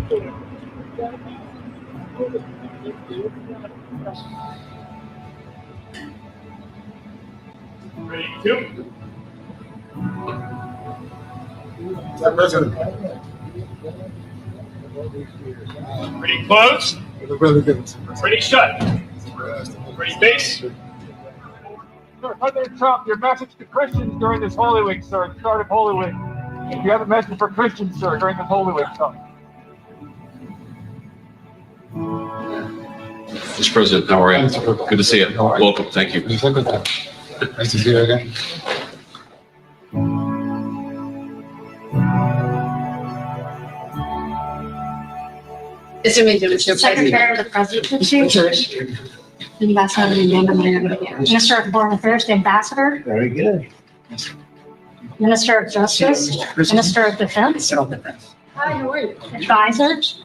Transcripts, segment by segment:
Ready, two. Ready, close. Ready, shut. Ready, base. President Trump, your message to Christians during this Holy Week, sir. Start of Holy Week. If you have a message for Christians, sir, during this Holy Week, sir. Mr. President, how are you? Good to see you. Welcome. Thank you. Nice to see you again. Secretary of the Presidency, Minister of Foreign Affairs, the Ambassador, Very good. Minister of Justice, Minister of Defense, advisors.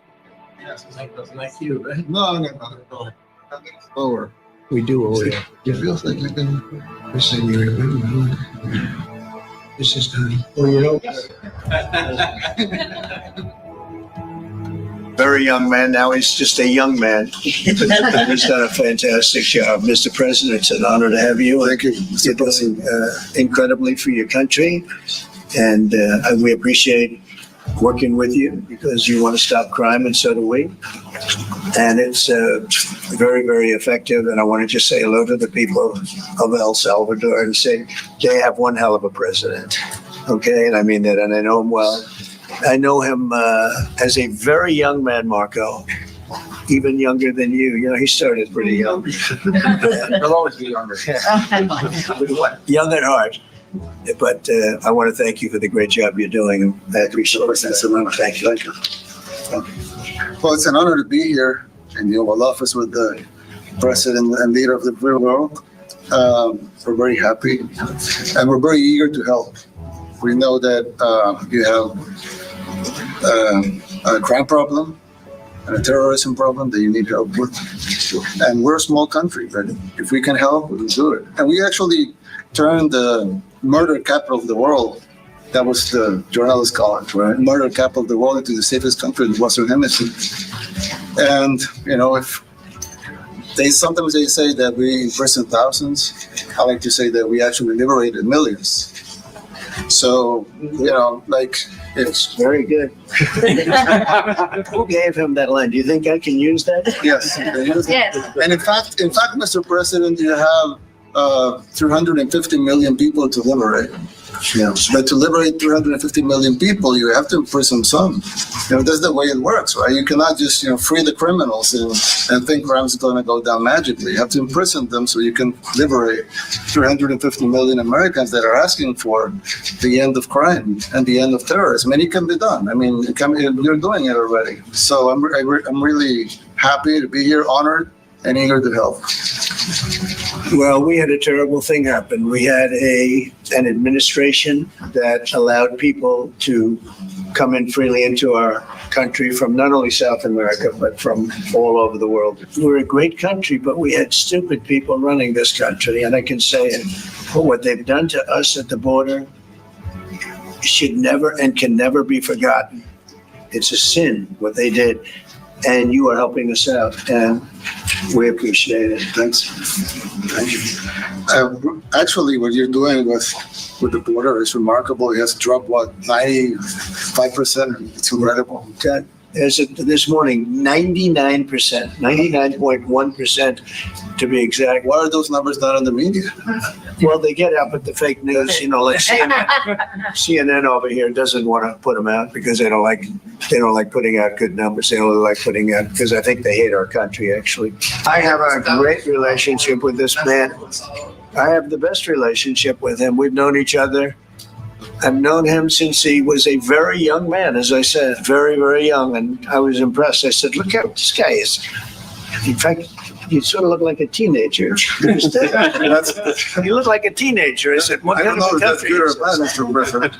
Like you, right? No. Slower. We do owe you. It feels like we've been. Listen, you remember. This is done. Well, you know. Very young man. Now he's just a young man. He's done a fantastic job. Mr. President, it's an honor to have you. Thank you. You're doing incredibly for your country. And we appreciate working with you because you want to stop crime, and so do we. And it's very, very effective. And I want to just say hello to the people of El Salvador and say they have one hell of a president. Okay, and I mean that, and I know him well. I know him as a very young man, Marco, even younger than you. You know, he started pretty young. He'll always be younger. Young at heart. But I want to thank you for the great job you're doing. I appreciate it. Thank you. Well, it's an honor to be here in the Oval Office with the President and leader of the free world. We're very happy and we're very eager to help. We know that you have a crime problem and a terrorism problem that you need help with. And we're a small country, but if we can help, we'll do it. And we actually turned the murder capital of the world, that was the journalists call it, right? Murder capital of the world into the safest country in the Western Hemisphere. And, you know, if sometimes they say that we imprison thousands, I like to say that we actually liberated millions. So, you know, like, It's very good. Who gave him that line? Do you think I can use that? yes. Yes. And in fact, Mr. President, you have 350 million people to liberate. Yeah. But to liberate 350 million people, you have to imprison some. You know, that's the way it works, right? You cannot just, free the criminals and think crime is going to go down magically. You have to imprison them so you can liberate 350 million Americans that are asking for the end of crime and the end of terrorism. And it can be done. I mean, you're doing it already. So I'm really happy to be here, honored, and eager to help. Well, we had a terrible thing happen. We had an administration that allowed people to come in freely into our country from not only South America, but from all over the world. We're a great country, but we had stupid people running this country. And I can say it, what they've done to us at the border should never and can never be forgotten. It's a sin, what they did. And you are helping us out, and we appreciate it. Thanks. Thank you. Actually, what you're doing with the border is remarkable. It has dropped, 95%? It's incredible. As of this morning, 99%, 99.1% to be exact. Why are those numbers not in the media? Well, they get out with the fake news, like CNN over here doesn't want to put them out because they don't like putting out good numbers. They only like putting out because I think they hate our country, actually. I have a great relationship with this man. I have the best relationship with him. We've known each other. I've known him since he was a very young man, as I said, very, very young. And I was impressed. I said, look how this guy is. In fact, you sort of look like a teenager. You look like a teenager. I said, what I don't know if that's good or bad, Mr. President.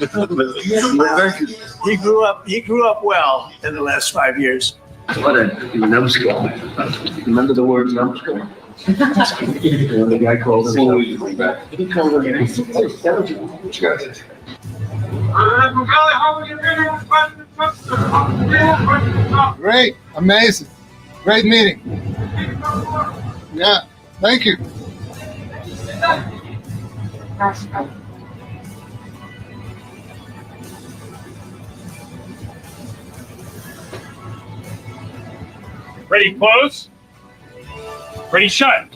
Thank you. He grew up well in the last 5 years. What a numbskull. Remember the word numbskull? The guy called him. Great, amazing, great meeting. Yeah, thank you. Ready, close. Ready, shut.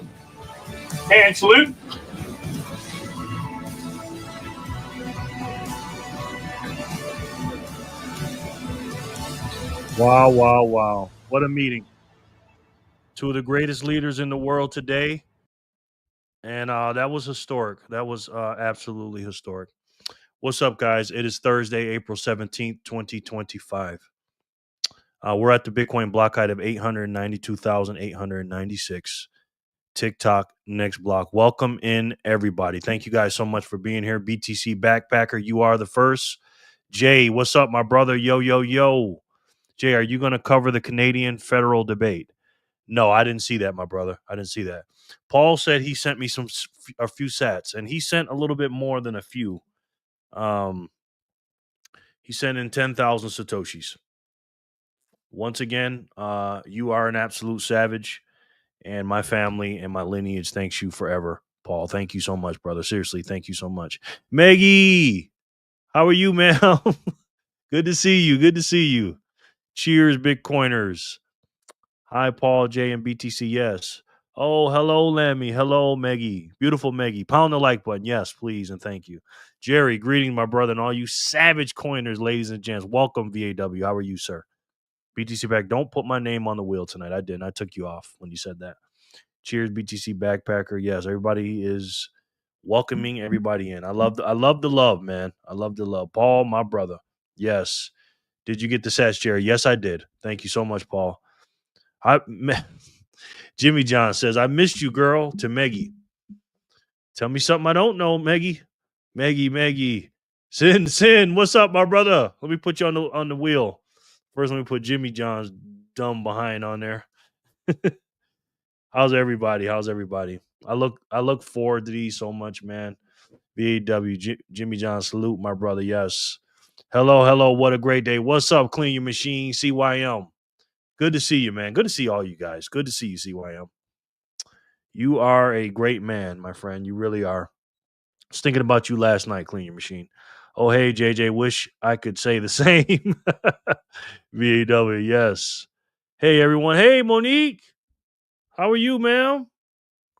Hand salute. Wow, wow, wow. What a meeting. Two of the greatest leaders in the world today. And that was historic. That was absolutely historic. What's up, guys? It is Thursday, April 17th, 2025. We're at the Bitcoin block height of 892,896. TikTok next block. Welcome in, everybody. Thank you guys so much for being here. BTC Backpacker, you are the first. Jay, what's up, my brother? Yo, yo, yo. Jay, are you going to cover the Canadian federal debate? No, I didn't see that, my brother. I didn't see that. Paul said he sent me a few sats, and he sent a little bit more than a few. He sent in 10,000 satoshis. Once again, you are an absolute savage, and my family and my lineage thanks you forever, Paul. Thank you so much, brother. Seriously, thank you so much. Maggie, how are you, man? Good to see you. Good to see you. Cheers, Bitcoiners. Hi, Paul, J, and BTC. Yes. Oh, hello, Lammy. Hello, Maggie. Beautiful Maggie. Pound the like button. Yes, please, and thank you. Jerry, greeting my brother and all you savage coiners, ladies and gents. Welcome, VAW. How are you, sir? BTC back. Don't put my name on the wheel tonight. I didn't. I took you off when you said that. Cheers, BTC Backpacker. Yes, everybody is welcoming everybody in. I love the love, man. I love the love. Paul, my brother. Yes. Did you get the sats, Jerry? Yes, I did. Thank you so much, Paul. Jimmy John says, I missed you, girl, to Maggie. Tell me something I don't know, Maggie. Maggie. Sin, what's up, my brother? Let me put you on the wheel. First, let me put Jimmy John's dumb behind on there. How's everybody? I look forward to these so much, man. VAW, Jimmy John, salute, my brother. Yes. Hello. What a great day. What's up, Clean Your Machine, CYM? Good to see you, man. Good to see all you guys. Good to see you, CYM. You are a great man, my friend. You really are. I was thinking about you last night, Clean Your Machine. Oh, hey, JJ. Wish I could say the same. VAW, yes. Hey, everyone. Hey, Monique. How are you, ma'am?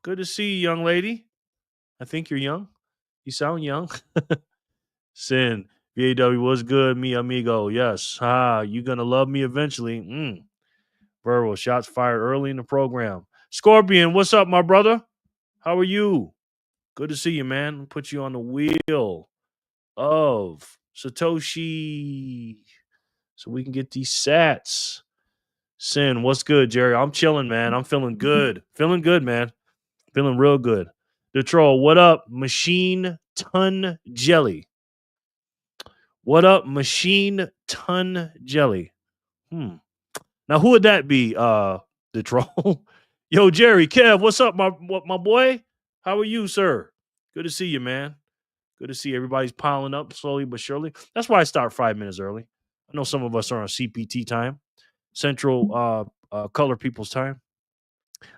Good to see you, young lady. I think you're young. You sound young. Sin. VAW, what's good, mi amigo? Yes. You gonna love me eventually. Verbal shots fired early in the program. Scorpion, what's up, my brother? How are you? Good to see you, man. Put you on the wheel of Satoshi so we can get these sats. Sin, what's good, Jerry? I'm chilling, man. I'm feeling good. Feeling good, man. Feeling real good. The troll, what up? Machine Ton Jelly. What up, Machine Ton Jelly? Now, who would that be? The troll. Yo, Jerry, Kev, what's up, my boy? How are you, sir? Good to see you, man. Good to see everybody's piling up slowly but surely. That's why I start 5 minutes early. I know some of us are on CPT time, Central Color People's time.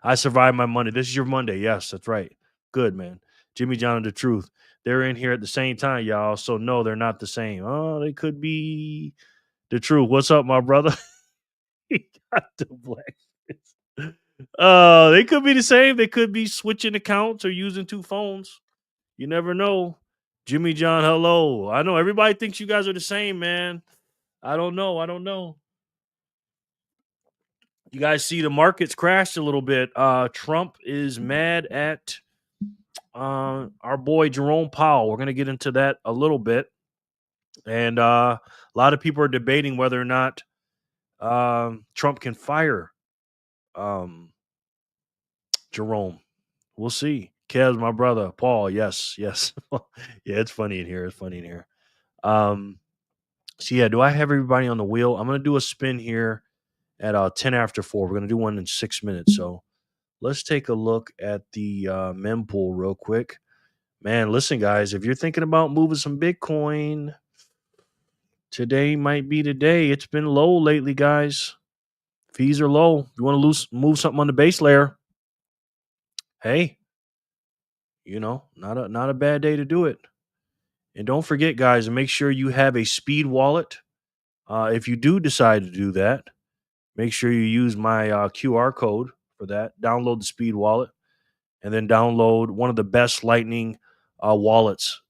I survived my Monday. This is your Monday. Yes, that's right. Good, man. Jimmy John and the Truth. They're in here at the same time, y'all. So no, they're not the same. Oh, they could be the truth. What's up, my brother? He got the black. They could be the same. They could be switching accounts or using two phones. You never know. Jimmy John, hello. I know everybody thinks you guys are the same, man. I don't know. You guys see the markets crashed a little bit. Trump is mad at our boy Jerome Powell. We're going to get into that a little bit. And a lot of people are debating whether or not Trump can fire Jerome. We'll see. Kev's my brother. Paul, yes. Yeah, it's funny in here. So yeah, do I have everybody on the wheel? I'm gonna do a spin here at 10 after 4. We're gonna do one in 6 minutes. So let's take a look at the mempool real quick. Man, listen, guys, if you're thinking about moving some Bitcoin, Today might be the day. It's been low lately, guys. Fees are low. You want to move something on the base layer? Hey, not a bad day to do it. And don't forget, guys, to make sure you have a speed wallet. If you do decide to do that, make sure you use my QR code for that. Download the speed wallet, and then download one of the best Lightning wallets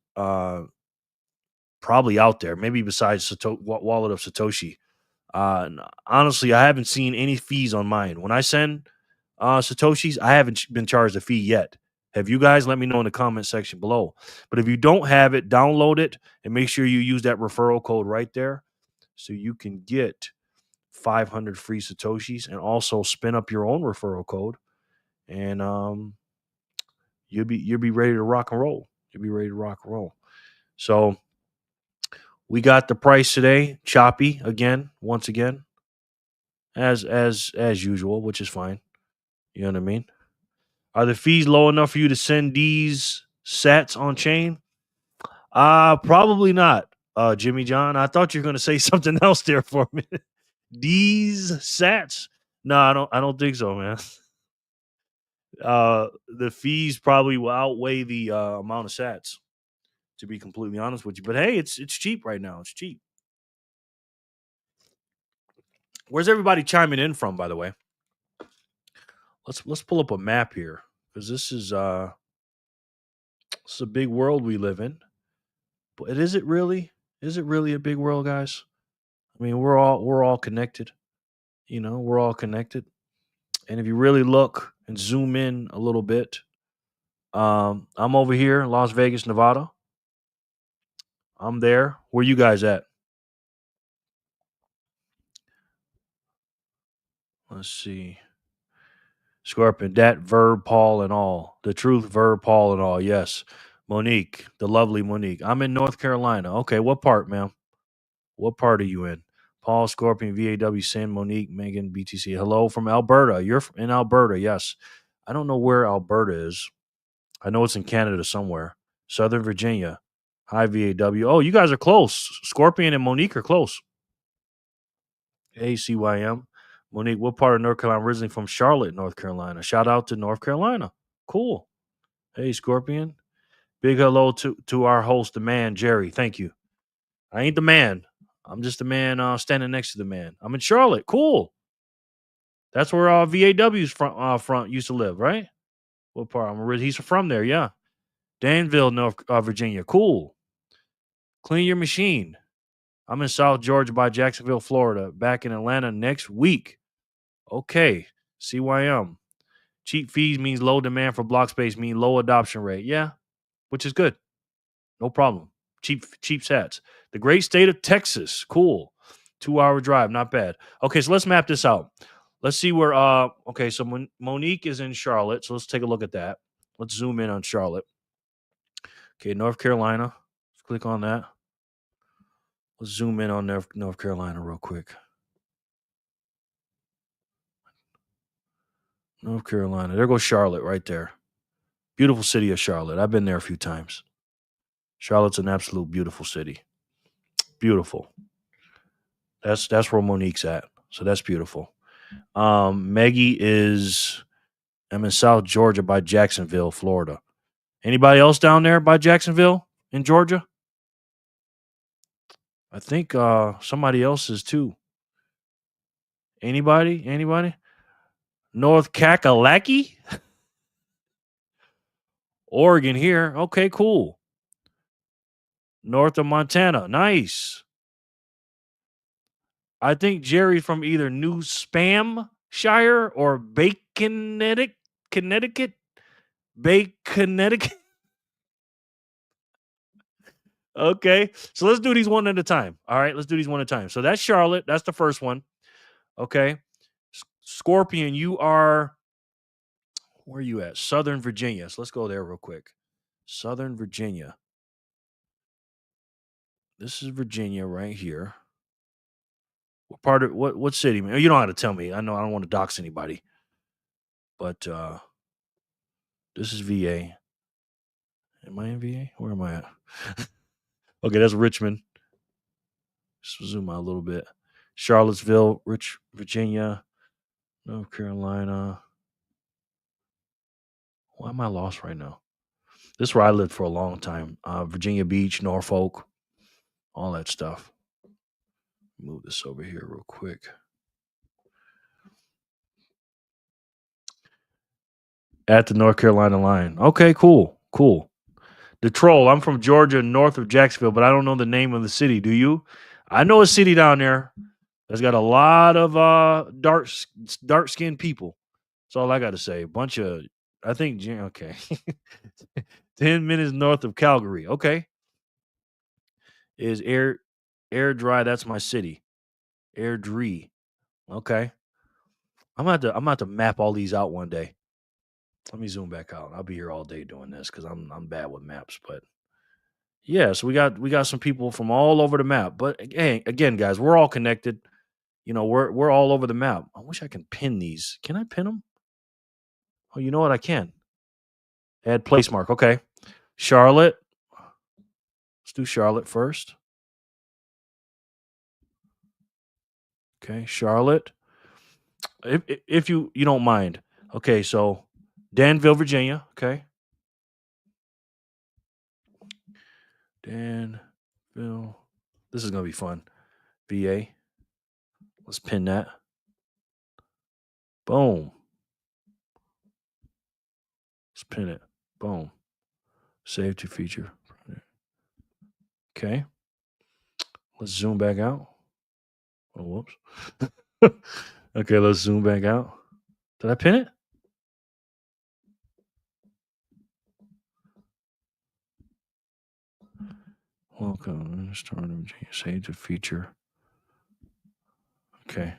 probably out there. Maybe besides wallet of Satoshi. Honestly, I haven't seen any fees on mine. When I send Satoshis, I haven't been charged a fee yet. Have you guys? Let me know in the comment section below. But if you don't have it, download it and make sure you use that referral code right there so you can get 500 free Satoshis and also spin up your own referral code. And you'll be ready to rock and roll. You'll be ready to rock and roll. So we got the price today, choppy again, once again, as usual, which is fine. You know what I mean? Are the fees low enough for you to send these sats on chain? Probably not, Jimmy John. I thought you were going to say something else there for a minute. These sats? No, I don't think so, man. The fees probably will outweigh the amount of sats, to be completely honest with you. But hey, it's cheap right now. It's cheap. Where's everybody chiming in from, by the way? Let's pull up a map here, because this is a big world we live in. But is it really? Is it really a big world, guys? I mean, we're all connected. We're all connected. And if you really look and zoom in a little bit, I'm over here in Las Vegas, Nevada. I'm there. Where you guys at? Let's see. Scorpion, that verb, Paul, and all. The truth, verb, Paul, and all. Yes. Monique, the lovely Monique. I'm in North Carolina. Okay, what part, ma'am? What part are you in? Paul, Scorpion, VAW, Sin, Monique, Megan, BTC. Hello from Alberta. You're in Alberta, yes. I don't know where Alberta is. I know it's in Canada somewhere. Southern Virginia. Hi, VAW. Oh, you guys are close. Scorpion and Monique are close. ACYM. Monique, what part of North Carolina? Originally from Charlotte, North Carolina. Shout out to North Carolina. Cool. Hey, Scorpion. Big hello to our host, the man, Jerry. Thank you. I ain't the man. I'm just the man standing next to the man. I'm in Charlotte. Cool. That's where VAW's front used to live, right? What part? He's from there, yeah. Danville, North Virginia. Cool. Clean your machine. I'm in South Georgia by Jacksonville, Florida. Back in Atlanta next week. Okay. CYM. Cheap fees means low demand for block space, mean low adoption rate. Yeah, which is good. No problem. Cheap sats. The great state of Texas. Cool. 2-hour drive. Not bad. Okay, so let's map this out. Let's see where okay, so Monique is in Charlotte. So let's take a look at that. Let's zoom in on Charlotte. Okay, North Carolina. Let's click on that. Let's zoom in on North Carolina real quick. North Carolina. There goes Charlotte right there. Beautiful city of Charlotte. I've been there a few times. Charlotte's an absolute beautiful city. Beautiful. That's where Monique's at. So that's beautiful. Maggie I'm in South Georgia by Jacksonville, Florida. Anybody else down there by Jacksonville in Georgia? I think somebody else is too. Anybody? North Kakalaki? Oregon here. Okay, cool. North of Montana. Nice. I think Jerry's from either New Spamshire or Connecticut. Connecticut. Okay. So let's do these one at a time. All right. Let's do these one at a time. So that's Charlotte. That's the first one. Okay. Scorpion, you are, where are you at? Southern Virginia. So let's go there real quick. Southern Virginia. This is Virginia right here. What part of what city? Man? You don't have to tell me. I know I don't want to dox anybody. But this is VA. Am I in VA? Where am I at? Okay, that's Richmond. Just zoom out a little bit. Charlottesville, Virginia, North Carolina. Why am I lost right now? This is where I lived for a long time. Virginia Beach, Norfolk, all that stuff. Move this over here real quick. At the North Carolina line. Okay, cool. Cool. The Troll. I'm from Georgia, north of Jacksonville, but I don't know the name of the city. Do you? I know a city down there that's got a lot of dark skinned people. That's all I got to say. A bunch of, I think, okay. 10 minutes north of Calgary. Okay. Is Air Dry? That's my city. Airdrie. Okay. I'm about to map all these out one day. Let me zoom back out. I'll be here all day doing this because I'm bad with maps. But yeah, so we got some people from all over the map. But hey, again, guys, we're all connected. You know, we're all over the map. I wish I can pin these. Can I pin them? Oh, you know what? I can. Add place mark. Okay. Charlotte. Let's do Charlotte first. Okay, Charlotte. If you don't mind. Okay, so Danville, Virginia. Okay. Danville. This is gonna be fun. VA. Let's pin that. Boom. Let's pin it. Boom. Save to feature. Okay. Let's zoom back out. Oh, whoops. Okay, let's zoom back out. Did I pin it? Welcome. Save to feature. Okay.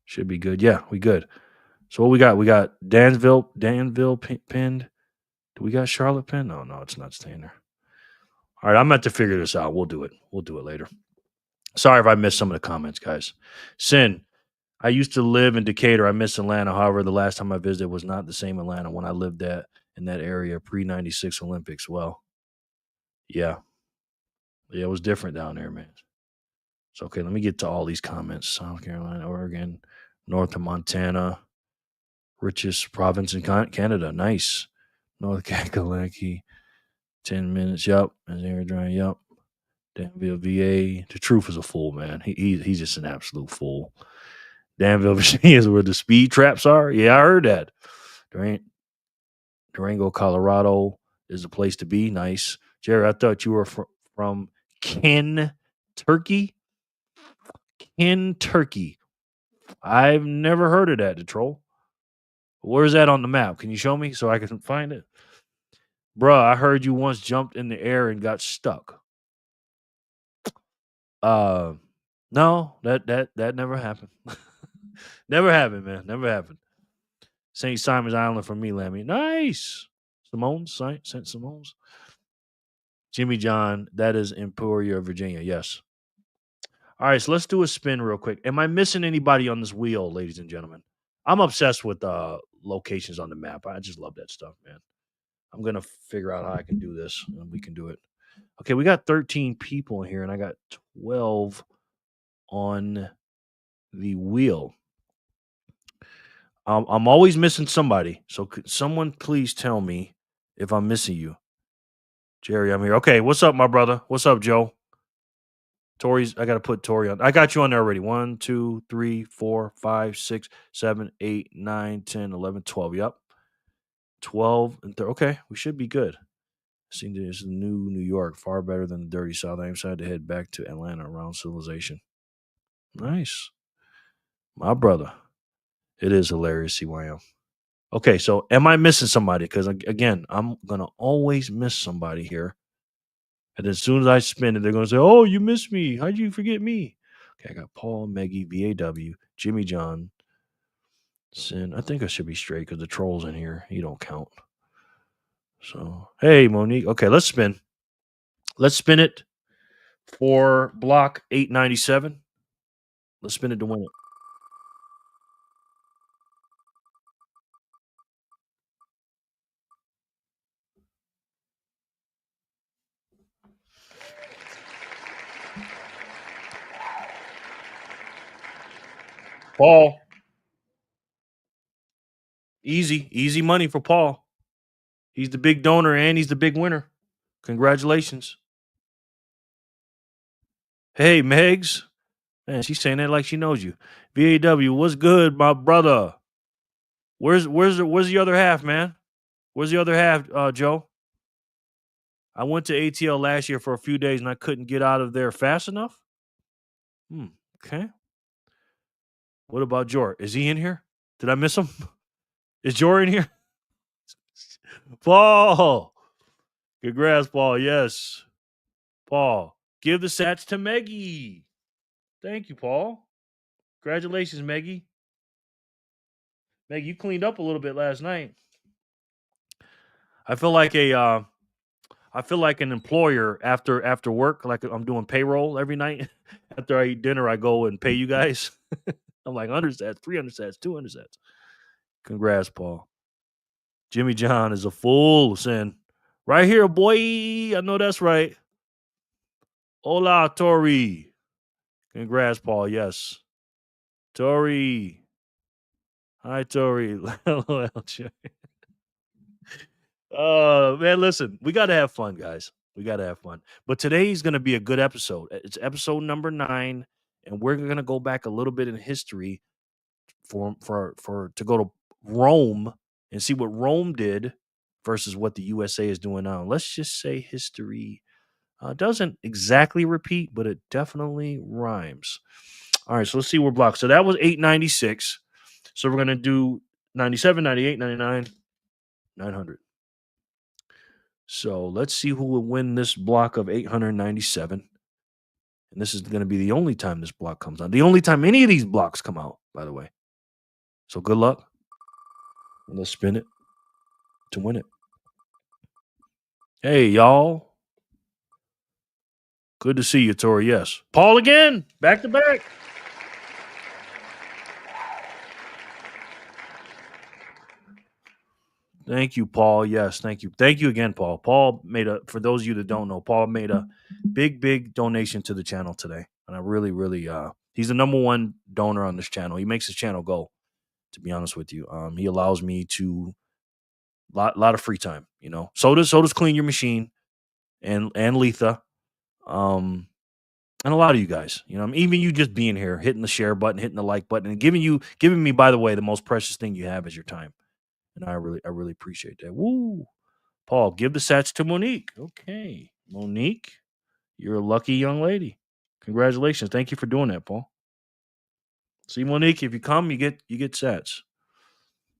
Should be good. Yeah, we good. So what we got? We got Danville pinned. Do we got Charlotte pinned? No, it's not staying there. All right, I'm about to figure this out. We'll do it. We'll do it later. Sorry if I missed some of the comments, guys. Sin, I used to live in Decatur. I miss Atlanta. However, the last time I visited was not the same Atlanta when I lived in that area pre-96 Olympics. Well, yeah. Yeah, it was different down there, man. So, okay, let me get to all these comments. South Carolina, Oregon, north of Montana, richest province in Canada. Nice. North Kakalaki, 10 minutes. Yup. And air dry. Yup. Danville, VA. The truth is a fool, man. He's just an absolute fool. Danville, Virginia is where the speed traps are. Yeah, I heard that. Durango, Colorado is the place to be. Nice. Jerry, I thought you were from Kentucky. Kentucky. I've never heard of that, the troll. Where's that on the map? Can you show me so I can find it? Bruh, I heard you once jumped in the air and got stuck. No, that never happened. Never happened, man. Never happened. St. Simon's Island for me, Lammy. Nice. St. Simone's. Jimmy John, that is Emporia, Virginia. Yes. All right, so let's do a spin real quick. Am I missing anybody on this wheel, ladies and gentlemen? I'm obsessed with locations on the map. I just love that stuff, man. I'm going to figure out how I can do this, and we can do it. Okay, we got 13 people in here, and I got 12 on the wheel. I'm always missing somebody. So could someone please tell me if I'm missing you? Jerry, I'm here. Okay, what's up, my brother? What's up, Joe? Tori's, I got to put Tori on. I got you on there already. 1, 2, 3, 4, 5, 6, 7, 8, 9, 10, 11, 12. Yep. 12 and 30. Okay, we should be good. Seeing this New York, far better than the dirty South. I'm excited to head back to Atlanta around civilization. Nice. My brother. It is hilarious, CYM. Okay, so am I missing somebody? Because again, I'm gonna always miss somebody here. And as soon as I spin it, they're gonna say, "Oh, you missed me. How'd you forget me?" Okay, I got Paul, Meggie, VAW, Jimmy John, Sin. I think I should be straight because the troll's in here. He don't count. So hey, Monique. Okay, let's spin. Let's spin it for block 897. Let's spin it to win it. Paul. Easy money for Paul. He's the big donor and he's the big winner. Congratulations. Hey, Megs. Man, she's saying that like she knows you. VAW, what's good, my brother? Where's the other half, man? Where's the other half, Joe? I went to ATL last year for a few days and I couldn't get out of there fast enough. Okay. What about Jor? Is he in here? Did I miss him? Is Jor in here? Paul. Congrats, Paul. Yes. Paul. Give the sats to Meggie. Thank you, Paul. Congratulations, Meggie. Meg, you cleaned up a little bit last night. I feel like an employer after work, like I'm doing payroll every night. After I eat dinner, I go and pay you guys. I'm like 100 sats, 300 sats, 200 sats. Congrats, Paul. Jimmy John is a fool, Sin. Right here, boy. I know that's right. Hola, Tori. Congrats, Paul. Yes. Tori. Hi, Tori. Man, listen, we got to have fun, guys. We got to have fun. But today's going to be a good episode. It's episode number 9, and we're going to go back a little bit in history for to go to Rome and see what Rome did versus what the USA is doing now. Let's just say history doesn't exactly repeat, but it definitely rhymes. All right, so let's see where blocked. So that was 896. So we're going to do 97, 98, 99, 900. So let's see who will win this block of 897. And this is going to be the only time this block comes out. The only time any of these blocks come out, by the way. So good luck. And let's spin it to win it. Hey, y'all. Good to see you, Tori. Yes. Paul again. Back to back. Thank you, Paul. Yes, thank you. Thank you again, Paul. Paul made for those of you that don't know, Paul made a big donation to the channel today. And I really, he's the number one donor on this channel. He makes his channel go, to be honest with you. He allows me to lot of free time, you know. So does Clean Your Machine and Letha. And a lot of you guys, you know, even you just being here, hitting the share button, hitting the like button, and giving me, by the way, the most precious thing you have is your time. And I really appreciate that. Woo. Paul, give the sats to Monique. Okay. Monique, you're a lucky young lady. Congratulations. Thank you for doing that, Paul. See, Monique, if you come, you get sats.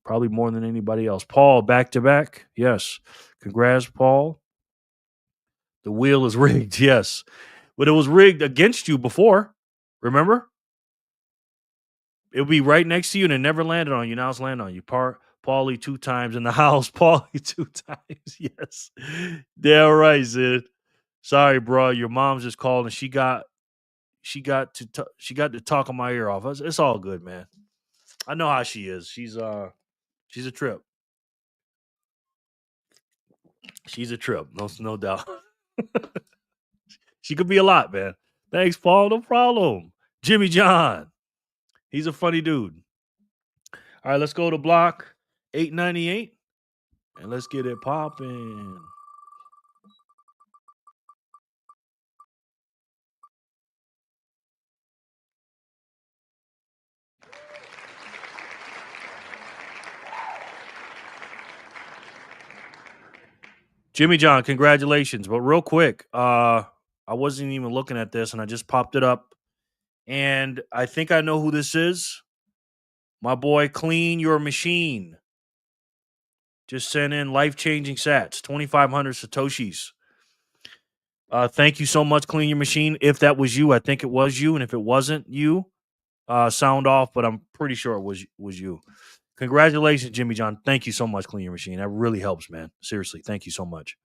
Probably more than anybody else. Paul, back to back. Yes. Congrats, Paul. The wheel is rigged. Yes. But it was rigged against you before. Remember? It'll be right next to you and it never landed on you. Now it's landed on you. Paulie 2 times in the house. Paulie 2 times. Yes. Yeah, right, Sid. Sorry, bro. Your mom's just called and she got to talk on my ear off. It's all good, man. I know how she is. She's a trip. She's a trip. No doubt. She could be a lot, man. Thanks, Paul. No problem. Jimmy John. He's a funny dude. All right, let's go to block 898 and let's get it popping. Jimmy John, congratulations. But real quick, I wasn't even looking at this and I just popped it up. And I think I know who this is. My boy, Clean Your Machine. Just sent in life-changing sats, 2,500 Satoshis. Thank you so much, Clean Your Machine. If that was you, I think it was you. And if it wasn't you, sound off, but I'm pretty sure it was you. Congratulations, Jimmy John. Thank you so much, Clean Your Machine. That really helps, man. Seriously, thank you so much.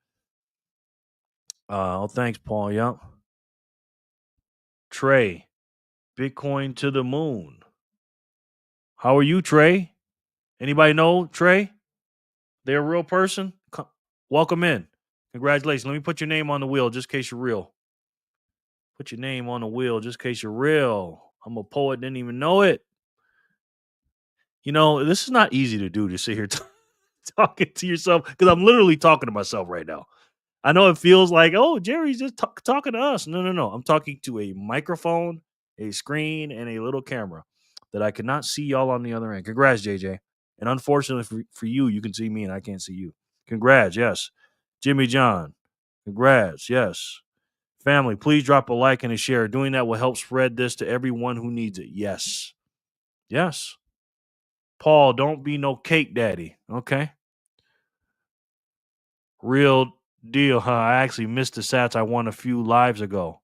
Thanks, Paul. Yeah. Trey, Bitcoin to the moon. How are you, Trey? Anybody know Trey? They're a real person? Welcome in. Congratulations. Let me put your name on the wheel just in case you're real. Put your name on the wheel just in case you're real. I'm a poet, didn't even know it. You know, this is not easy to do to sit here talking to yourself because I'm literally talking to myself right now. I know it feels like, oh, Jerry's just talking to us. No, no, no. I'm talking to a microphone, a screen, and a little camera that I cannot see y'all on the other end. Congrats, JJ. And unfortunately for you, you can see me and I can't see you. Congrats, yes. Jimmy John, congrats, yes. Family, please drop a like and a share. Doing that will help spread this to everyone who needs it. Yes. Yes. Paul, don't be no cake daddy. Okay. Real deal, huh? I actually missed the sats I won a few lives ago.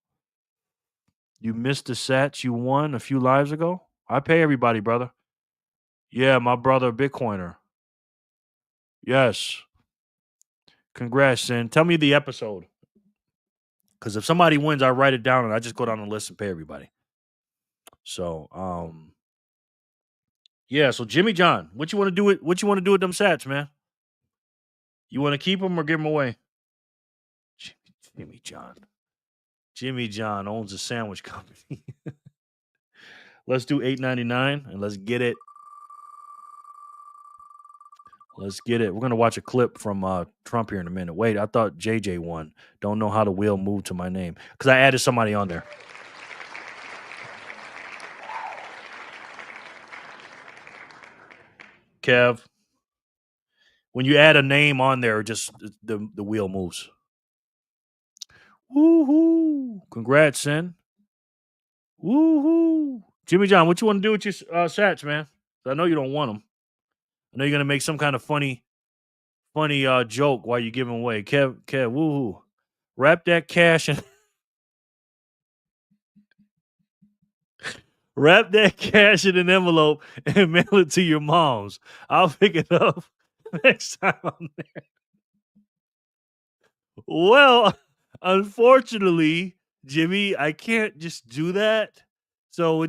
You missed the sats you won a few lives ago? I pay everybody, brother. Yeah, my brother, Bitcoiner. Yes. Congrats, Sin. Tell me the episode. Because if somebody wins, I write it down and I just go down the list and pay everybody. So, yeah. So Jimmy John, what you want to do with them sats, man? You want to keep them or give them away? Jimmy John. Jimmy John owns a sandwich company. Let's do $8.99 and let's get it. Let's get it. We're gonna watch a clip from Trump here in a minute. Wait, I thought JJ won. Don't know how the wheel moved to my name because I added somebody on there. Kev, when you add a name on there, just the wheel moves. Woohoo! Congrats, Sin. Woohoo! Jimmy John, what you want to do with your sats, man? I know you don't want them. I know you're gonna make some kind of funny joke while you give them away. Kev, woohoo! Wrap that cash in wrap that cash in an envelope and mail it to your mom's. I'll pick it up next time I'm there. Well, unfortunately, Jimmy, I can't just do that. So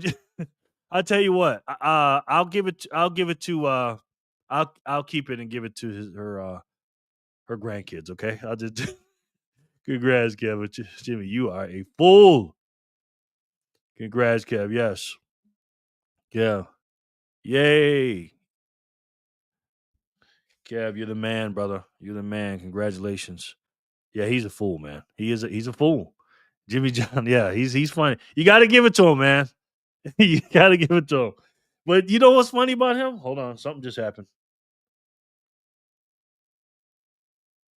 I'll tell you what. I'll give it. I'll give it to. I'll keep it and give it to her grandkids. Okay. I'll just. Congrats, Kev. Jimmy, you are a fool. Congrats, Kev. Yes. Yeah. Yay. Kev, you're the man, brother. You're the man. Congratulations. Yeah, he's a fool, man. He's a fool. Jimmy John, yeah, he's funny. You gotta give it to him, man. You gotta give it to him. But you know what's funny about him? Hold on, something just happened.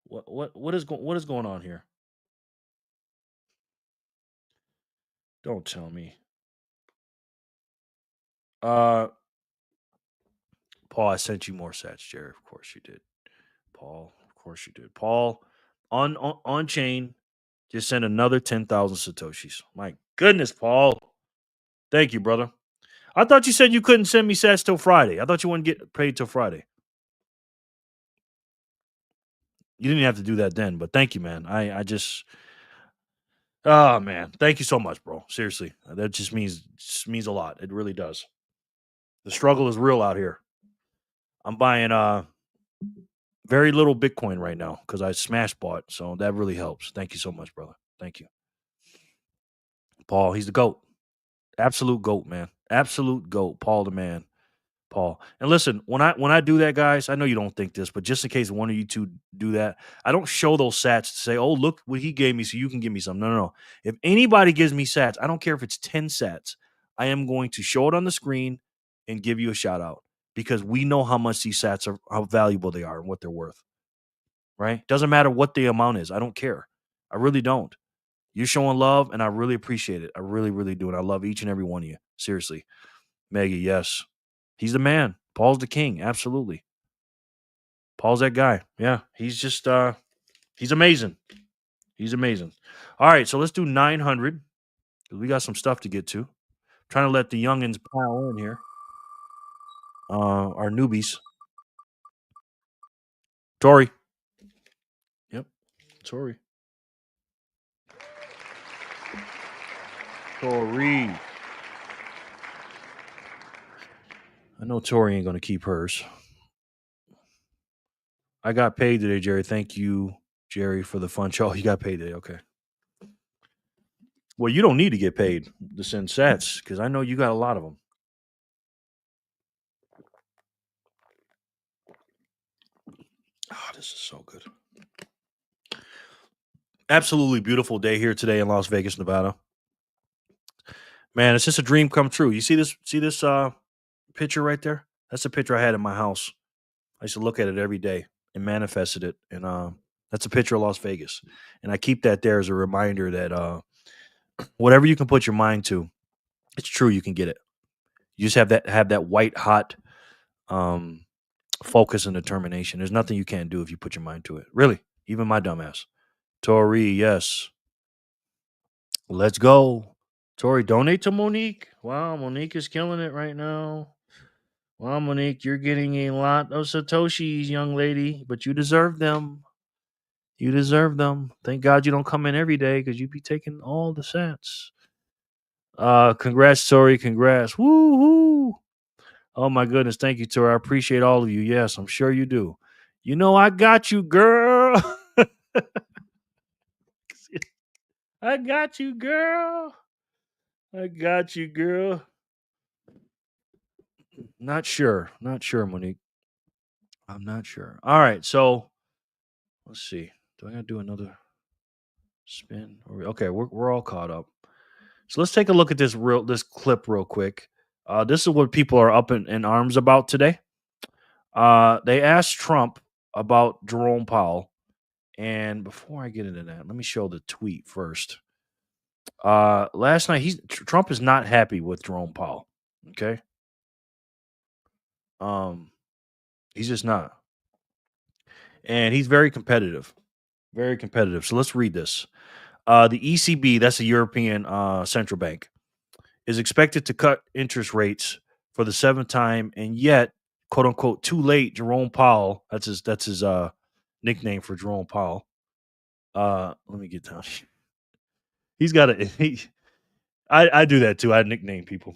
What is going on here? Don't tell me. Uh Paul, I sent you more sats, Jared. Of course you did. Paul, of course you did. Paul, on chain, just sent another 10,000 Satoshis. My goodness, Paul. Thank you, brother. I thought you said you couldn't send me sats till Friday. I thought you wouldn't get paid till Friday. You didn't have to do that then, but thank you, man. I just oh man, thank you so much, bro. Seriously. That just means a lot. It really does. The struggle is real out here. I'm buying very little Bitcoin right now because I smash bought, so that really helps. Thank you so much, brother. Thank you. Paul, he's the GOAT. Absolute GOAT, man. Absolute GOAT. Paul the man. Paul. And listen, when I do that, guys, I know you don't think this, but just in case one of you two do that, I don't show those sats to say, "Oh, look what he gave me, so you can give me some." No, no, no. If anybody gives me sats, I don't care if it's 10 sats. I am going to show it on the screen and give you a shout out because we know how much these sats are, how valuable they are, and what they're worth. Right? Doesn't matter what the amount is. I don't care. I really don't. You're showing love, and I really appreciate it. I really, really do, and I love each and every one of you. Seriously. Maggie, yes. He's the man. Paul's the king. Absolutely. Paul's that guy. Yeah. He's just he's amazing. He's amazing. All right, so let's do 900 because we got some stuff to get to. Trying to let the youngins pile in here. Our newbies. Tori. Yep. Tori. Tori. I know Tori ain't gonna keep hers. I got paid today, Jerry. Thank you, Jerry, for the fun show. You got paid today. Okay. Well, you don't need to get paid to send sats because I know you got a lot of them. Oh, this is so good. Absolutely beautiful day here today in Las Vegas, Nevada. Man, it's just a dream come true. You see this picture right there? That's a picture I had in my house. I used to look at it every day and manifested it. And that's a picture of Las Vegas. And I keep that there as a reminder that whatever you can put your mind to, it's true you can get it. You just have that white hot um focus and determination. There's nothing you can't do if you put your mind to it. Really. Even my dumbass. Tori, yes. Let's go. Tori, donate to Monique. Wow, Monique is killing it right now. Wow, Monique, you're getting a lot of Satoshis, young lady, but you deserve them. You deserve them. Thank God you don't come in every day because you'd be taking all the sats. Congrats, Tori. Congrats. Woo hoo. Oh my goodness. Thank you, Tori. I appreciate all of you. Yes, I'm sure you do. You know I got you, girl. I got you, girl. I got you, girl. Not sure. Not sure, Monique. I'm not sure. All right, so let's see. Do I gotta do another spin? Okay, we're all caught up. So let's take a look at this clip real quick. This is what people are up in arms about today. They asked Trump about Jerome Powell, and before I get into that, let me show the tweet first. Last night, Trump is not happy with Jerome Powell. Okay, he's just not, and he's very competitive, very competitive. So let's read this. The ECB, that's the European Central Bank, is expected to cut interest rates for the seventh time, and yet, quote unquote, too late. Jerome Powell, that's his nickname for Jerome Powell. Let me get down. He's got a. I do that too. I nickname people.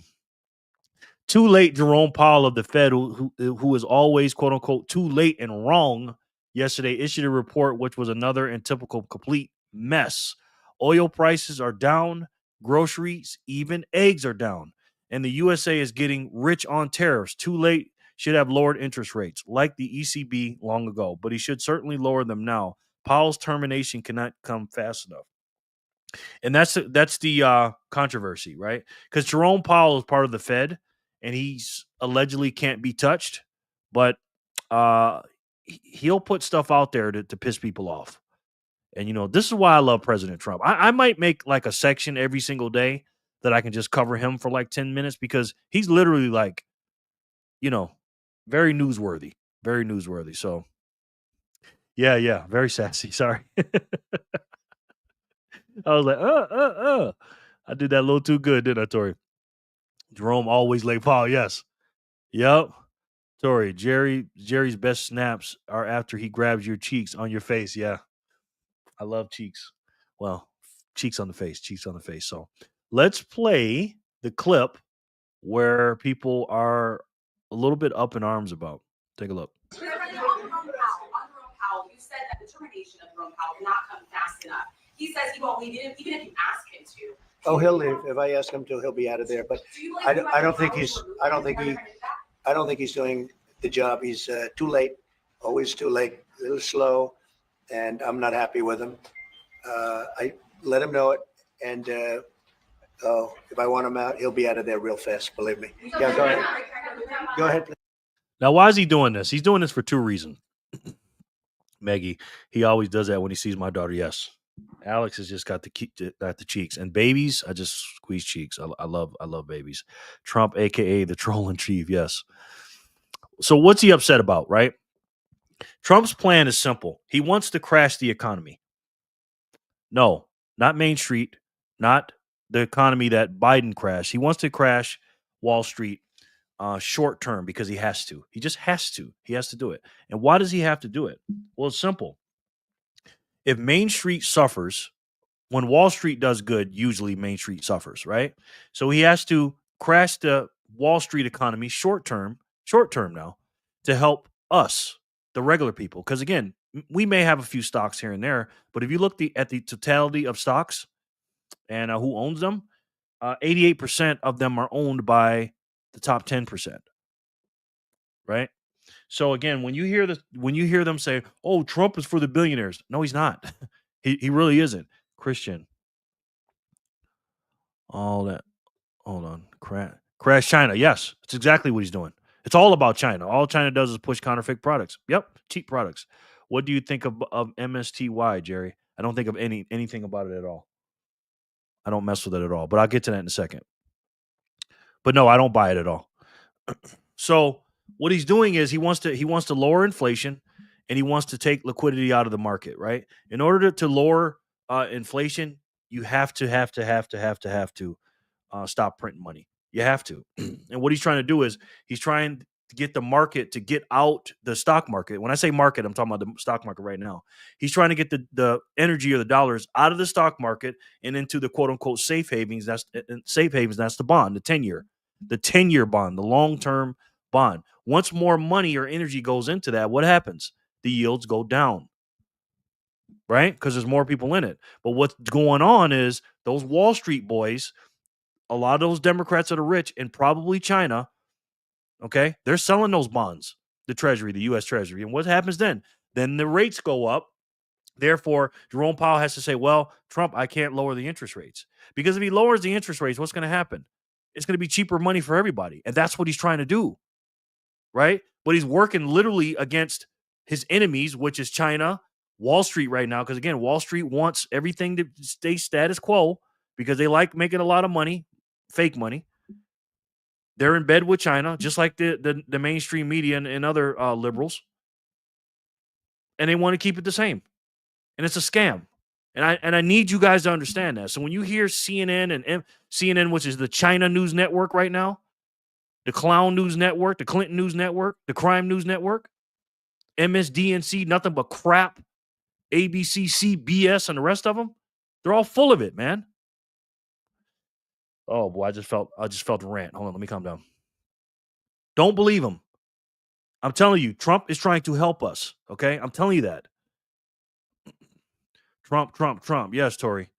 Too late, Jerome Powell of the Fed, who is always quote unquote too late and wrong, yesterday issued a report which was another and typical complete mess. Oil prices are down, groceries, even eggs are down, and the USA is getting rich on tariffs. Too late should have lowered interest rates like the ECB long ago, but he should certainly lower them now. Powell's termination cannot come fast enough. And that's the controversy, right? Because Jerome Powell is part of the Fed, and he's allegedly can't be touched, but uh, he'll put stuff out there to piss people off. And this is why I love President Trump. I might make like a section every single day that I can just cover him for like 10 minutes because he's literally like, you know, very newsworthy, very newsworthy. So yeah, very sassy. Sorry. I was like, I did that a little too good, didn't I, Tori? Jerome always late Paul. Yes. Yep. Tori, Jerry's best snaps are after he grabs your cheeks on your face. Yeah. I love cheeks. Well, cheeks on the face, cheeks on the face. So let's play the clip where people are a little bit up in arms about. Take a look. On Jerome Powell, you said that the termination of Jerome Powell cannot come fast enough. He says he won't leave, even if you ask him to. Oh, he'll leave. If I ask him to, he'll be out of there. But I don't think he's doing the job. He's too late, always too late, a little slow, and I'm not happy with him. I let him know it, and if I want him out, he'll be out of there real fast. Believe me. Yeah, go ahead. Go ahead, please. Now, why is he doing this? He's doing this for two reasons. Maggie, he always does that when he sees my daughter. Yes. Alex has just got the cheeks, and babies. I just squeeze cheeks. I love babies. Trump, aka the troll in chief. Yes. So what's he upset about? Right. Trump's plan is simple. He wants to crash the economy. No, not Main Street, not the economy that Biden crashed. He wants to crash Wall Street short term because he has to. He just has to. He has to do it. And why does he have to do it? Well, it's simple. If Main Street suffers, when Wall Street does good, usually Main Street suffers, right? So he has to crash the Wall Street economy short term now to help us, the regular people. Because again, we may have a few stocks here and there, but if you look at the totality of stocks and who owns them, 88% of them are owned by the top 10%, right? So again, when you hear them say, "Oh, Trump is for the billionaires," no, he's not. he really isn't. Christian, all that. Hold on, crash China. Yes, it's exactly what he's doing. It's all about China. All China does is push counterfeit products. Yep, cheap products. What do you think of MSTY, Jerry? I don't think of anything about it at all. I don't mess with it at all. But I'll get to that in a second. But no, I don't buy it at all. So what he's doing is he wants to lower inflation, and he wants to take liquidity out of the market. Right. In order to lower inflation, you have to stop printing money. You have to. And what he's trying to do is he's trying to get the market to get out the stock market. When I say market, I'm talking about the stock market right now. He's trying to get the energy or the dollars out of the stock market and into the quote unquote safe havens. That's the bond, the 10-year bond, the long-term bond. Once more money or energy goes into that, what happens? The yields go down. Right? Because there's more people in it. But what's going on is those Wall Street boys, a lot of those Democrats that are rich and probably China, okay, they're selling those bonds, the Treasury, the U.S. Treasury. And what happens then? Then the rates go up. Therefore, Jerome Powell has to say, well, Trump, I can't lower the interest rates. Because if he lowers the interest rates, what's going to happen? It's going to be cheaper money for everybody. And that's what he's trying to do, right? But he's working literally against his enemies, which is China, Wall Street right now. Because again, Wall Street wants everything to stay status quo because they like making a lot of money, fake money. They're in bed with China, just like the mainstream media and other liberals. And they want to keep it the same. And it's a scam. And I need you guys to understand that. So when you hear CNN and CNN, which is the China News Network right now, the Clown News Network, the Clinton News Network, the Crime News Network, MSDNC, nothing but crap, ABC, CBS, and the rest of them, they're all full of it, man. Oh boy, I just felt a rant. Hold on, let me calm down. Don't believe them. I'm telling you, Trump is trying to help us. Okay, I'm telling you that. Trump. Yes, Tori.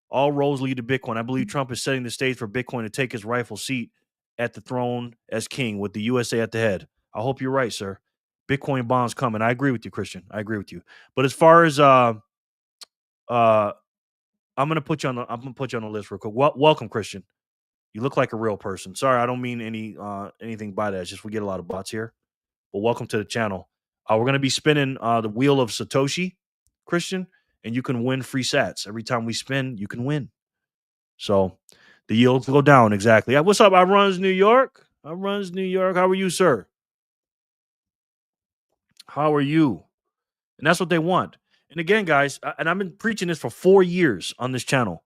All roads lead to Bitcoin. I believe Trump is setting the stage for Bitcoin to take his rightful seat at the throne as king with the USA at the head. I hope you're right, sir. Bitcoin bonds coming. I agree with you, Christian. I agree with you. But as far as I'm gonna put you on the list real quick. Welcome, Christian. You look like a real person. Sorry, I don't mean anything by that. It's just we get a lot of bots here. But welcome to the channel. We're gonna be spinning the wheel of Satoshi, Christian, and you can win free sats. Every time we spin, you can win. So the yields go down. Exactly. What's up? I runs New York. How are you, sir? How are you? And that's what they want. And again, guys, and I've been preaching this for 4 years on this channel.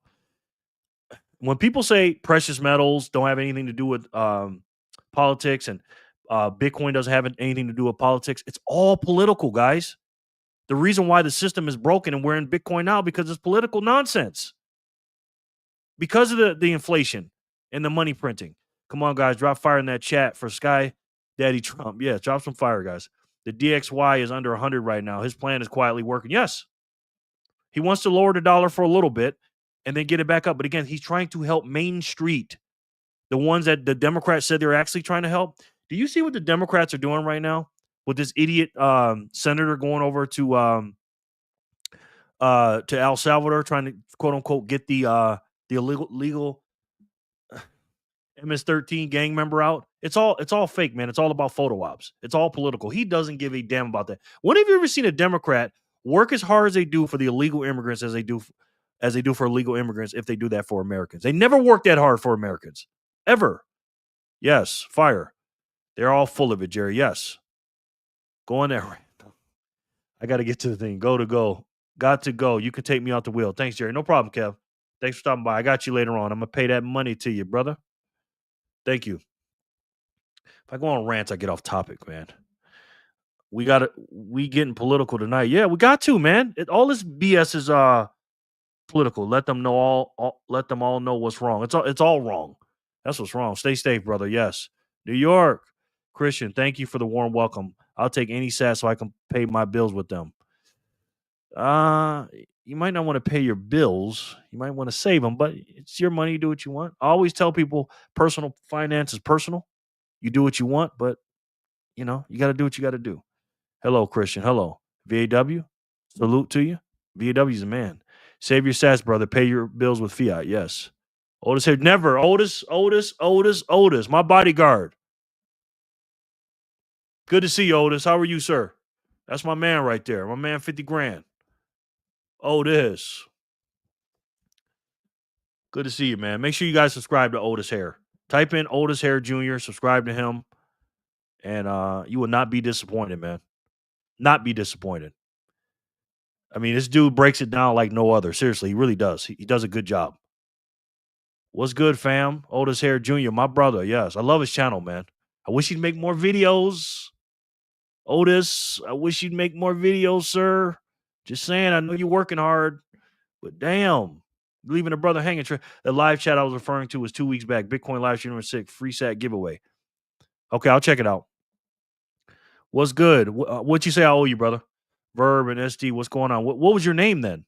When people say precious metals don't have anything to do with politics and Bitcoin doesn't have anything to do with politics, it's all political, guys. The reason why the system is broken and we're in Bitcoin now because it's political nonsense. Because of the inflation and the money printing. Come on, guys, drop fire in that chat for Sky Daddy Trump. Yeah, drop some fire, guys. The DXY is under 100 right now. His plan is quietly working. Yes. He wants to lower the dollar for a little bit and then get it back up. But again, he's trying to help Main Street, the ones that the Democrats said they're actually trying to help. Do you see what the Democrats are doing right now with this idiot senator going over to El Salvador trying to, quote unquote, get the illegal MS-13 gang member out? It's all fake, man. It's all about photo ops. It's all political. He doesn't give a damn about that. When have you ever seen a Democrat work as hard as they do for the illegal immigrants as they do for illegal immigrants if they do that for Americans? They never work that hard for Americans. Ever. Yes, fire. They're all full of it, Jerry. Yes. Go in there. I got to get to the thing. Go. Got to go. You can take me out the wheel. Thanks, Jerry. No problem, Kev. Thanks for stopping by. I got you later on. I'm going to pay that money to you, brother. Thank you. If I go on rants, I get off topic, man. We getting political tonight. Yeah, we got to, man. All this BS is political. Let them all know what's wrong. It's all wrong. That's what's wrong. Stay safe, brother. Yes. New York. Christian, thank you for the warm welcome. I'll take any sat so I can pay my bills with them. You might not want to pay your bills. You might want to save them, but it's your money. You do what you want. I always tell people personal finance is personal. You do what you want, but you got to do what you got to do. Hello, Christian. Hello, VAW. Salute to you. VAW's a man. Save your sats, brother. Pay your bills with fiat. Yes. Otis here. Never. Otis. My bodyguard. Good to see you, Otis. How are you, sir? That's my man right there. My man, 50 grand. Otis. Good to see you, man. Make sure you guys subscribe to Otis Hair. Type in Otis Hair Jr., subscribe to him, and you will not be disappointed, man. Not be disappointed. I mean, this dude breaks it down like no other. Seriously, he really does. He does a good job. What's good, fam? Otis Hair Jr., my brother. Yes, I love his channel, man. I wish he'd make more videos. Otis, I wish you'd make more videos, sir. Just saying, I know you're working hard, but damn, leaving a brother hanging. The live chat I was referring to was 2 weeks back. Bitcoin live stream number 6, free sat giveaway. Okay, I'll check it out. What's good? What'd you say I owe you, brother? Verb and SD, what's going on? What was your name then?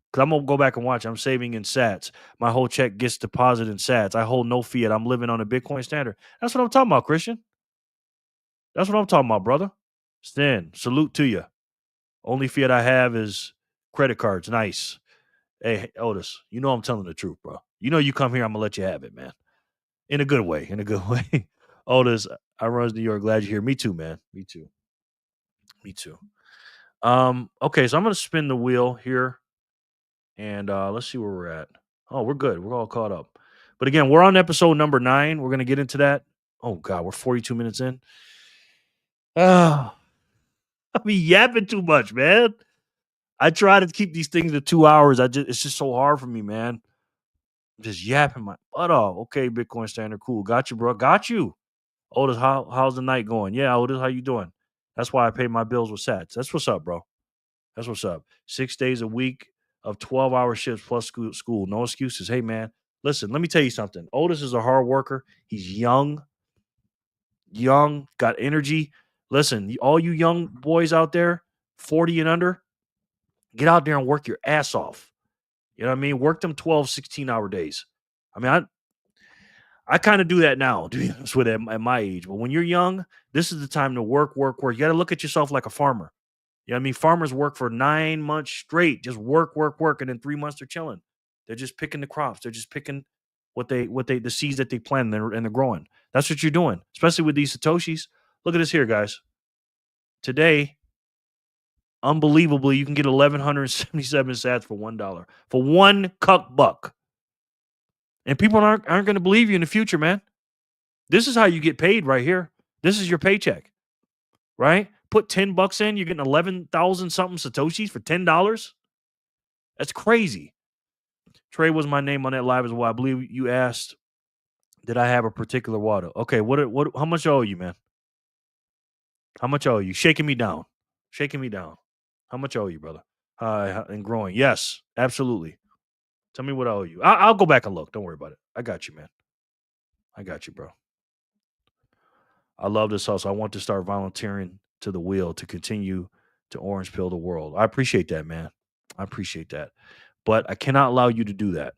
Because I'm going to go back and watch. I'm saving in sats. My whole check gets deposited in sats. I hold no fiat. I'm living on a Bitcoin standard. That's what I'm talking about, Christian. That's what I'm talking about, brother. Stan, salute to you. Only fiat I have is credit cards. Nice. Hey, Otis, you know I'm telling the truth, bro. You know you come here, I'm going to let you have it, man. In a good way. In a good way. Otis, I runs New York. Glad you're here. Me too, man. Me too. Okay, so I'm going to spin the wheel here. And let's see where we're at. Oh, we're good. We're all caught up. But again, we're on episode number 9. We're going to get into that. Oh, God, we're 42 minutes in. I be yapping too much, man. I try to keep these things to 2 hours. It's just so hard for me, man. I'm just yapping my butt off. Okay, Bitcoin standard, cool. Got you, bro. Got you. Otis, how's the night going? Yeah, Otis, how you doing? That's why I pay my bills with sats. That's what's up, bro. That's what's up. 6 days a week of 12-hour shifts plus school. No excuses. Hey, man, listen, let me tell you something. Otis is a hard worker. He's young, got energy. Listen, all you young boys out there, 40 and under, get out there and work your ass off. You know what I mean? Work them 12, 16-hour days. I mean, I kind of do that now, to be honest with you, at my age. But when you're young, this is the time to work. You got to look at yourself like a farmer. You know what I mean? Farmers work for 9 months straight, just work, and then 3 months they're chilling. They're just picking the crops. They're just picking the seeds that they plant and they're growing. That's what you're doing, especially with these Satoshis. Look at this here, guys. Today, unbelievably, you can get 1,177 sats for $1 for one cuck buck. And people aren't going to believe you in the future, man. This is how you get paid right here. This is your paycheck, right? Put $10 in, you're getting 11,000 something Satoshis for $10. That's crazy. Trey was my name on that live as well. I believe you asked, did I have a particular water? Okay, how much I owe you, man? How much I owe you? Shaking me down. How much I owe you, brother? And growing. Yes, absolutely. Tell me what I owe you. I'll go back and look. Don't worry about it. I got you, man. I got you, bro. I love this hustle. I want to start volunteering to the wheel to continue to orange pill the world. I appreciate that, man. I appreciate that. But I cannot allow you to do that.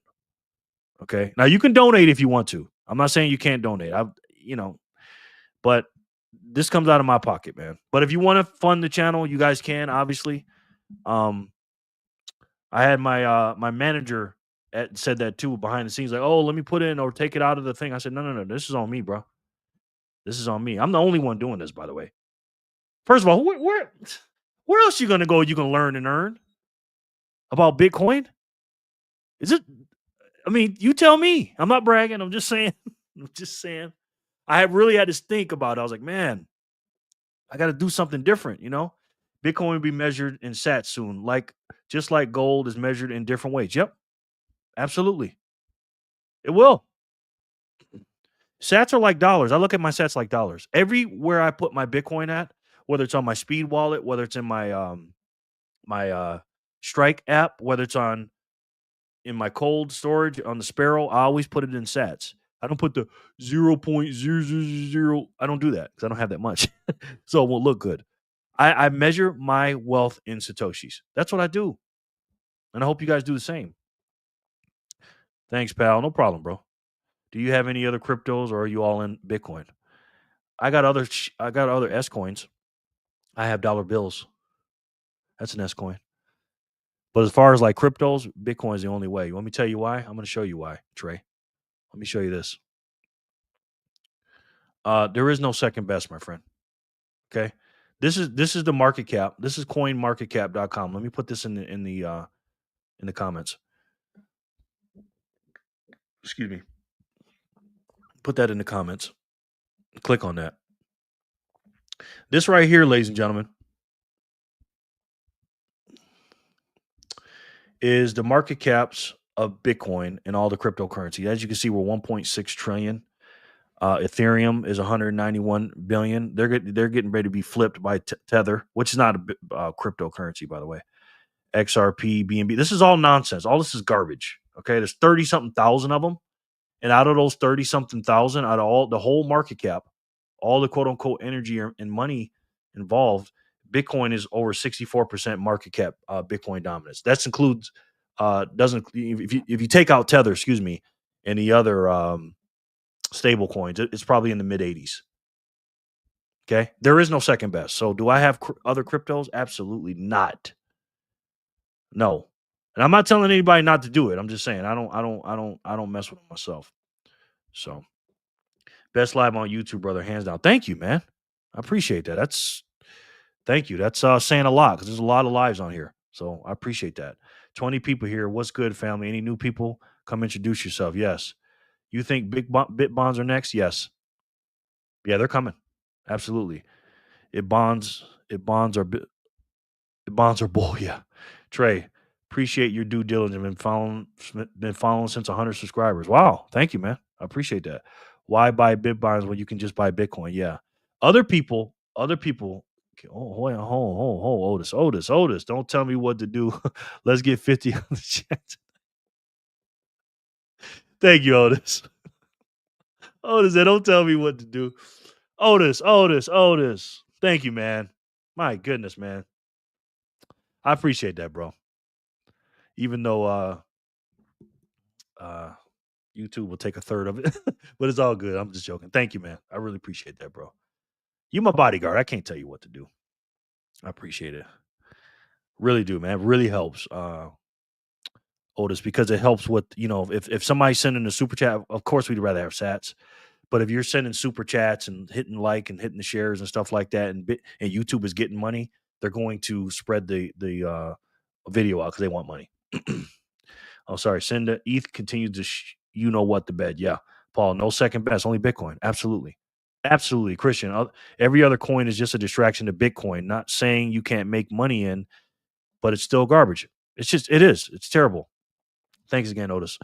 Okay. Now you can donate if you want to. I'm not saying you can't donate. But this comes out of my pocket, man. But if you want to fund the channel, you guys can, obviously. I had my manager said that too behind the scenes, like, oh, let me put in or take it out of the thing. I said, no. This is on me, bro. This is on me. I'm the only one doing this, by the way. First of all, where else you gonna go? You can learn and earn about Bitcoin. Is it? I mean, you tell me. I'm not bragging. I'm just saying. I have really had to think about it. I was like, man, I got to do something different. Bitcoin will be measured in sats soon, just like gold is measured in different ways. Yep, absolutely, it will. Sats are like dollars. I look at my sats like dollars. Everywhere I put my Bitcoin at, whether it's on my Speed wallet, whether it's in my Strike app, whether it's in my cold storage on the Sparrow, I always put it in sats. I don't put the 0.000. I don't do that because I don't have that much. So it won't look good. I measure my wealth in Satoshis. That's what I do. And I hope you guys do the same. Thanks, pal. No problem, bro. Do you have any other cryptos or are you all in Bitcoin? I got other S coins. I have dollar bills. That's an S coin. But as far as like cryptos, Bitcoin is the only way. Let me tell you why. I'm going to show you why, Trey. Let me show you this. There is no second best, my friend. Okay. This is the market cap. This is coinmarketcap.com. Let me put this in the comments. Excuse me. Put that in the comments. Click on that. This right here, ladies and gentlemen, is the market caps of Bitcoin and all the cryptocurrency. As you can see, we're 1.6 trillion. Ethereum is 191 billion. They're getting ready to be flipped by Tether, which is not a cryptocurrency, by the way. XRP, BNB. This is all nonsense. All this is garbage. Okay, there's 30 something thousand of them, and out of those 30 something thousand, out of all the whole market cap, all the quote unquote energy and money involved, Bitcoin is over 64% market cap. Bitcoin dominance. That includes doesn't if you take out Tether, excuse me, and the other stable coins, it's probably in the mid 80s. Okay, there is no second best. So do I have other cryptos? Absolutely not. No, and I'm not telling anybody not to do it. I'm just saying I don't mess with them myself. So best live on YouTube, brother, hands down. Thank you, man. I appreciate that. Thank you. That's saying a lot because there's a lot of lives on here. So I appreciate that. 20 people here. What's good, family? Any new people? Come introduce yourself. Yes. You think bit bonds are next? Yes. Yeah, they're coming. Absolutely. Bonds are bull. Yeah. Trey, appreciate your due diligence. Been following since 100 subscribers. Wow. Thank you, man. I appreciate that. Why buy bit bonds when you can just buy Bitcoin? Yeah. Other people. Hold on, Otis. Don't tell me what to do. Let's get 50 on the chat. Thank you, Otis. Otis, don't tell me what to do. Otis. Thank you, man. My goodness, man. I appreciate that, bro. Even though YouTube will take a third of it, but it's all good. I'm just joking. Thank you, man. I really appreciate that, bro. You my bodyguard. I can't tell you what to do. I appreciate it. Really do, man. It really helps. Otis, because it helps with, if somebody's sending a super chat, of course we'd rather have sats. But if you're sending super chats and hitting like and hitting the shares and stuff like that, and YouTube is getting money, they're going to spread the video out because they want money. Oh, sorry. Send the ETH continues to you know what the bed. Yeah, Paul. No second best. Only Bitcoin. Absolutely. Christian. Every other coin is just a distraction to Bitcoin. Not saying you can't make money in, but it's still garbage. It is. It's terrible. Thanks again, Otis.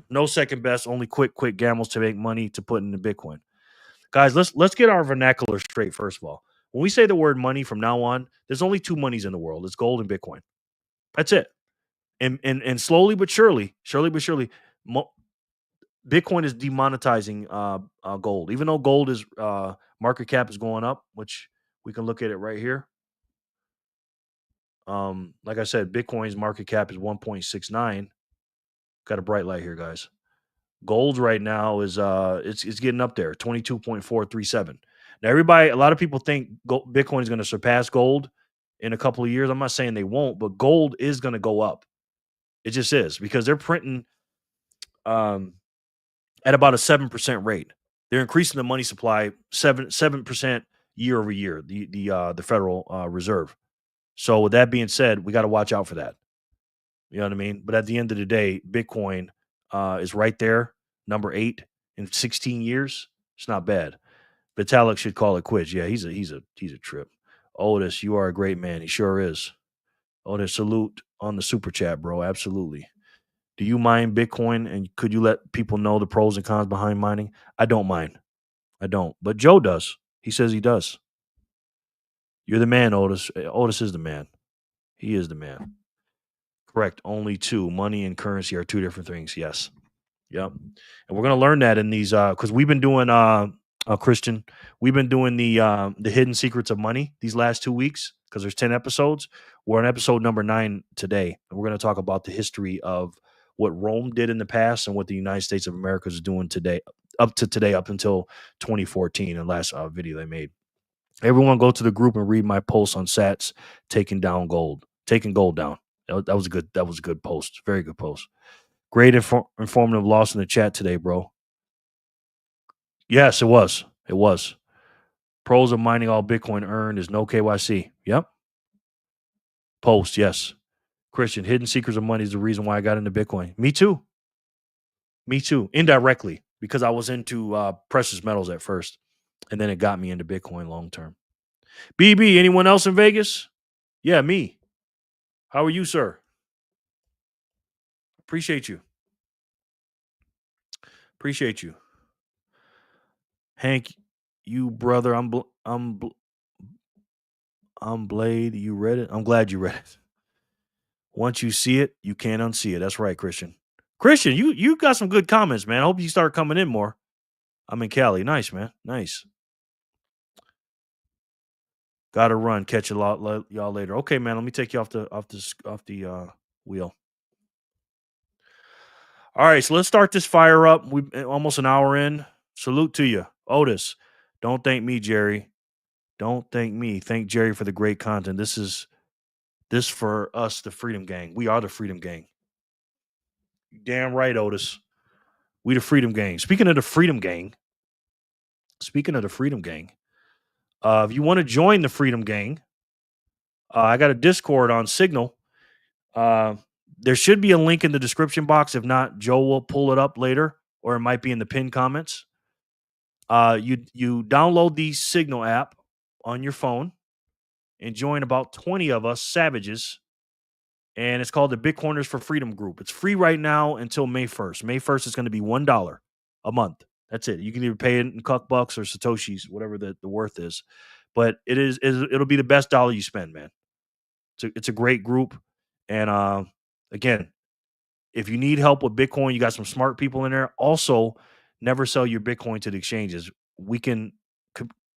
No second best, only quick gambles to make money to put into Bitcoin. Guys, let's get our vernacular straight first of all. When we say the word money from now on, there's only two monies in the world. It's gold and Bitcoin. That's it. And slowly but surely, Bitcoin is demonetizing gold. Even though gold is market cap is going up, which we can look at it right here. Like I said, Bitcoin's market cap is 1.69. Got a bright light here, guys. Gold right now is it's getting up there, 22.437. Now, a lot of people think Bitcoin is going to surpass gold in a couple of years. I'm not saying they won't, but gold is going to go up. It just is because they're printing at about a 7% rate. They're increasing the money supply 7% year over year. The Federal Reserve. So with that being said, we got to watch out for that. You know what I mean? But at the end of the day, Bitcoin is right there, number 8 in 16 years. It's not bad. Vitalik should call it quits. Yeah, he's a trip. Otis, you are a great man. He sure is. Otis, salute on the super chat, bro. Absolutely. Do you mine Bitcoin? And could you let people know the pros and cons behind mining? I don't mind. I don't. But Joe does. He says he does. You're the man, Otis. Otis is the man. He is the man. Correct. Only two. Money and currency are two different things. Yes. Yep. And we're gonna learn that in these because we've been doing Christian. We've been doing the hidden secrets of money these last 2 weeks because there's 10 episodes. We're on episode number 9 today, and we're gonna talk about the history of what Rome did in the past and what the United States of America is doing today up to today, up until 2014, the last video they made. Everyone go to the group and read my post on Sats taking gold down. That was a good post. Very good post. Great informative loss in the chat today, bro. Yes, it was. It was. Pros of mining all Bitcoin earned is no KYC. Yep. Post, yes. Christian, hidden secrets of money is the reason why I got into Bitcoin. Me too. Indirectly, because I was into precious metals at first, and then it got me into Bitcoin long term. BB, anyone else in Vegas? Yeah, me. How are you, sir? Appreciate you. Hank, you brother, I'm Blade. You read it? I'm glad you read it. Once you see it, you can't unsee it. That's right, Christian. Christian, you got some good comments, man. I hope you start coming in more. I'm in Cali. Nice, man. Nice. Gotta run. Catch y'all later. Okay, man. Let me take you off the wheel. All right, so let's start this fire up. We're almost an hour in. Salute to you, Otis. Don't thank me, Jerry. Don't thank me. Thank Jerry for the great content. This for us, the Freedom Gang. We are the Freedom Gang. Damn right, Otis. We the Freedom Gang. Speaking of the Freedom Gang, if you want to join the Freedom Gang, I got a Discord on Signal. There should be a link in the description box. If not, Joe will pull it up later, or it might be in the pinned comments. You download the Signal app on your phone and join about 20 of us savages. And it's called the Bitcoiners for Freedom group. It's free right now until May 1st. May 1st is going to be $1 a month. That's it. You can either pay it in cuck bucks or Satoshis, whatever the worth is. But it'll be the best dollar you spend, man. It's a great group. And again, if you need help with Bitcoin, you got some smart people in there. Also, never sell your Bitcoin to the exchanges. We can,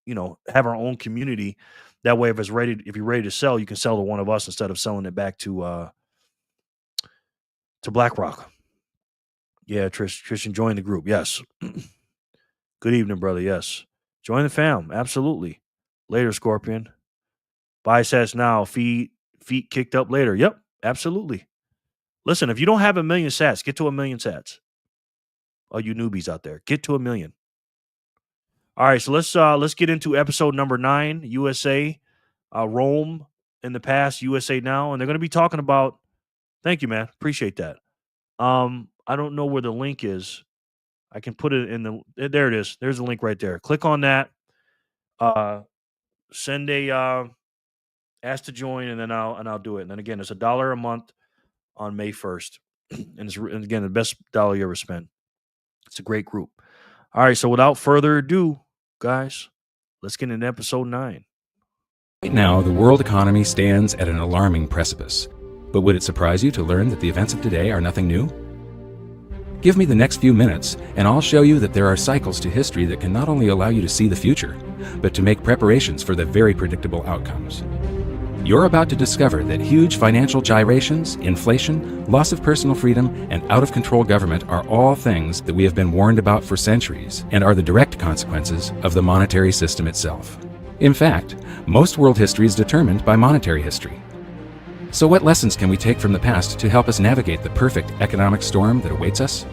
have our own community. That way, if you're ready to sell, you can sell to one of us instead of selling it back to BlackRock. Yeah, Tristan, join the group. Yes. Good evening, brother. Yes. Join the fam. Absolutely. Later, Scorpion. Buy sats now. Feet kicked up later. Yep. Absolutely. Listen, if you don't have 1 million sats, get to 1 million sats. All you newbies out there, get to 1 million. All right, so let's get into episode number 9, USA, Rome in the past, USA now, and they're going to be talking about. Thank you, man. Appreciate that. I don't know where the link is. I can put it in there. It is. There's a link right there. Click on that. Send a ask to join, and then I'll do it. And then again, it's $1 a month on May 1st, and again the best dollar you ever spend. It's a great group. All right, so without further ado, guys, let's get into episode 9. Right now, the world economy stands at an alarming precipice. But would it surprise you to learn that the events of today are nothing new? Give me the next few minutes, and I'll show you that there are cycles to history that can not only allow you to see the future, but to make preparations for the very predictable outcomes. You're about to discover that huge financial gyrations, inflation, loss of personal freedom, and out-of-control government are all things that we have been warned about for centuries and are the direct consequences of the monetary system itself. In fact, most world history is determined by monetary history. So what lessons can we take from the past to help us navigate the perfect economic storm that awaits us?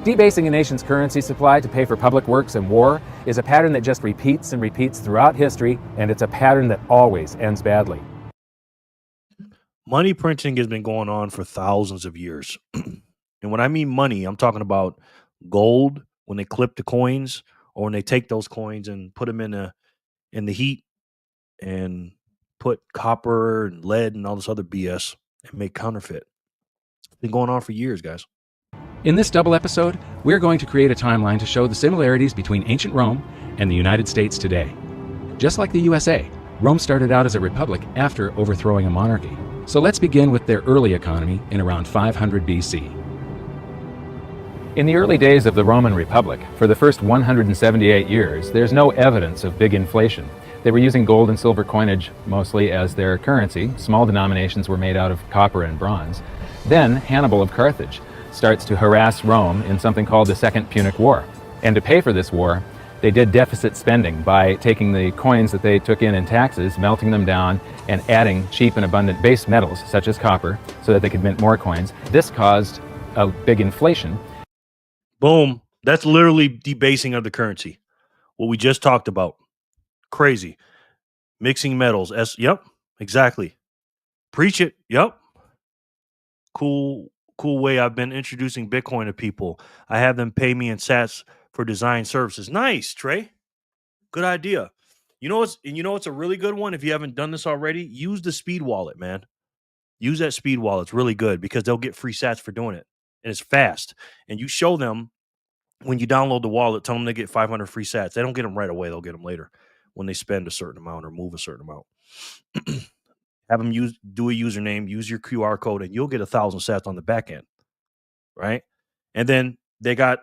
Debasing a nation's currency supply to pay for public works and war is a pattern that just repeats and repeats throughout history, and it's a pattern that always ends badly. Money printing has been going on for thousands of years. And when I mean money, I'm talking about gold, when they clip the coins, or when they take those coins and put them in the heat and put copper and lead and all this other BS and make counterfeit. It's been going on for years, guys. In this double episode, we're going to create a timeline to show the similarities between ancient Rome and the United States today. Just like the USA, Rome started out as a republic after overthrowing a monarchy. So let's begin with their early economy in around 500 BC. In the early days of the Roman Republic, for the first 178 years, there's no evidence of big inflation. They were using gold and silver coinage mostly as their currency. Small denominations were made out of copper and bronze. Then Hannibal of Carthage starts to harass Rome in something called the Second Punic War. And to pay for this war, they did deficit spending by taking the coins that they took in taxes, melting them down, and adding cheap and abundant base metals, such as copper, so that they could mint more coins. This caused a big inflation. Boom. That's literally debasing of the currency. What we just talked about. Crazy. Mixing metals. Yep, exactly. Preach it. Yep. Cool way I've been introducing Bitcoin to people. I have them pay me in sats for design services. Nice, Trey. Good idea. You know what's a really good one if you haven't done this already? Use the Speed Wallet, man. Use that Speed Wallet. It's really good because they'll get free sats for doing it. And it's fast. And you show them when you download the wallet, tell them they get 500 free sats. They don't get them right away. They'll get them later when they spend a certain amount or move a certain amount. Have them do a username, use your QR code, and you'll get 1,000 sats on the back end, right? And then they got,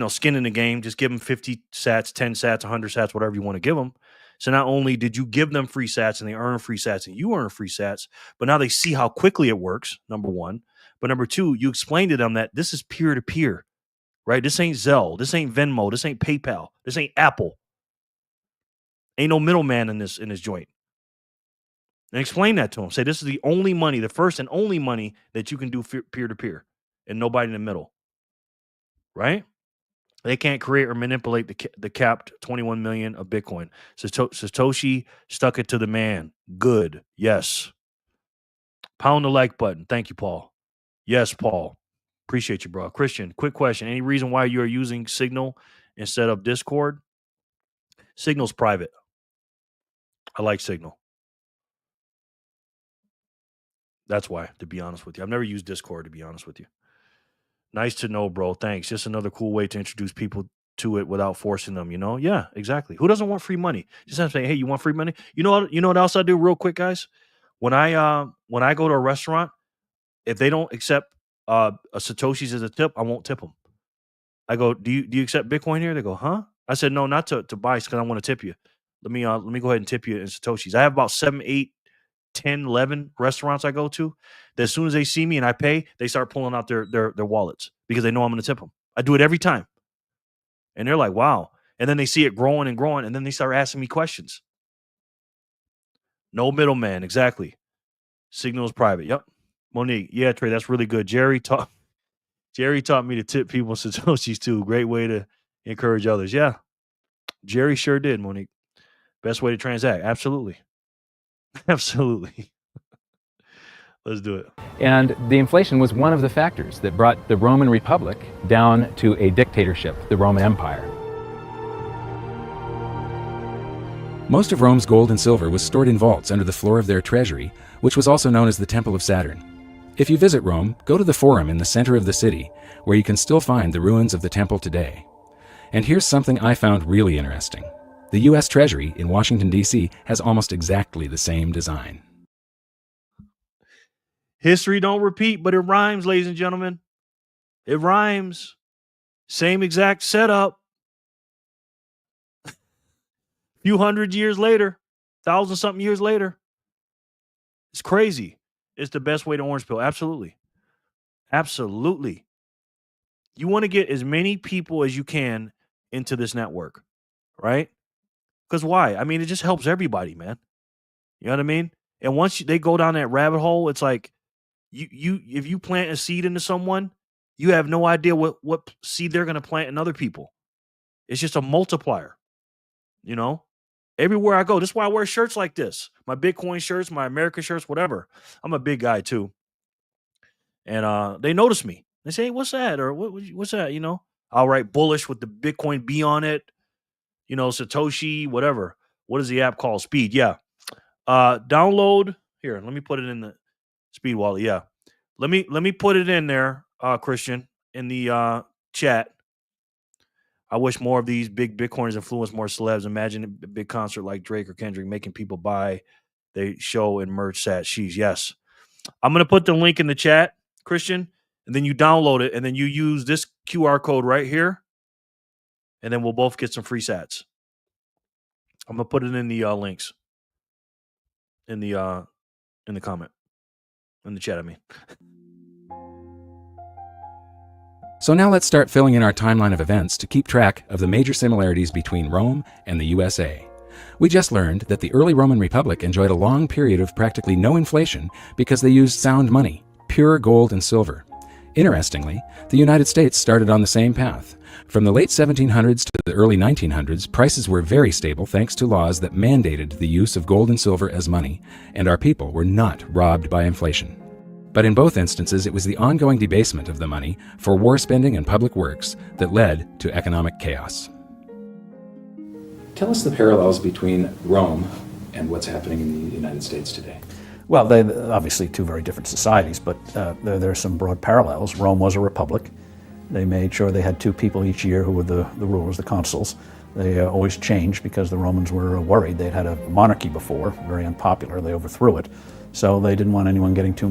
skin in the game. Just give them 50 sats, 10 sats, 100 sats, whatever you want to give them. So not only did you give them free sats and they earn free sats and you earn free sats, but now they see how quickly it works, number one. But number two, you explain to them that this is peer-to-peer, right? This ain't Zelle. This ain't Venmo. This ain't PayPal. This ain't Apple. Ain't no middleman in this joint. And explain that to them. Say this is the only money, the first and only money that you can do peer-to-peer and nobody in the middle, right? They can't create or manipulate the capped 21 million of Bitcoin. Satoshi stuck it to the man. Good. Yes. Pound the like button. Thank you, Paul. Yes, Paul. Appreciate you, bro. Christian, quick question. Any reason why you are using Signal instead of Discord? Signal's private. I like Signal. That's why, to be honest with you. I've never used Discord, to be honest with you. Nice to know, bro. Thanks. Just another cool way to introduce people to it without forcing them, Yeah, exactly. Who doesn't want free money? Just have to say, hey, you want free money? You know what else I do real quick, guys? When I go to a restaurant, if they don't accept a Satoshis as a tip, I won't tip them. I go, do you accept Bitcoin here? They go, huh? I said, no, not to buy, because I want to tip you. Let me go ahead and tip you in Satoshis. I have about 7, 8, 10, 11 restaurants I go to that as soon as they see me and I pay, they start pulling out their wallets because they know I'm going to tip them. I do it every time. And they're like, wow. And then they see it growing and growing, and then they start asking me questions. No middleman. Exactly. Signal is private. Yep. Monique. Yeah, Trey, that's really good. Jerry taught me to tip people Satoshis too. Great way to encourage others. Yeah. Jerry sure did, Monique. Best way to transact. Absolutely. Absolutely. Let's do it. And the inflation was one of the factors that brought the Roman Republic down to a dictatorship, the Roman Empire. Most of Rome's gold and silver was stored in vaults under the floor of their treasury, which was also known as the Temple of Saturn. If you visit Rome, go to the Forum in the center of the city, where you can still find the ruins of the temple today. And here's something I found really interesting. The U.S. Treasury in Washington, D.C. has almost exactly the same design. History don't repeat, but it rhymes, ladies and gentlemen. It rhymes. Same exact setup. Few hundred years later, 1,000-something years later. It's crazy. It's the best way to orange pill. Absolutely. Absolutely. You want to get as many people as you can into this network, right? Because why? I mean, it just helps everybody, man. You know what I mean? And once they go down that rabbit hole, it's like you if you plant a seed into someone, you have no idea what seed they're going to plant in other people. It's just a multiplier, Everywhere I go, this is why I wear shirts like this. My Bitcoin shirts, my American shirts, whatever. I'm a big guy too. And they notice me. They say, hey, what's that? Or what's that? I'll write bullish with the Bitcoin B on it. Satoshi, whatever. What is the app called? Speed. Yeah. Download. Here, let me put it in the Speed wallet. Yeah. Let me put it in there, Christian, in the chat. I wish more of these big Bitcoiners influence more celebs. Imagine a big concert like Drake or Kendrick making people buy they show and merch sat. Sheesh, yes. I'm going to put the link in the chat, Christian, and then you download it, and then you use this QR code right here, and then we'll both get some free sats. I'm gonna put it in the links in the comment in the chat. I mean, So now let's start filling in our timeline of events to keep track of the major similarities between Rome and the USA. We just learned that the early Roman Republic enjoyed a long period of practically no inflation because they used sound money, pure gold and silver. Interestingly, the United States started on the same path. From the late 1700s to the early 1900s, prices were very stable thanks to laws that mandated the use of gold and silver as money, and our people were not robbed by inflation. But in both instances, it was the ongoing debasement of the money for war spending and public works that led to economic chaos. Tell us the parallels between Rome and what's happening in the United States today. Well, they're obviously two very different societies, but there are some broad parallels. Rome was a republic. They made sure they had two people each year who were the rulers, the consuls. They always changed because the Romans were worried. They'd had a monarchy before, very unpopular. They overthrew it. So they didn't want anyone getting too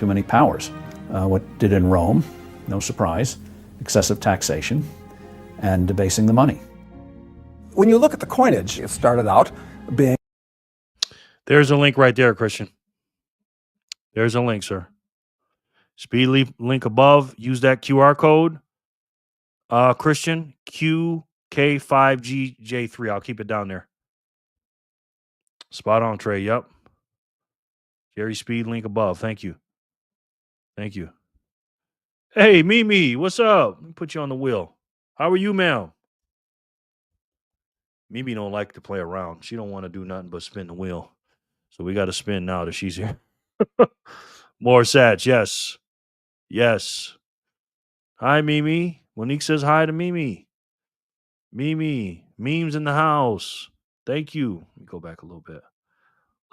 many powers. What did in Rome, no surprise, excessive taxation and debasing the money. When you look at the coinage, it started out being... There's a link right there, Christian. There's a link, sir. Speed link above. Use that QR code. Christian, QK5GJ3. I'll keep it down there. Spot on, Trey. Yep. Jerry Speed link above. Thank you. Thank you. Hey, Mimi, what's up? Let me put you on the wheel. How are you, ma'am? Mimi don't like to play around. She don't want to do nothing but spin the wheel. So we got to spin now that she's here. More sats, yes. Yes. Hi, Mimi. Monique says hi to Mimi. Mimi, memes in the house. Thank you. Let me go back a little bit.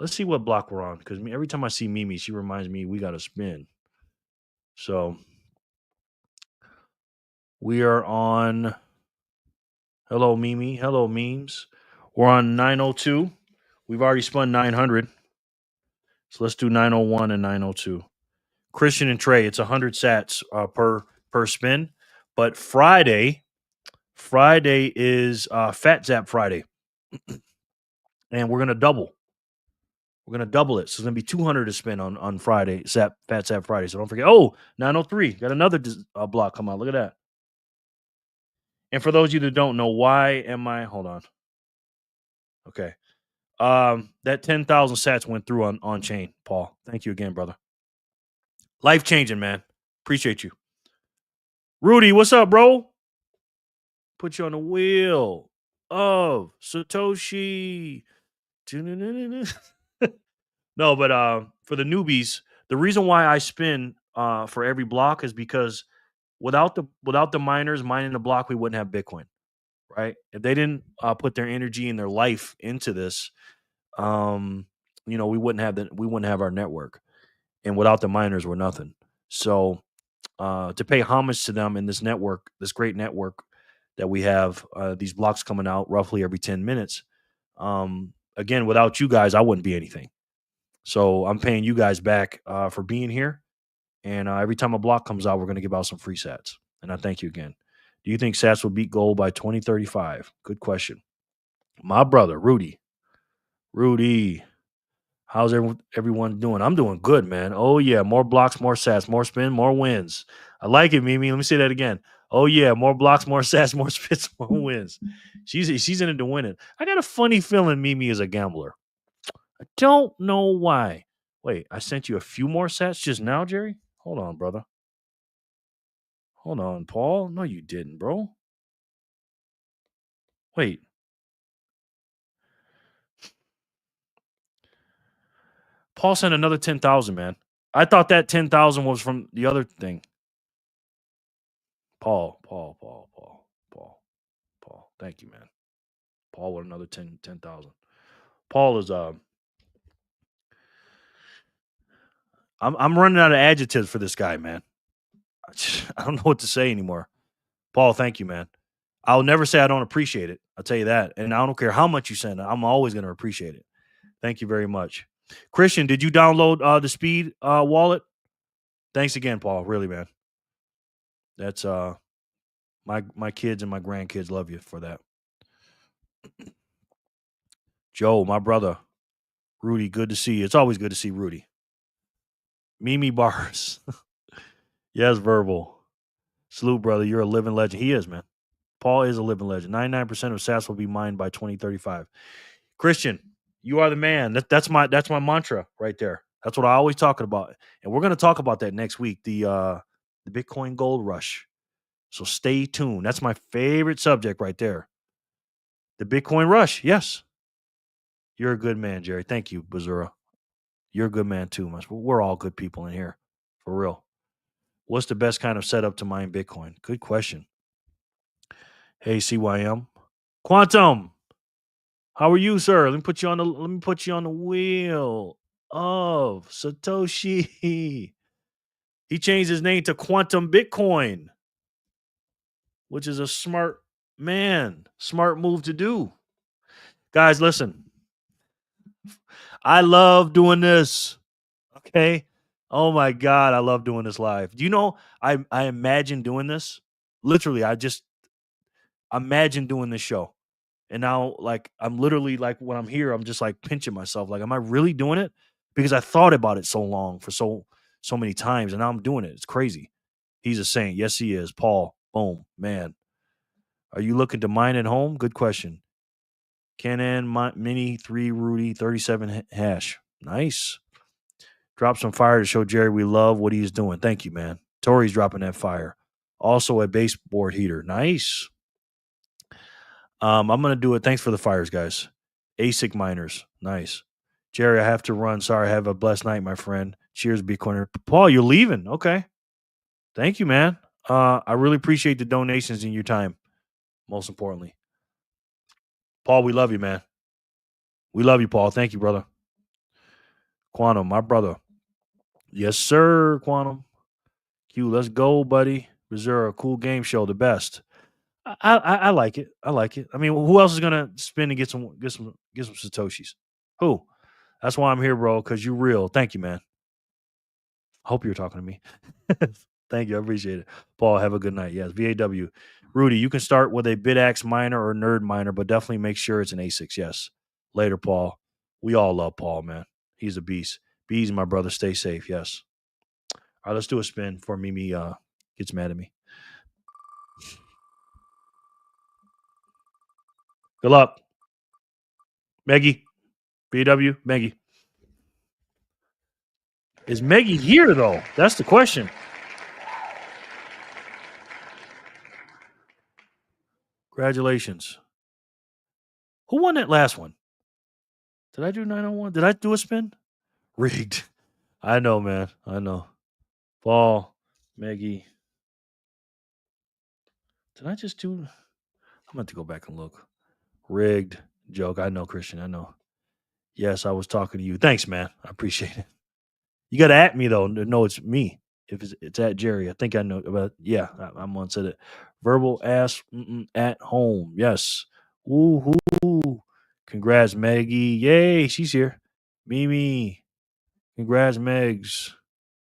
Let's see what block we're on, because every time I see Mimi, she reminds me we got to spin. So we are on. Hello, Mimi. Hello, memes. We're on 902. We've already spun 900. So let's do 901 and 902. Christian and Trey, it's 100 sats per spin. But Friday is Fat Zap Friday. And we're going to double. We're going to double it. So it's going to be 200 to spin on Friday, Fat Zap Friday. So don't forget. Oh, 903. Got another block come out. Look at that. And for those of you that don't know, why am I... Hold on. Okay. That 10,000 sats went through on chain, Paul. Thank you again, brother. Life changing, man. Appreciate you. Rudy, what's up, bro? Put you on the wheel of Satoshi. No, but for the newbies, the reason why I spin for every block is because without the miners mining the block, we wouldn't have Bitcoin, right? If they didn't put their energy and their life into this, we wouldn't have our network, and without the miners, we're nothing. So to pay homage to them in this network, this great network that we have, these blocks coming out roughly every 10 minutes. Again, without you guys, I wouldn't be anything. So I'm paying you guys back for being here. And every time a block comes out, we're going to give out some free sats. And I thank you again. Do you think sats will beat gold by 2035? Good question. My brother, Rudy. How's everyone doing? I'm doing good, man. Oh, yeah. More blocks, more sats, more spin, more wins. I like it, Mimi. Let me say that again. Oh, yeah. More blocks, more sats, more spits, more wins. She's in it to win it. I got a funny feeling Mimi is a gambler. I don't know why. Wait, I sent you a few more sats just now, Jerry? Hold on, brother. Hold on, Paul. No, you didn't, bro. Wait. Paul sent another 10,000, man. I thought that 10,000 was from the other thing. Paul. Thank you, man. Paul with another 10,000. Paul is I'm running out of adjectives for this guy, man. I don't know what to say anymore. Paul, thank you, man. I'll never say I don't appreciate it. I'll tell you that. And I don't care how much you send. I'm always going to appreciate it. Thank you very much. Christian, did you download the Speed wallet? Thanks again, Paul. Really, man. That's my kids and my grandkids love you for that. Joe, my brother. Rudy, good to see you. It's always good to see Rudy. Mimi Bars. Yes, verbal. Salute, brother. You're a living legend. He is, man. Paul is a living legend. 99% of sats will be mined by 2035. Christian, you are the man. That's my mantra right there. That's what I always talk about. And we're going to talk about that next week, the Bitcoin gold rush. So stay tuned. That's my favorite subject right there. The Bitcoin rush. Yes. You're a good man, Jerry. Thank you, Bazura. You're a good man too, much. We're all good people in here. For real. What's the best kind of setup to mine Bitcoin? Good question. Hey, CYM. Quantum. How are you, sir? Let me put you on the wheel of Satoshi. He changed his name to Quantum Bitcoin, which is a smart move to do. Guys, listen. I love doing this. Okay. Oh my God, I love doing this live. Do you know I imagine doing this? Literally, I just imagine doing this show. And now, like, I'm literally like, when I'm here, I'm just like pinching myself. Like, am I really doing it? Because I thought about it so long for so many times, and now I'm doing it. It's crazy. He's a saint. Yes, he is. Paul. Boom. Man. Are you looking to mine at home? Good question. Canon Mini 3 Rudy 37 hash. Nice. Drop some fire to show Jerry we love what he's doing. Thank you, man. Tori's dropping that fire. Also a baseboard heater. Nice. I'm gonna do it. Thanks for the fires, guys. ASIC miners. Nice. Jerry, I have to run. Sorry, have a blessed night, my friend. Cheers, Bitcoiner. Paul, you're leaving. Okay. Thank you, man. I really appreciate the donations and your time. Most importantly. Paul, we love you, man. We love you, Paul. Thank you, brother. Quantum, my brother. Yes, sir, Quantum. Q, let's go, buddy. Reserve, cool game show, the best. I like it. I like it. I mean, who else is gonna spin and get some satoshis? Who? That's why I'm here, bro. Because you're real. Thank you, man. I hope you're talking to me. Thank you. I appreciate it. Paul, have a good night. Yes, VAW. Rudy, you can start with a BitAx miner or nerd miner, but definitely make sure it's an ASICs. Yes. Later, Paul. We all love Paul, man. He's a beast. Bees, my brother. Stay safe. Yes. All right, let's do a spin before Mimi gets mad at me. Good luck. Maggie. BW. Maggie. Is Maggie here, though? That's the question. Congratulations. Who won that last one? Did I do 901? Did I do a spin? Rigged. I know, man. I know. Paul, Maggie. Did I just do? I'm going to go back and look. Rigged. Joke. I know, Christian. I know. Yes, I was talking to you. Thanks, man. I appreciate it. You got to at me, though, to know it's me. If it's at Jerry. I think I know. But yeah, I'm on said it. Verbal ass at home. Yes. Woohoo. Congrats, Maggie. Yay, she's here. Mimi. Congrats, Megs.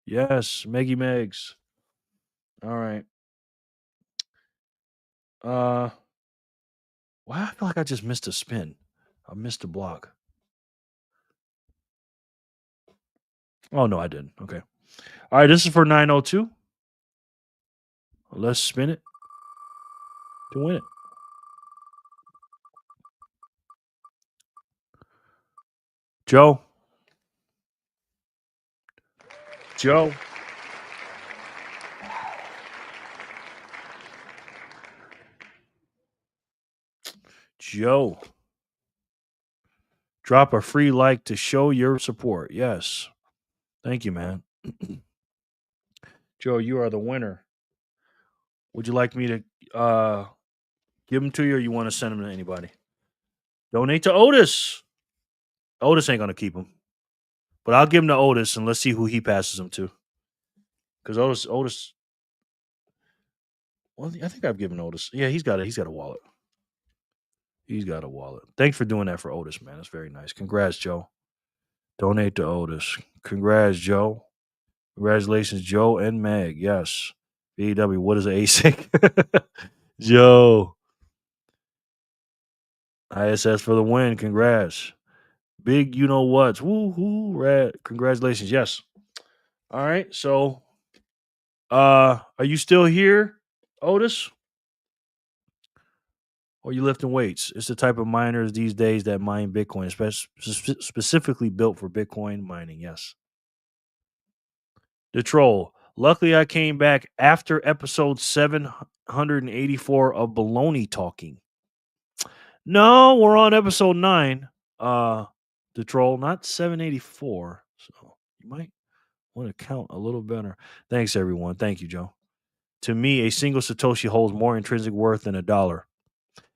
Yes, Meggie Megs. All right. Why I feel like I just missed a spin. I missed a block. Oh no, I didn't. Okay. All right, this is for 902. Let's spin it to win it. Joe. Joe. Joe. Drop a free like to show your support. Yes. Thank you, man. Joe, you are the winner. Would you like me to give them to you, or you want to send them to anybody? Donate to Otis. Otis ain't gonna keep them, but I'll give them to Otis, and let's see who he passes them to. Because Otis. Well, I think I've given Otis. Yeah, he's got a wallet. He's got a wallet. Thanks for doing that for Otis, man. That's very nice. Congrats, Joe. Donate to Otis. Congrats, Joe. Congratulations, Joe and Meg. Yes. BW, what is an ASIC? Joe. ISS for the win. Congrats. Big, you know what? Woo-hoo, rad. Congratulations. Yes. All right. So, are you still here, Otis? Or you lifting weights? It's the type of miners these days that mine Bitcoin, specifically built for Bitcoin mining. Yes. The troll. Luckily, I came back after episode 784 of Baloney Talking. No, we're on episode 9. The troll, not 784. So you might want to count a little better. Thanks, everyone. Thank you, Joe. To me, a single Satoshi holds more intrinsic worth than $1.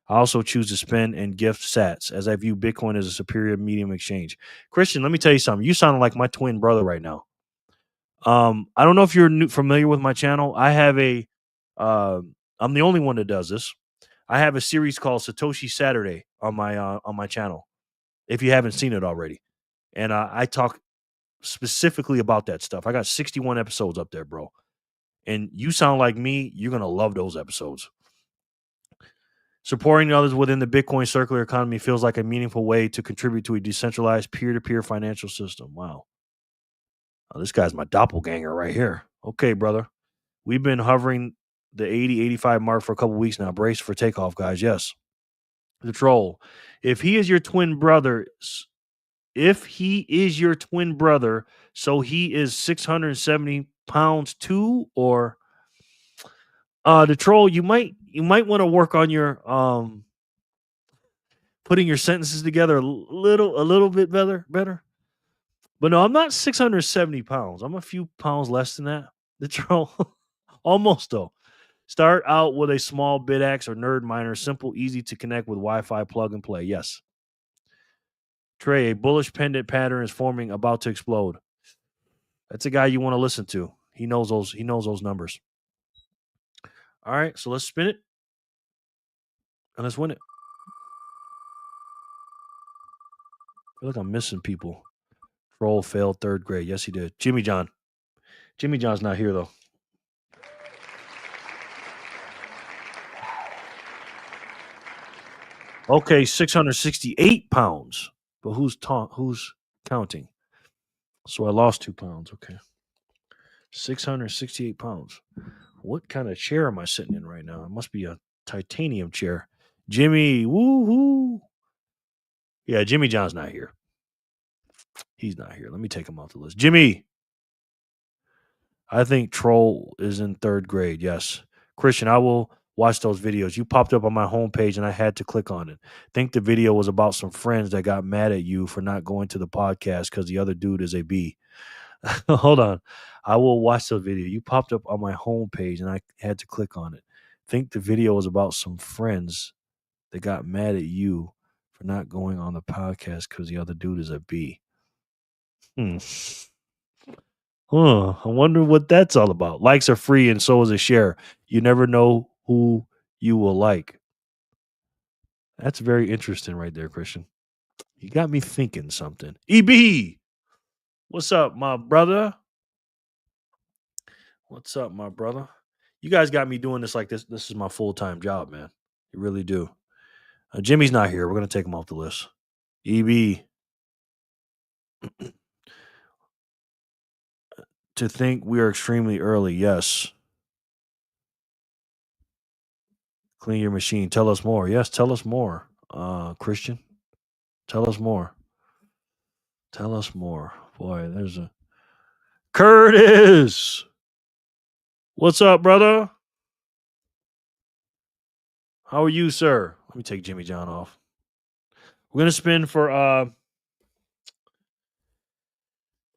I also choose to spend and gift sats as I view Bitcoin as a superior medium exchange. Christian, let me tell you something. You sound like my twin brother right now. I don't know if you're familiar with my channel. I have I'm the only one that does this. I have a series called Satoshi Saturday on my channel. If you haven't seen it already, and I talk specifically about that stuff. I got 61 episodes up there, bro. And you sound like me. You're gonna love those episodes. Supporting others within the Bitcoin circular economy feels like a meaningful way to contribute to a decentralized peer-to-peer financial system. Wow. Oh, this guy's my doppelganger right here. Okay, brother. We've been hovering the 80, 85 mark for a couple weeks now. Brace for takeoff, guys. Yes. The troll. If he is your twin brother, so he is 670 pounds too, or the troll, you might want to work on your putting your sentences together a little bit better. But no, I'm not 670 pounds. I'm a few pounds less than that. The troll. Almost though. Start out with a small BitX or Nerd Miner, simple, easy to connect with Wi-Fi, plug and play. Yes. Trey, a bullish pendant pattern is forming, about to explode. That's a guy you want to listen to. He knows those numbers. All right, so let's spin it and let's win it. I feel like I'm missing people. Troll failed 3rd grade. Yes, he did. Jimmy John's not here though. Okay, 668 pounds. But who's counting? So I lost 2 pounds. Okay. 668 pounds. What kind of chair am I sitting in right now? It must be a titanium chair. Jimmy, woohoo. Yeah, Jimmy John's not here. He's not here. Let me take him off the list. Jimmy. I think Troll is in 3rd grade. Yes. Christian, I will watch those videos. You popped up on my homepage and I had to click on it. Think the video was about some friends that got mad at you for not going to the podcast because the other dude is a B. Hold on. I will watch the video. You popped up on my homepage and I had to click on it. Think the video was about some friends that got mad at you for not going on the podcast because the other dude is a B. I wonder what that's all about. Likes are free and so is a share. You never know who you will like. That's very interesting right there, Christian. You got me thinking something. EB, what's up, my brother? What's up, my brother? You guys got me doing this like this. This is my full-time job, man. You really do. Jimmy's not here. We're going to take him off the list. EB. To think we are extremely early. Yes. Clean your machine. Tell us more. Yes, tell us more. Christian, tell us more. Tell us more. Boy, there's a Curtis. What's up, brother? How are you, sir? Let me take Jimmy John off. We're gonna spin for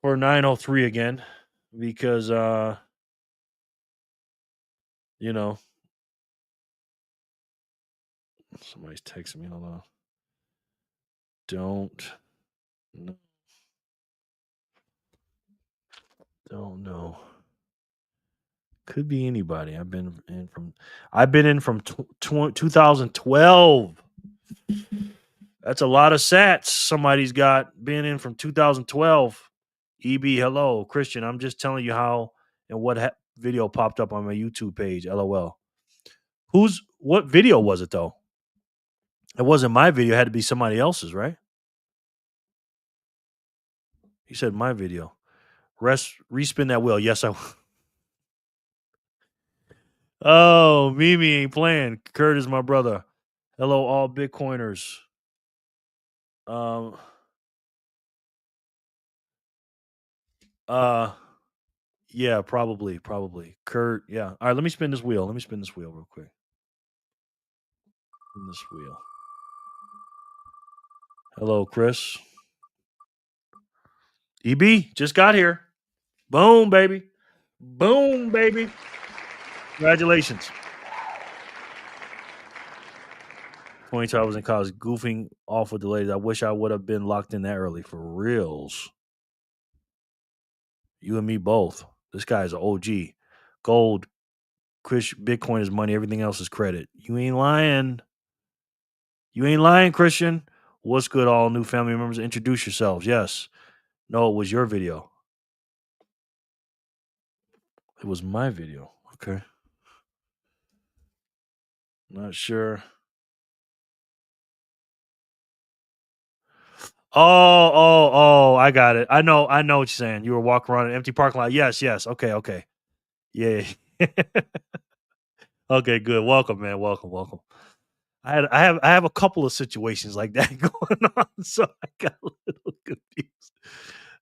903 again because you know, somebody's texting me. Hold on. Don't know. Could be anybody. I've been in from 2012. That's a lot of sats somebody's got been in from 2012. EB, hello. Christian, I'm just telling you how and what video popped up on my YouTube page. LOL. What video was it though? It wasn't my video. It had to be somebody else's, right? He said my video. Respin that wheel. Yes, I will. Oh, Mimi ain't playing. Kurt is my brother. Hello, all Bitcoiners. Yeah, probably. Kurt, yeah. All right, let me spin this wheel. Real quick. Spin this wheel. Hello, Chris. EB just got here. Boom, baby. Congratulations. 22, I was in college goofing off with the ladies. I wish I would have been locked in that early for reals. You and me both. This guy's an OG. Gold, Bitcoin is money. Everything else is credit. You ain't lying. Christian. What's good, all new family members? Introduce yourselves. Yes. No, it was your video. It was my video. Okay. Not sure. Oh, I got it. I know what you're saying. You were walking around an empty parking lot. Yes. Okay. Yeah. Okay, good. Welcome, man. Welcome. I have a couple of situations like that going on, so I got a little confused.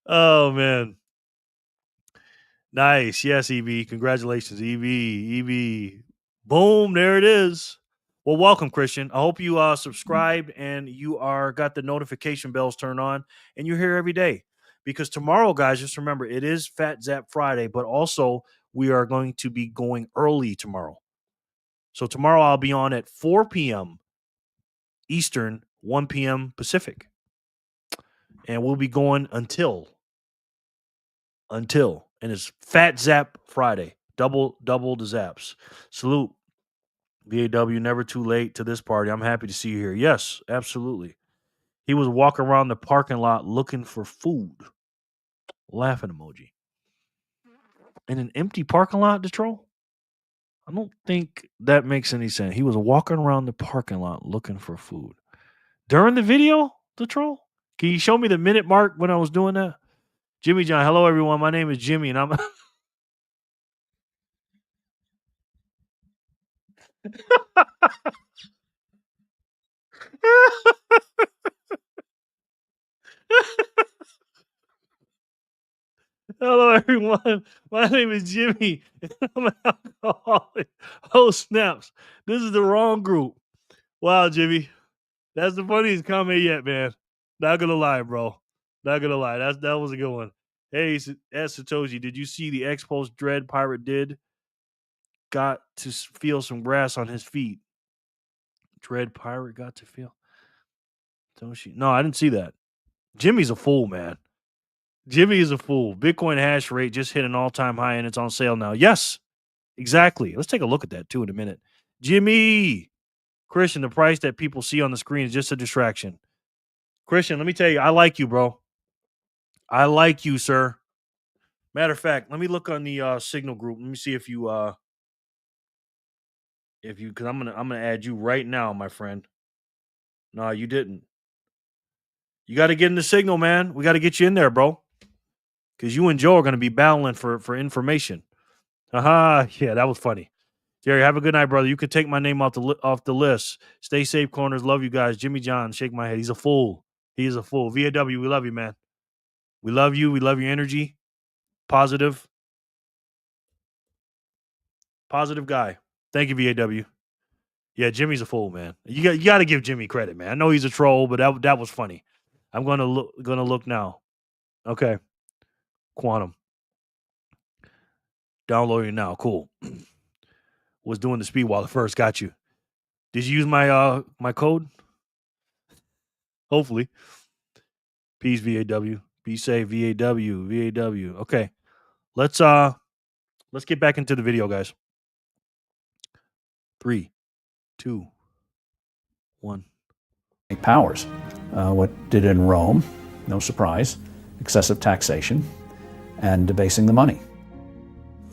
Oh man. Nice. Yes, EV. Congratulations, EV. Boom, there it is. Well, welcome, Christian. I hope you subscribed and you got the notification bells turned on and you're here every day. Because tomorrow, guys, just remember, it is Fat Zap Friday, but also we are going to be going early tomorrow. So tomorrow I'll be on at 4 p.m. Eastern, 1 p.m. Pacific. And we'll be going until. And it's Fat Zap Friday. Double the zaps. Salute. VAW, never too late to this party. I'm happy to see you here. Yes, absolutely. He was walking around the parking lot looking for food. Laughing emoji. In an empty parking lot, the troll? I don't think that makes any sense. He was walking around the parking lot looking for food. During the video, the troll? Can you show me the minute mark when I was doing that? Jimmy John, hello everyone. My name is Jimmy and I'm Hello, everyone. My name is Jimmy. I'm an alcoholic. Oh, snaps. This is the wrong group. Wow, Jimmy. That's the funniest comment yet, man. Not going to lie, bro. Not going to lie. That was a good one. Hey, Satoshi, did you see the X-Post Dread Pirate did? Got to feel some grass on his feet. Dread Pirate got to feel. Satoshi. No, I didn't see that. Jimmy's a fool, man. Jimmy is a fool. Bitcoin hash rate just hit an all-time high and it's on sale now. Yes, exactly. Let's take a look at that too in a minute. Jimmy, Christian, the price that people see on the screen is just a distraction. Christian, let me tell you, I like you, bro. I like you, sir. Matter of fact, let me look on the Signal group. Let me see if you, because I'm gonna add you right now, my friend. No, you didn't. You got to get in the Signal, man. We got to get you in there, bro. Because you and Joe are going to be battling for information. Aha, yeah, that was funny. Jerry, have a good night, brother. You can take my name off the list. Stay safe, corners. Love you guys. Jimmy John, shake my head. He's a fool. He is a fool. VAW, we love you, man. We love you. We love your energy. Positive guy. Thank you, VAW. Yeah, Jimmy's a fool, man. You got to give Jimmy credit, man. I know he's a troll, but that was funny. I'm gonna look now. Okay, Quantum. Downloading now. Cool. Was doing the speed wallet first. Got you. Did you use my my code? Hopefully. Peace, VAW. Be safe, VAW. Okay. Let's get back into the video, guys. 3, 2, 1. Powers. What did in Rome, no surprise, excessive taxation and debasing the money.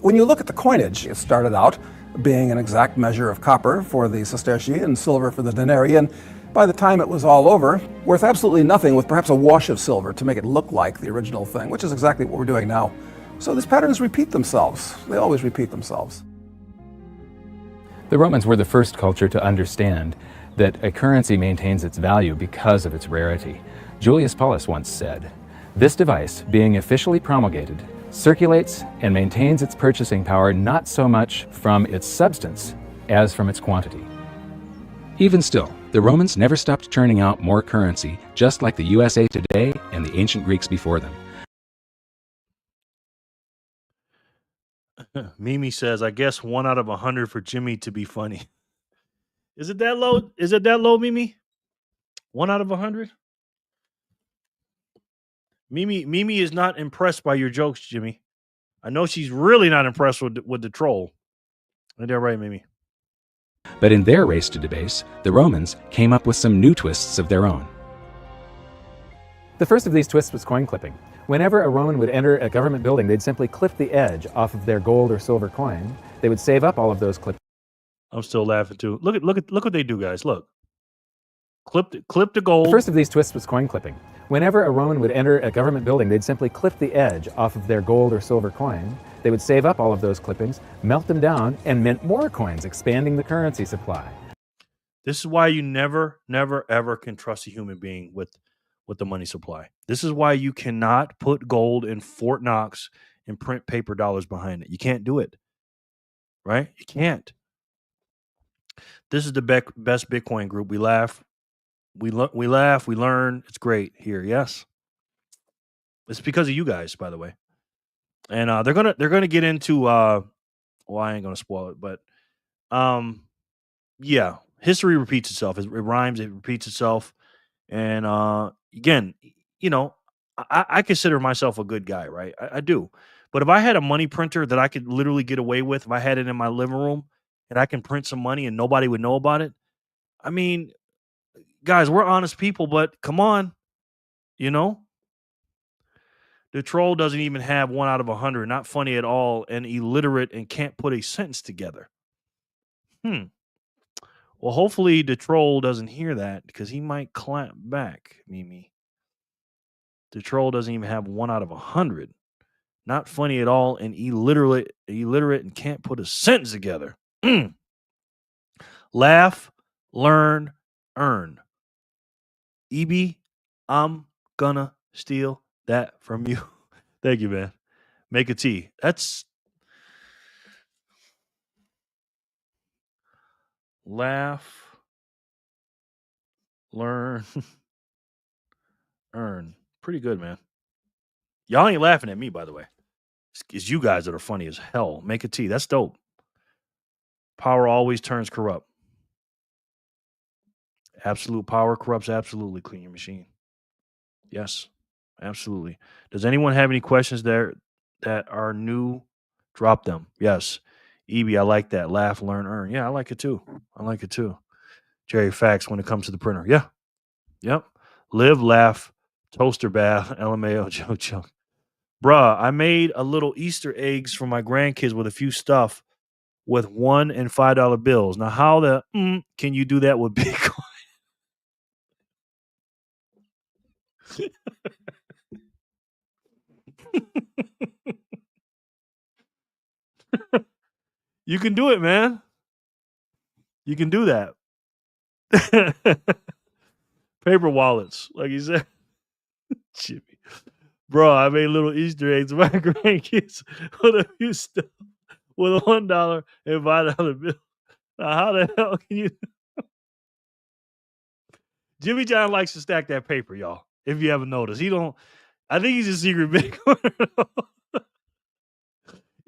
When you look at the coinage, it started out being an exact measure of copper for the sestertii and silver for the denarian. by the time it was all over, worth absolutely nothing with perhaps a wash of silver to make it look like the original thing, which is exactly what we're doing now. So these patterns repeat themselves. They always repeat themselves. The Romans were the first culture to understand that a currency maintains its value because of its rarity. Julius Paulus once said, "This device, being officially promulgated, circulates and maintains its purchasing power not so much from its substance as from its quantity." Even still, the Romans never stopped churning out more currency, just like the USA today and the ancient Greeks before them. Mimi says, I guess 1 out of 100 for Jimmy to be funny. Is it that low? Is it that low, Mimi? 1 out of 100? Mimi is not impressed by your jokes, Jimmy. I know she's really not impressed with the troll. Ain't that right, Mimi? But in their race to debase, the Romans came up with some new twists of their own. The first of these twists was coin clipping. Whenever a Roman would enter a government building, they'd simply clip the edge off of their gold or silver coin. They would save up all of those clips. I'm still laughing too. Look what they do, guys. Look. Clip the gold. The first of these twists was coin clipping. Whenever a Roman would enter a government building, they'd simply clip the edge off of their gold or silver coin. They would save up all of those clippings, melt them down, and mint more coins, expanding the currency supply. This is why you never, ever can trust a human being with the money supply. This is why you cannot put gold in Fort Knox and print paper dollars behind it. You can't do it. Right? You can't. This is the best Bitcoin group. We laugh. We laugh. We learn. It's great here. Yes. It's because of you guys, by the way. And they're gonna get into well, I ain't gonna spoil it, but yeah, history repeats itself. It rhymes. It repeats itself. And again, you know, I consider myself a good guy, right? I do. But if I had a money printer that I could literally get away with, if I had it in my living room and I can print some money and nobody would know about it, I mean, guys, we're honest people, but come on, you know? The troll doesn't even have 1 out of 100, not funny at all, and illiterate and can't put a sentence together. Well, hopefully the troll doesn't hear that because he might clap back, Mimi. The troll doesn't even have 1 out of 100. Not funny at all and illiterate and can't put a sentence together. Laugh, learn, earn. EB, I'm gonna steal that from you. Thank you, man. Make a tea. That's laugh, learn, earn. Pretty good, man. Y'all ain't laughing at me, by the way. It's you guys that are funny as hell. Make a tea. That's dope. Power always turns corrupt. Absolute power corrupts absolutely. Clean your machine. Yes, absolutely. Does anyone have any questions there that are new? Drop them. Yes. EB, I like that. Laugh, learn, earn. Yeah, I like it too. Jerry, facts when it comes to the printer. Yeah. Yep. Live, laugh, toaster bath, LMAO, joke. Bruh, I made a little Easter eggs for my grandkids with a few stuff with $1 and $5 bills. Now, how the can you do that with Bitcoin? You can do it, man. You can do that. Paper wallets, like you said. Jimmy. Bro, I made little Easter eggs for my grandkids with a few stuff with a $1 and $5 bill. Now, how the hell can you? Jimmy John likes to stack that paper, y'all. If you haven't noticed, he don't. I think he's a secret Bitcoiner.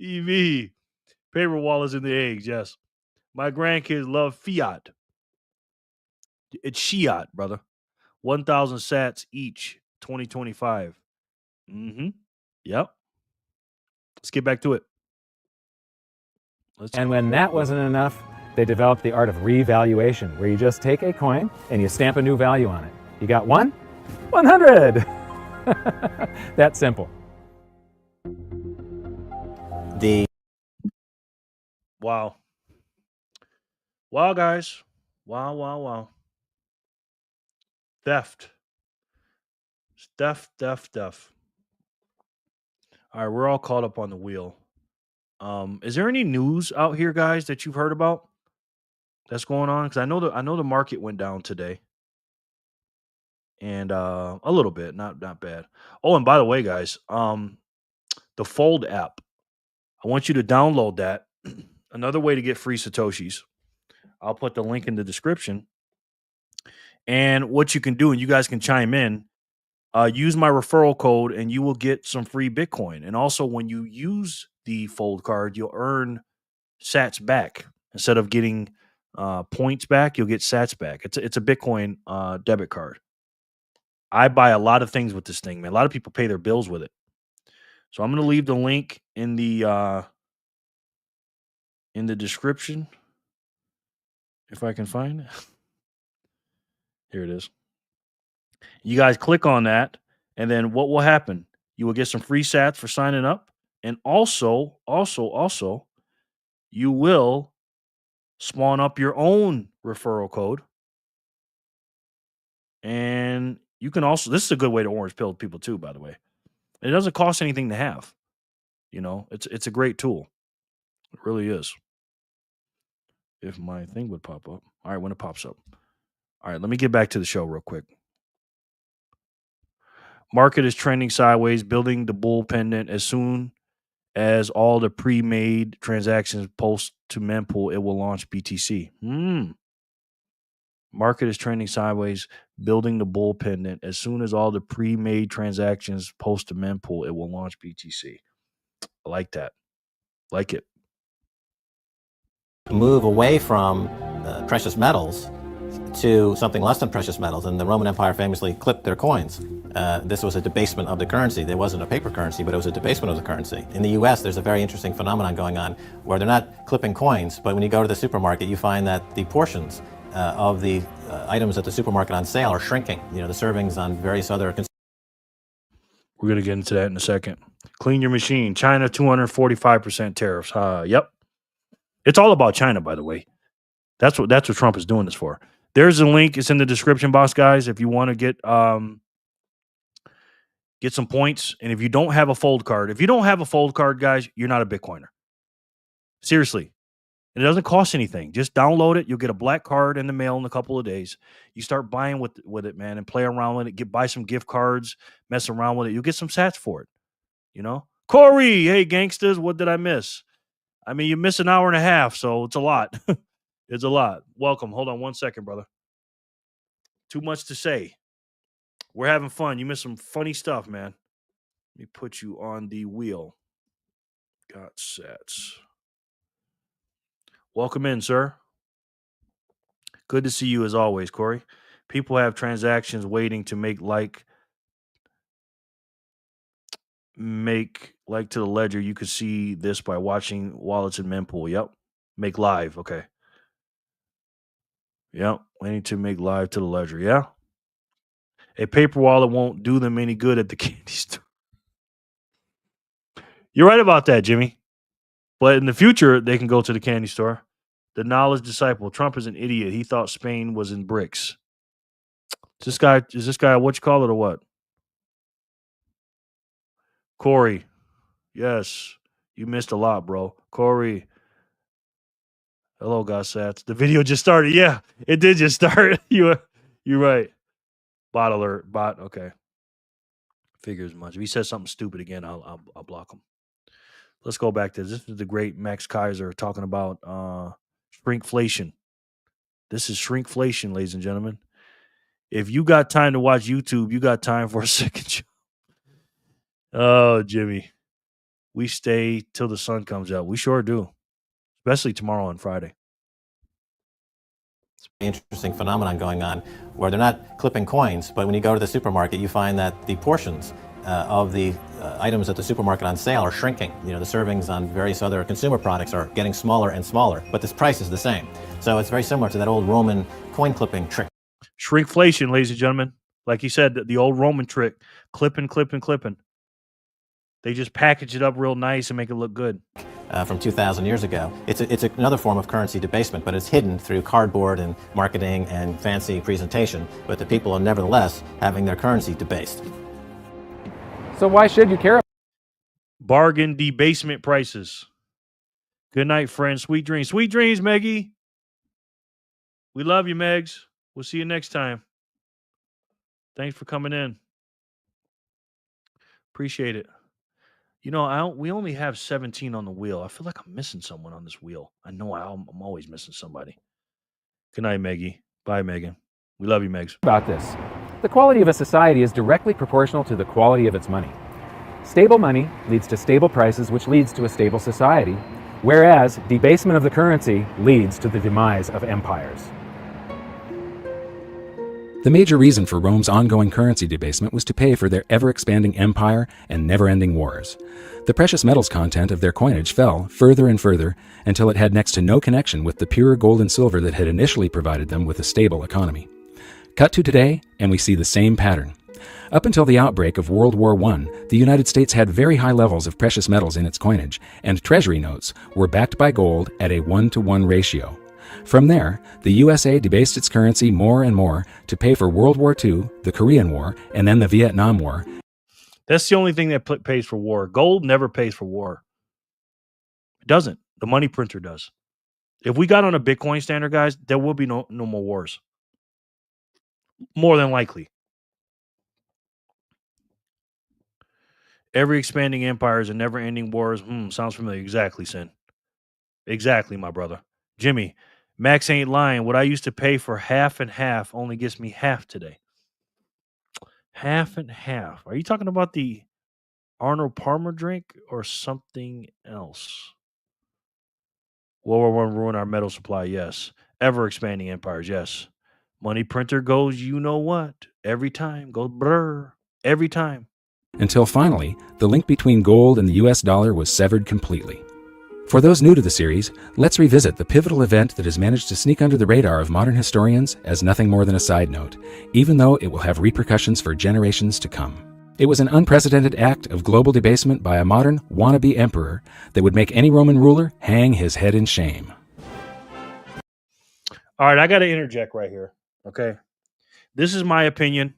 EV paper wallets in the eggs. Yes, my grandkids love fiat. It's Shiat, brother. 1,000 sats each. 2025. Mm-hmm. Yep. Let's get back to it. And when that wasn't enough, they developed the art of revaluation, where you just take a coin and you stamp a new value on it. You got 100. That simple. Wow. Wow, guys. Wow. Theft. Theft. All right, we're all caught up on the wheel. Is there any news out here, guys, that you've heard about that's going on? Because I know the market went down today, and a little bit, not bad. Oh, and by the way, guys, the Fold app. I want you to download that. Another way to get free satoshis. I'll put the link in the description. And what you can do, and you guys can chime in. Use my referral code, and you will get some free Bitcoin. And also, when you use the Fold card, you'll earn Sats back instead of getting points back. You'll get Sats back. It's a Bitcoin debit card. I buy a lot of things with this thing, man. A lot of people pay their bills with it. So I'm going to leave the link in the description if I can find it. Here it is. You guys click on that, and then what will happen? You will get some free Sats for signing up, and also, you will spawn up your own referral code. And you can also, this is a good way to orange pill people too, by the way. It doesn't cost anything to have. You know, it's a great tool. It really is. If my thing would pop up. All right, when it pops up. All right, let me get back to the show real quick. Market is trending sideways, building the bull pendant. As soon as all the pre-made transactions post to mempool, it will launch BTC. Market is trending sideways, building the bull pendant. As soon as all the pre-made transactions post to mempool, it will launch BTC. I like that. Like it. Move away from precious metals to something less than precious metals, and the Roman Empire famously clipped their coins. This was a debasement of the currency. There wasn't a paper currency, but it was a debasement of the currency. In the US, there's a very interesting phenomenon going on where they're not clipping coins, but when you go to the supermarket, you find that the portions of the items at the supermarket on sale are shrinking. You know, the servings on various other... We're going to get into that in a second. Clean your machine. China, 245% tariffs. Yep. It's all about China, by the way. That's what Trump is doing this for. There's a link. It's in the description box, guys. If you want to get some points, and if you don't have a Fold card, guys, you're not a Bitcoiner. Seriously. It doesn't cost anything. Just download it. You'll get a black card in the mail in a couple of days. You start buying with it, man, and play around with it. Buy some gift cards, mess around with it. You'll get some sats for it. You know? Corey, hey, gangsters, what did I miss? I mean, you miss an hour and a half, so it's a lot. It's a lot. Welcome. Hold on 1 second, brother. Too much to say. We're having fun. You missed some funny stuff, man. Let me put you on the wheel. Got sats. Welcome in, sir. Good to see you as always, Corey. People have transactions waiting to make like to the ledger. You could see this by watching wallets in mempool. Yep. Make live. Okay. Yep. Waiting to make live to the ledger. Yeah. A paper wallet won't do them any good at the candy store. You're right about that, Jimmy. But in the future, they can go to the candy store. The knowledge disciple. Trump is an idiot. He thought Spain was in BRICS. Is this guy what you call it or what? Corey. Yes. You missed a lot, bro. Corey. Hello, Gossats. The video just started. Yeah, it did just start. You're right. Bot alert. Bot. Okay. Figures as much. If he says something stupid again, I'll block him. Let's go back to this. This is the great Max Kaiser talking about shrinkflation. This is shrinkflation, ladies and gentlemen. If you got time to watch YouTube, you got time for a second show. Oh, Jimmy. We stay till the sun comes out. We sure do. Especially tomorrow and Friday. Interesting phenomenon going on where they're not clipping coins, but when you go to the supermarket, you find that the portions of the items at the supermarket on sale are shrinking. You know, the servings on various other consumer products are getting smaller and smaller, but this price is the same. So it's very similar to that old Roman coin clipping trick. Shrinkflation, ladies and gentlemen. Like he said, the old Roman trick. Clipping. They just package it up real nice and make it look good. From 2,000 years ago. It's another form of currency debasement, but it's hidden through cardboard and marketing and fancy presentation. But the people are nevertheless having their currency debased. So why should you care? Bargain debasement prices. Good night, friends. Sweet dreams. Sweet dreams, Meggie. We love you, Megs. We'll see you next time. Thanks for coming in. Appreciate it. You know, we only have 17 on the wheel. I feel like I'm missing someone on this wheel. I know I'm always missing somebody. Good night, Meggie. Bye, Megan. We love you, Megs. About this. The quality of a society is directly proportional to the quality of its money. Stable money leads to stable prices, which leads to a stable society, whereas debasement of the currency leads to the demise of empires. The major reason for Rome's ongoing currency debasement was to pay for their ever-expanding empire and never-ending wars. The precious metals content of their coinage fell further and further until it had next to no connection with the pure gold and silver that had initially provided them with a stable economy. Cut to today, and we see the same pattern. Up until the outbreak of World War I, the United States had very high levels of precious metals in its coinage, and treasury notes were backed by gold at a 1-to-1 ratio. From there, the USA debased its currency more and more to pay for World War II, the Korean War, and then the Vietnam War. That's the only thing that pays for war. Gold never pays for war. It doesn't. The money printer does. If we got on a Bitcoin standard, guys, there will be no more wars. More than likely. Every expanding empire is a never-ending wars. Sounds familiar. Exactly, Sin. Exactly, my brother. Jimmy, Max ain't lying. What I used to pay for half and half only gets me half today. Half and half. Are you talking about the Arnold Palmer drink or something else? World War I ruin our metal supply, yes. Ever expanding empires, yes. Money printer goes, you know what? Every time. Goes brr. Every time. Until finally, the link between gold and the US dollar was severed completely. For those new to the series, let's revisit the pivotal event that has managed to sneak under the radar of modern historians as nothing more than a side note, even though it will have repercussions for generations to come. It was an unprecedented act of global debasement by a modern, wannabe emperor that would make any Roman ruler hang his head in shame. All right, I got to interject right here, okay? This is my opinion,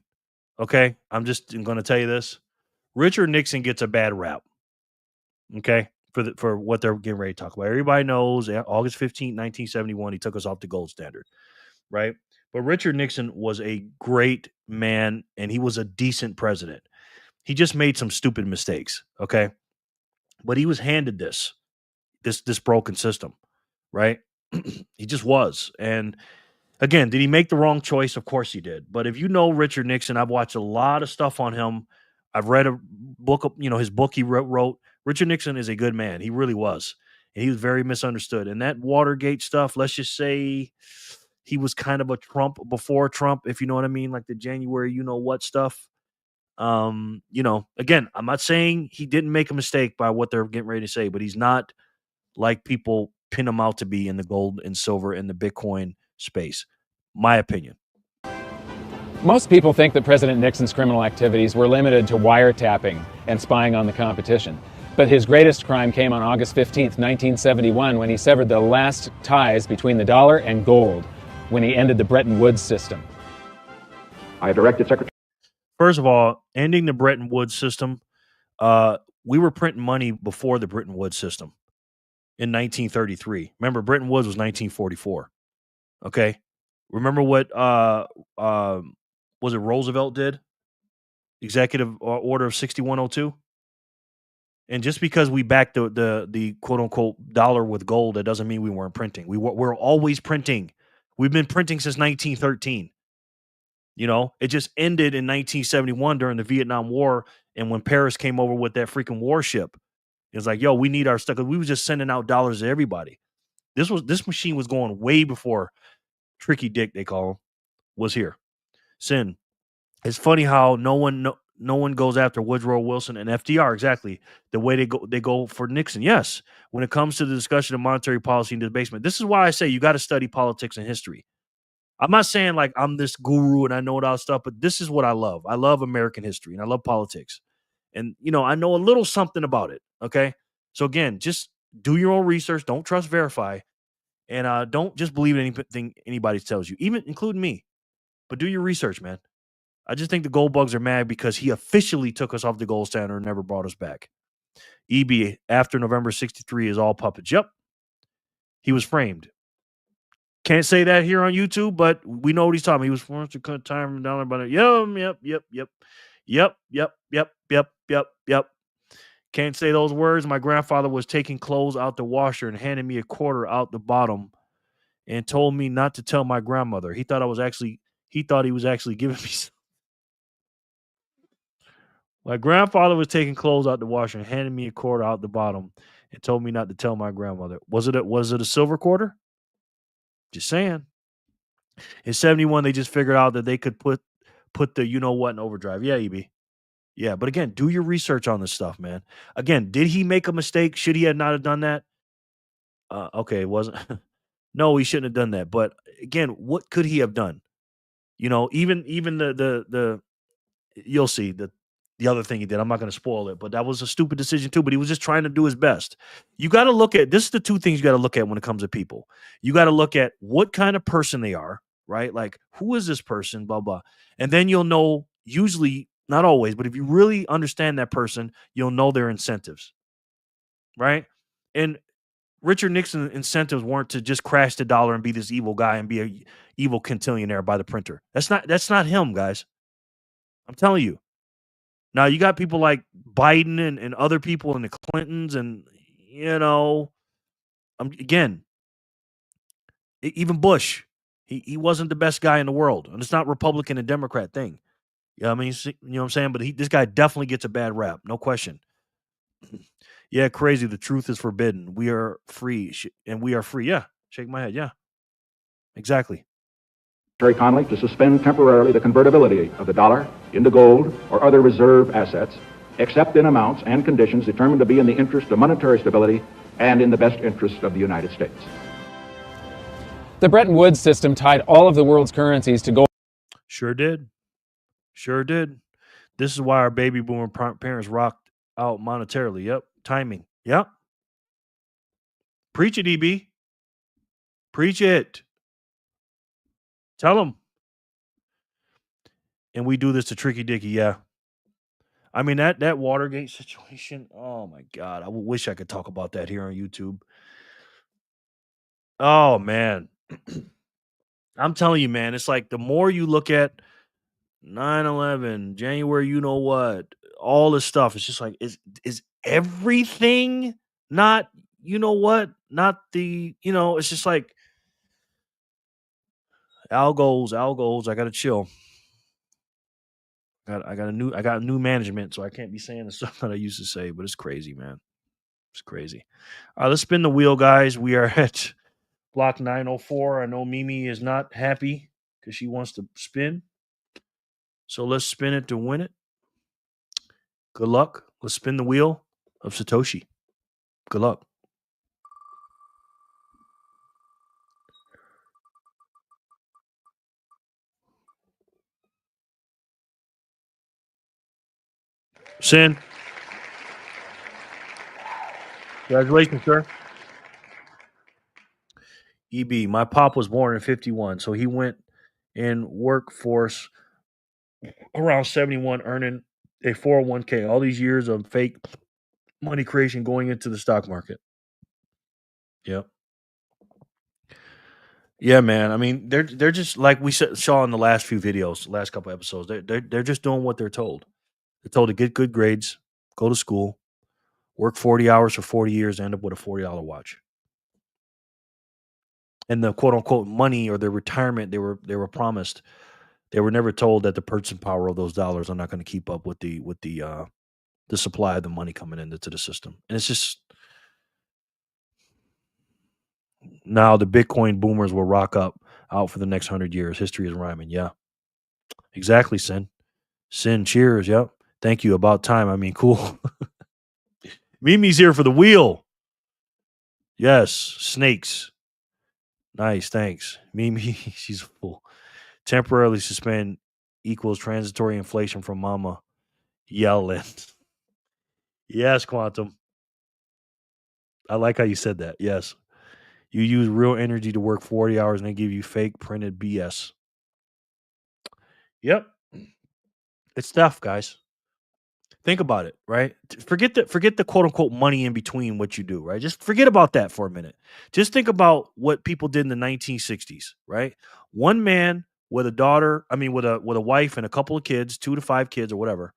okay? I'm going to tell you this. Richard Nixon gets a bad rap, okay? For what they're getting ready to talk about. Everybody knows August 15, 1971, he took us off the gold standard, right? But Richard Nixon was a great man, and he was a decent president. He just made some stupid mistakes, okay? But he was handed this broken system, right? He just was. And again, did he make the wrong choice? Of course he did. But if you know Richard Nixon, I've watched a lot of stuff on him. I've read a book, his book he wrote. Richard Nixon is a good man. He really was. And he was very misunderstood. And that Watergate stuff, let's just say he was kind of a Trump before Trump, if you know what I mean, like the January you-know-what stuff. Again, I'm not saying he didn't make a mistake by what they're getting ready to say, but he's not like people pin him out to be in the gold and silver and the Bitcoin space. My opinion. Most people think that President Nixon's criminal activities were limited to wiretapping and spying on the competition. But his greatest crime came on August 15th, 1971, when he severed the last ties between the dollar and gold, when he ended the Bretton Woods system. I directed Secretary. First of all, ending the Bretton Woods system, we were printing money before the Bretton Woods system in 1933. Remember, Bretton Woods was 1944. Okay? Remember what was it Roosevelt did? Executive Order of 6102? And just because we backed the quote unquote dollar with gold, that doesn't mean we weren't printing. We're always printing. We've been printing since 1913. It just ended in 1971 during the Vietnam War, and when Paris came over with that freaking warship, it was like, yo, we need our stuff. We were just sending out dollars to everybody. This machine was going way before Tricky Dick, they call him, was here. Sin. It's funny how no one goes after Woodrow Wilson and FDR exactly the way they go for Nixon. Yes, when it comes to the discussion of monetary policy and debasement, this is why I say you got to study politics and history. I'm not saying like I'm this guru and I know all stuff, but this is what I love. I love American history and I love politics. And, I know a little something about it. Okay. So again, just do your own research. Don't trust verify. And don't just believe anything anybody tells you, even including me. But do your research, man. I just think the gold bugs are mad because he officially took us off the gold standard and never brought us back. EB, after November 63 is all puppets. Yep. He was framed. Can't say that here on YouTube, but we know what he's talking about. He was forced to cut time down by yep. Can't say those words. My grandfather was taking clothes out the washer and handed me a quarter out the bottom and told me not to tell my grandmother. He thought he was actually giving me some. My grandfather was taking clothes out the washer and handed me a quarter out the bottom and told me not to tell my grandmother. Was it a silver quarter? Just saying. In 71, they just figured out that they could put the in overdrive. Yeah, EB. Yeah, but again, do your research on this stuff, man. Again, did he make a mistake? Should he have not have done that? Okay, it wasn't. No, he shouldn't have done that. But again, what could he have done? Even the you'll see the other thing he did. I'm not going to spoil it, but that was a stupid decision too. But he was just trying to do his best. You got to look at this is the two things you got to look at when it comes to people. You got to look at what kind of person they are, right? Like, who is this person? Blah blah, and then you'll know. Usually, not always, but if you really understand that person, you'll know their incentives, right? And Richard Nixon's incentives weren't to just crash the dollar and be this evil guy and be a evil quintillionaire by the printer. That's not him, guys. I'm telling you. Now you got people like Biden and other people and the Clintons and again, even Bush. He wasn't the best guy in the world, and it's not Republican and Democrat thing. Yeah, I mean, you know what I'm saying? But this guy definitely gets a bad rap, no question. Yeah, crazy. The truth is forbidden. We are free, and we are free. Yeah, shake my head. Yeah, exactly. Connolly to suspend temporarily the convertibility of the dollar into gold or other reserve assets, except in amounts and conditions determined to be in the interest of monetary stability and in the best interest of the United States. The Bretton Woods system tied all of the world's currencies to gold. Sure did. Sure did. This is why our baby boomer parents rocked out monetarily. Yep. Timing. Yep. Preach it, EB. Preach it. Tell them. And we do this to Tricky Dicky. Yeah. I mean, that Watergate situation. Oh, my God. I wish I could talk about that here on YouTube. Oh, man. I'm telling you, man. It's like the more you look at 9/11, January, you know what, all this stuff. It's just like, is everything not, not the, it's just like Al goes. I gotta chill. I got new management, so I can't be saying the stuff that I used to say, but it's crazy, man. It's crazy. All right, let's spin the wheel, guys. We are at block 904. I know Mimi is not happy because she wants to spin. So let's spin it to win it. Good luck. Let's spin the wheel of Satoshi. Good luck. Sin. Congratulations, sir. EB, my pop was born in 51, so he went in workforce around 71, earning a 401k. All these years of fake money creation going into the stock market. Yep. Yeah, man. I mean, they're just like we saw in the last few videos, last couple episodes. They're just doing what they're told. They're told to get good grades, go to school, work 40 hours for 40 years, end up with a $40 watch. And the quote unquote money or the retirement they were promised, they were never told that the purchasing power of those dollars are not going to keep up with the supply of the money coming into the system. And it's just now the Bitcoin boomers will rock out for the next 100 years. History is rhyming. Yeah, exactly. Sin. Cheers. Yep. Thank you. About time. I mean, cool. Mimi's here for the wheel. Yes. Snakes. Nice. Thanks. Mimi, she's a fool. Temporarily suspend equals transitory inflation from mama yelling. Yes, Quantum. I like how you said that. Yes. You use real energy to work 40 hours and they give you fake printed BS. Yep. It's tough, guys. Think about it, right? Forget the quote unquote money in between what you do, right? Just forget about that for a minute. Just think about what people did in the 1960s, right? One man with a daughter, I mean with a wife and a couple of kids, 2 to 5 kids or whatever.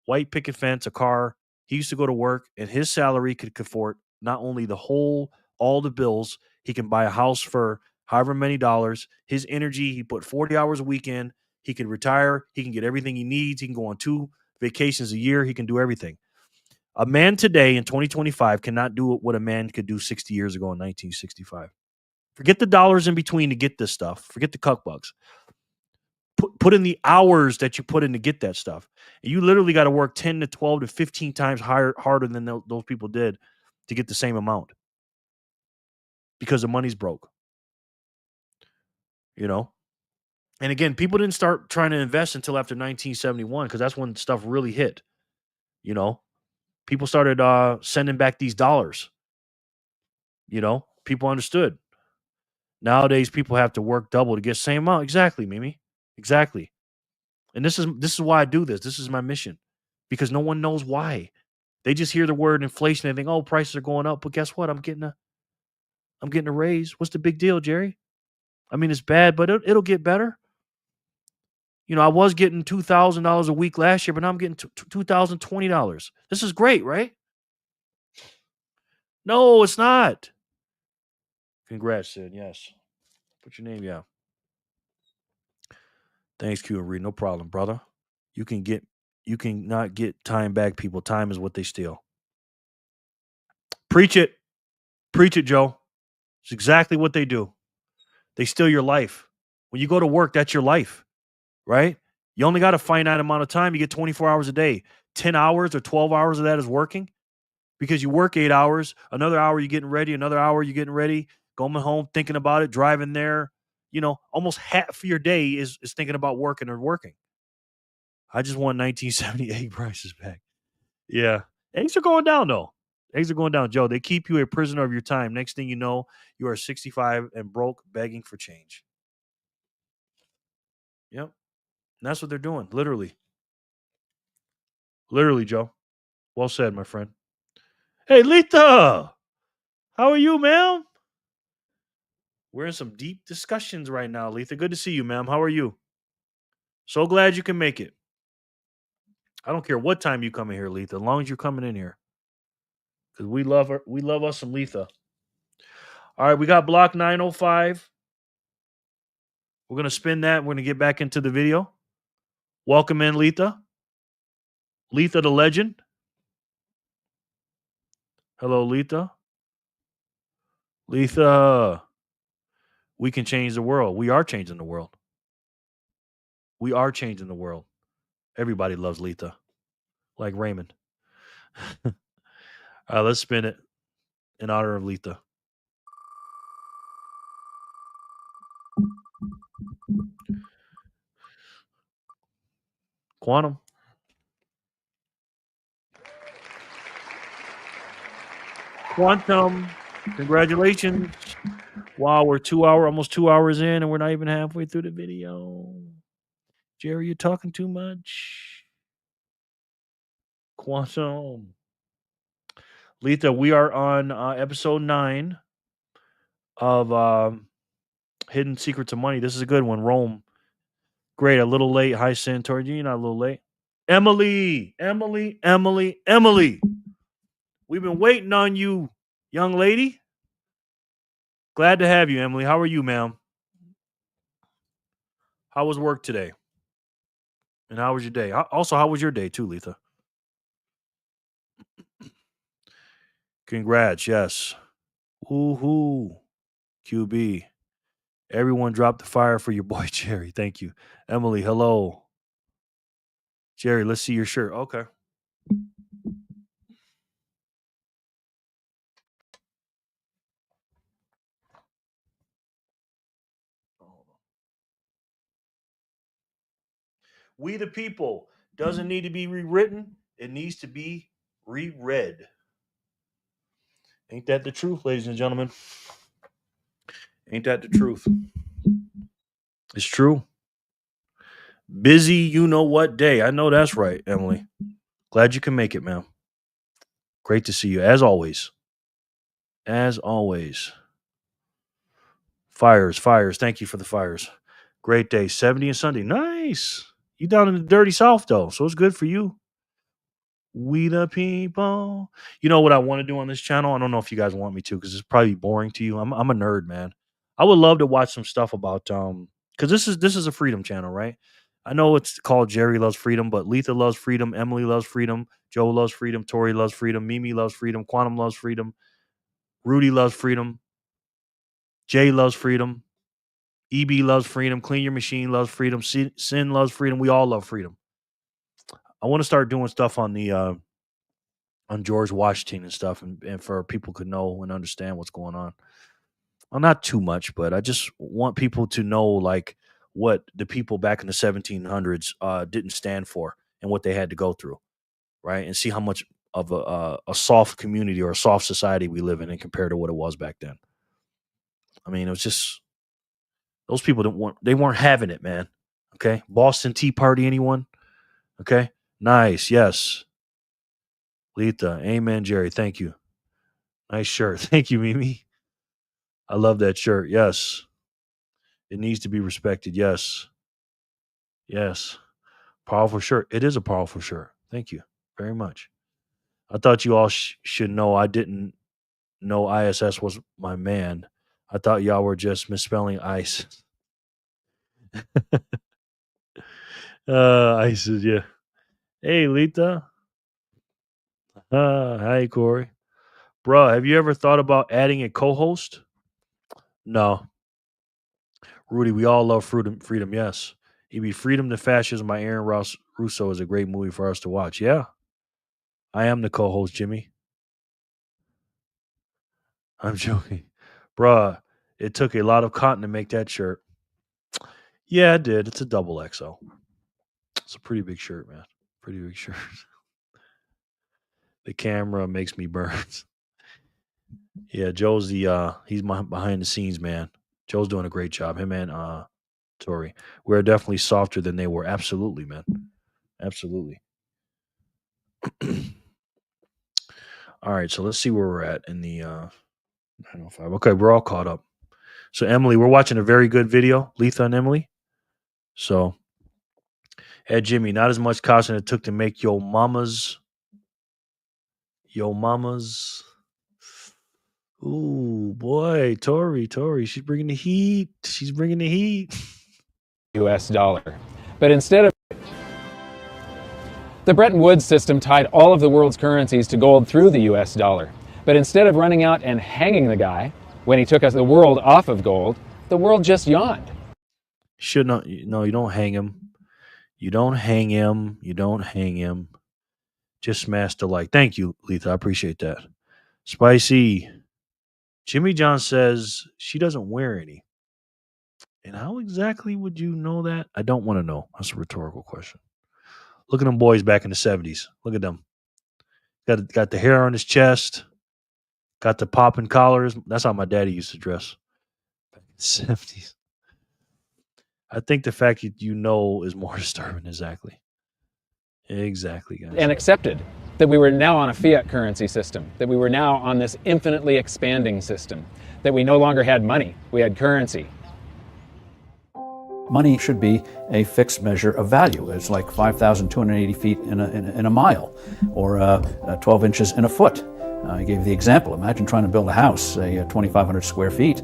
White picket fence, a car. He used to go to work and his salary could afford not only all the bills, he can buy a house for however many dollars. His energy, he put 40 hours a week in. He can retire. He can get everything he needs. He can go on 2 vacations a year. He can do everything. A man today in 2025 cannot do what a man could do 60 years ago in 1965. Forget the dollars in between to get this stuff. Forget the cuck bucks. Put in the hours that you put in to get that stuff. And you literally got to work 10 to 12 to 15 times harder than those people did to get the same amount because the money's broke, you know? And again, people didn't start trying to invest until after 1971 because that's when stuff really hit, you know? People started sending back these dollars, you know? People understood. Nowadays, people have to work double to get the same amount. Exactly, Mimi. Exactly. And this is why I do this. This is my mission because no one knows why. They just hear the word inflation and think, "Oh, prices are going up." But guess what? I'm getting a raise. What's the big deal, Jerry? I mean, it's bad, but it'll get better. You know, I was getting $2,000 a week last year, but now I'm getting $2,020. This is great, right? No, it's not. Congrats, Sid. Yes. Put your name, yeah. Thanks, Q and Reed. No problem, brother. You can not get time back, people. Time is what they steal. Preach it. Preach it, Joe. It's exactly what they do. They steal your life. When you go to work, that's your life, right? You only got a finite amount of time. You get 24 hours a day. 10 hours or 12 hours of that is working because you work 8 hours. Another hour you're getting ready. Another hour you're getting ready. Going home, thinking about it, driving there. You know, almost half of your day is thinking about working or working. I just want 1978 prices back. Yeah. Eggs are going down, though. Eggs are going down, Joe. They keep you a prisoner of your time. Next thing you know, you are 65 and broke, begging for change. Yep. And that's what they're doing, literally. Literally, Joe. Well said, my friend. Hey, Lita. How are you, ma'am? We're in some deep discussions right now, Letha. Good to see you, ma'am. How are you? So glad you can make it. I don't care what time you come in here, Letha, as long as you're coming in here. Because we love her. We love us some Letha. All right, we got block 905. We're gonna spin that. We're gonna get back into the video. Welcome in, Letha. Letha the legend. Hello, Letha. Letha. We can change the world. We are changing the world. We are changing the world. Everybody loves Letha. Like Raymond. All right, let's spin it in honor of Letha. Quantum. Quantum. Congratulations. Wow, we're almost 2 hours in, and we're not even halfway through the video. Jerry, you're talking too much. Quantum. Letha, we are on episode 9 of Hidden Secrets of Money. This is a good one. Rome. Great. A little late. Hi, Santori. You're not a little late. Emily. We've been waiting on you, young lady. Glad to have you, Emily. How are you, ma'am? How was work today? And how was your day? Also, how was your day too, Letha? Congrats. Yes. Woohoo. QB. Everyone drop the fire for your boy, Jerry. Thank you. Emily, hello. Jerry, let's see your shirt. Okay. We the people doesn't need to be rewritten. It needs to be Reread. Ain't that the truth, ladies and gentlemen? Ain't that the truth? It's true. Busy, you know what day. I know that's right, Emily. Glad you can make it, man. Great to see you, as always. As always. Fires. Thank you for the fires. Great day. 70 and Sunday. Nice. You down in the dirty South, though, so it's good for you. We the people. You know what I want to do on this channel? I don't know if you guys want me to because it's probably boring to you. I'm a nerd, man. I would love to watch some stuff about because this is a freedom channel, right? I know it's called Jerry Loves Freedom, but Letha loves freedom, Emily loves freedom, Joe loves freedom, Tori loves freedom, Mimi loves freedom, Quantum loves freedom, Rudy loves freedom, Jay loves freedom, EB loves freedom, Clean Your Machine loves freedom, Sin loves freedom. We all love freedom. I want to start doing stuff on the on George Washington and stuff, and for people could know and understand what's going on. Well, not too much, but I just want people to know like what the people back in the 1700s didn't stand for and what they had to go through, right? And see how much of a soft community or a soft society we live in and compared to what it was back then. I mean, it was just those people they weren't having it, man. Okay, Boston Tea Party, anyone? Okay, nice, yes. Letha, amen, Jerry. Thank you. Nice shirt. Thank you, Mimi. I love that shirt. Yes. It needs to be respected. Yes. Yes. Powerful shirt. It is a powerful shirt. Thank you very much. I thought you all should know I didn't know ISS was my man. I thought y'all were just misspelling ice. ISIS, yeah. Hey, Letha. Hi, Corey. Bruh, have you ever thought about adding a co-host? No. Rudy, we all love freedom, yes. EB, Freedom to Fascism by Aaron Russo is a great movie for us to watch. Yeah. I am the co-host, Jimmy. I'm joking. Bruh, it took a lot of cotton to make that shirt. Yeah, it did. It's a double XL. It's a pretty big shirt, man. Pretty big shirt. The camera makes me burn. Yeah, Joe's he's my behind the scenes man. Joe's doing a great job. Him and Tori. We're definitely softer than they were. Absolutely, man. Absolutely. All right, so let's see where we're at in the 905. Okay, we're all caught up. So Emily, we're watching a very good video, Letha and Emily. So, hey Jimmy, not as much costume it took to make yo mamas. Ooh, boy, Tori, she's bringing the heat. She's bringing the heat. US dollar. But instead of the Bretton Woods system tied all of the world's currencies to gold through the US dollar. But instead of running out and hanging the guy when he took us the world off of gold, the world just yawned. Should not. No, you don't hang him. You don't hang him. You don't hang him. Just smash the like. Thank you, Letha. I appreciate that. Spicy. Jimmy John says she doesn't wear any. And how exactly would you know that? I don't want to know. That's a rhetorical question. Look at them boys back in the 70s. Look at them. Got the hair on his chest. Got the popping collars. That's how my daddy used to dress back in the 70s. I think the fact that you know is more disturbing. Exactly, guys. And accepted that we were now on a fiat currency system, that we were now on this infinitely expanding system, that we no longer had money, we had currency. Money should be a fixed measure of value. It's like 5,280 feet in a mile, or 12 inches in a foot. I gave the example. Imagine trying to build a house, say 2,500 square feet.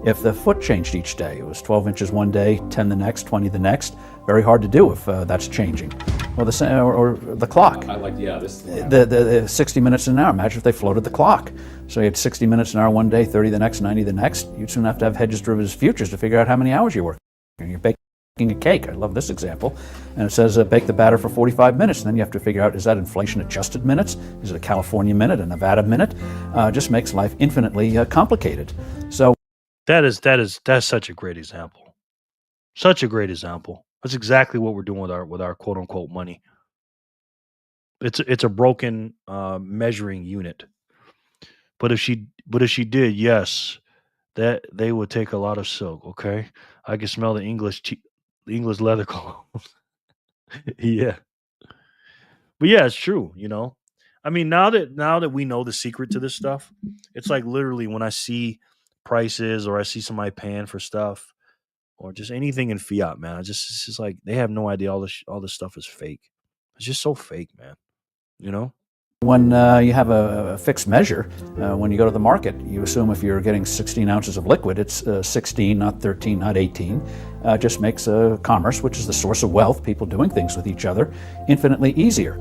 If the foot changed each day, it was 12 inches one day, 10 the next, 20 the next. Very hard to do if that's changing. Or the clock. I like, yeah, this. The 60 minutes an hour. Imagine if they floated the clock. So you had 60 minutes an hour one day, 30 the next, 90 the next. You'd soon have to have hedges, derivatives, futures to figure out how many hours you work. You're baking a cake. I love this example. And it says bake the batter for 45 minutes. And then you have to figure out, is that inflation adjusted minutes? Is it a California minute, a Nevada minute? Just makes life infinitely complicated. So that's such a great example. Such a great example. That's exactly what we're doing with our quote unquote money. It's a broken measuring unit. But if she did, yes, that they would take a lot of silk. Okay, I can smell the English leather cloth. Yeah, but yeah, it's true. I mean, now that we know the secret to this stuff, it's like literally when I see prices or I see somebody paying for stuff or just anything in fiat, man. It's just like they have no idea all this stuff is fake. It's just so fake, man. You know. When you have a fixed measure, when you go to the market, you assume if you're getting 16 ounces of liquid, it's 16, not 13, not 18. Just makes commerce, which is the source of wealth, people doing things with each other, infinitely easier.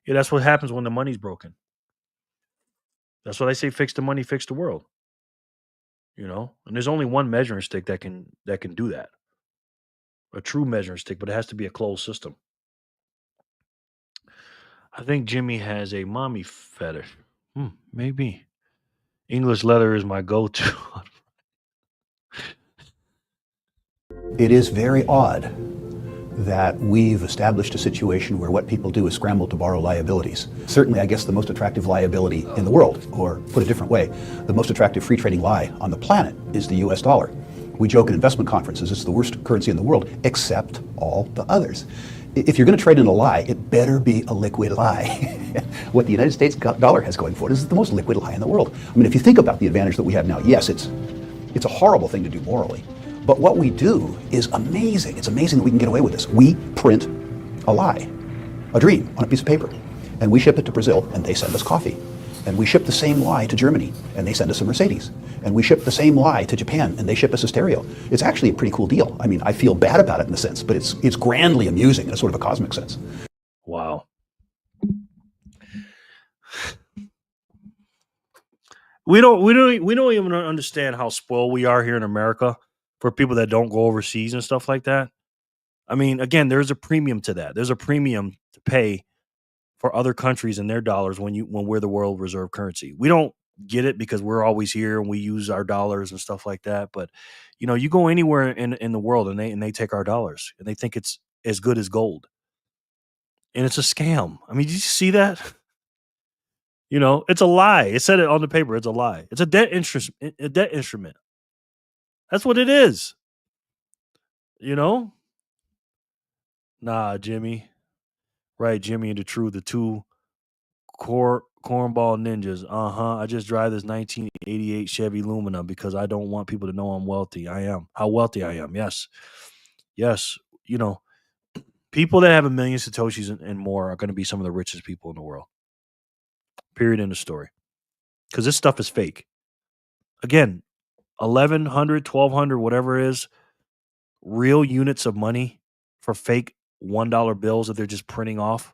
Yeah, that's what happens when the money's broken. That's what I say: fix the money, fix the world. And there's only one measuring stick that can do that. A true measuring stick, but it has to be a closed system. I think Jimmy has a mommy fetish. Maybe English leather is my go-to. It is very odd that we've established a situation where what people do is scramble to borrow liabilities. Certainly, I guess the most attractive liability in the world, or put a different way, the most attractive free trading lie on the planet is the US dollar. We joke in investment conferences it's the worst currency in the world, except all the others. If you're going to trade in a lie, it better be a liquid lie. What the United States dollar has going for it is the most liquid lie in the world. I mean, if you think about the advantage that we have now, yes, it's a horrible thing to do morally. But what we do is amazing. It's amazing that we can get away with this. We print a lie, a dream on a piece of paper, and we ship it to Brazil, and they send us coffee. And we ship the same lie to Germany, and they send us a Mercedes. And we ship the same lie to Japan, and they ship us a stereo. It's actually a pretty cool deal. I mean, I feel bad about it in a sense, but it's grandly amusing in a sort of a cosmic sense. Wow. We don't even understand how spoiled we are here in America for people that don't go overseas and stuff like that. I mean, again, there's a premium to that. There's a premium to pay for other countries and their dollars when we're the world reserve currency. We don't get it because we're always here and we use our dollars and stuff like that. But you go anywhere in the world and they take our dollars and they think it's as good as gold. And it's a scam. I mean, did you see that? It's a lie. It said it on the paper. It's a lie. It's a debt instrument. That's what it is. Nah, Jimmy. Right, Jimmy and the two cornball ninjas. I just drive this 1988 Chevy Lumina because I don't want people to know I'm wealthy. I am. How wealthy I am. Yes. Yes. People that have a million Satoshis and more are going to be some of the richest people in the world. Period. End of story. Because this stuff is fake. Again, 1,100, 1,200, whatever it is, real units of money for fake $1 bills that they're just printing off.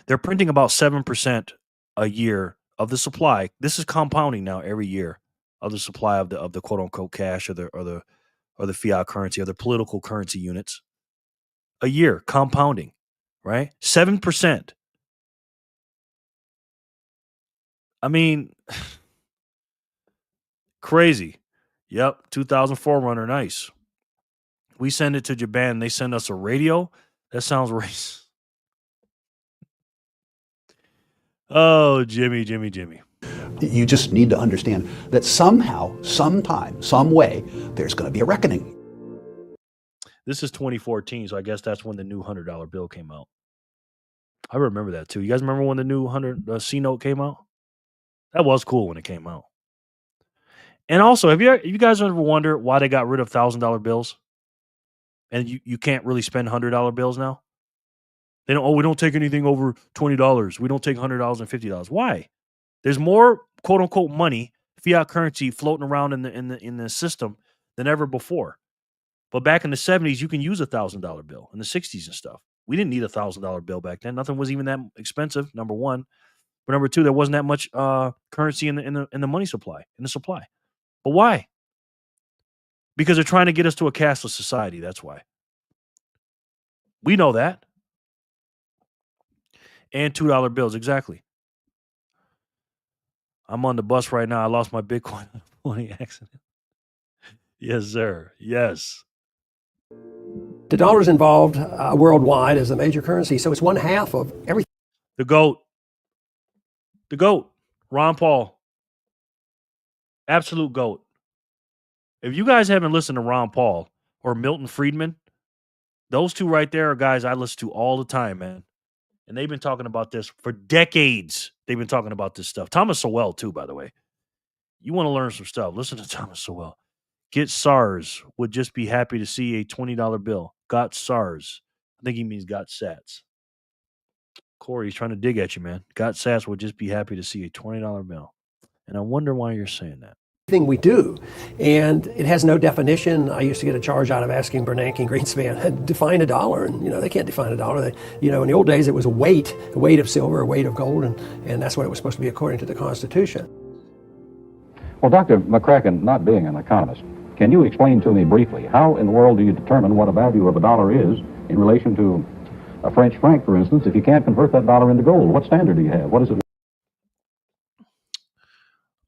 They're printing about 7% a year of the supply. This is compounding now every year of the supply of the quote unquote cash or the fiat currency or the political currency units. A year compounding, right? 7%. I mean, crazy. Yep, 2004 runner, nice. We send it to Japan. They send us a radio. That sounds racist. Oh, Jimmy. You just need to understand that somehow, sometime, some way, there's going to be a reckoning. This is 2014, so I guess that's when the new $100 bill came out. I remember that too. You guys remember when the new 100 C note came out? That was cool when it came out. And also, have you guys ever wondered why they got rid of $1,000 bills? And you can't really spend $100 bills now? We don't take anything over $20. We don't take $100 and $50. Why? There's more quote unquote money, fiat currency floating around in the system than ever before. But back in the 70s, you can use $1,000 bill in the 60s and stuff. We didn't need $1,000 bill back then. Nothing was even that expensive. Number one, but number two, there wasn't that much currency in the money supply, in the supply. But why? Because they're trying to get us to a cashless society. That's why. We know that. And $2 bills, exactly. I'm on the bus right now. I lost my Bitcoin on a accident. Yes, sir. Yes. The dollar's involved worldwide as a major currency, so it's 1/2 of everything. The GOAT. The GOAT. Ron Paul. Absolute GOAT. If you guys haven't listened to Ron Paul or Milton Friedman, those two right there are guys I listen to all the time, man. And they've been talking about this for decades. They've been talking about this stuff. Thomas Sowell, too, by the way. You want to learn some stuff, listen to Thomas Sowell. Get SARS. Would just be happy to see a $20 bill. Got SARS. I think he means got sats. Corey, he's trying to dig at you, man. Got sats. Would just be happy to see a $20 bill. And I wonder why you're saying that. Thing we do, and it has no definition. I used to get a charge out of asking Bernanke and Greenspan, define a dollar, and they can't define a dollar. In the old days it was a weight of silver, a weight of gold, and that's what it was supposed to be according to the Constitution. Well, Dr. McCracken, not being an economist, can you explain to me briefly how in the world do you determine what a value of a dollar is in relation to a French franc, for instance, if you can't convert that dollar into gold? What standard do you have? What is it?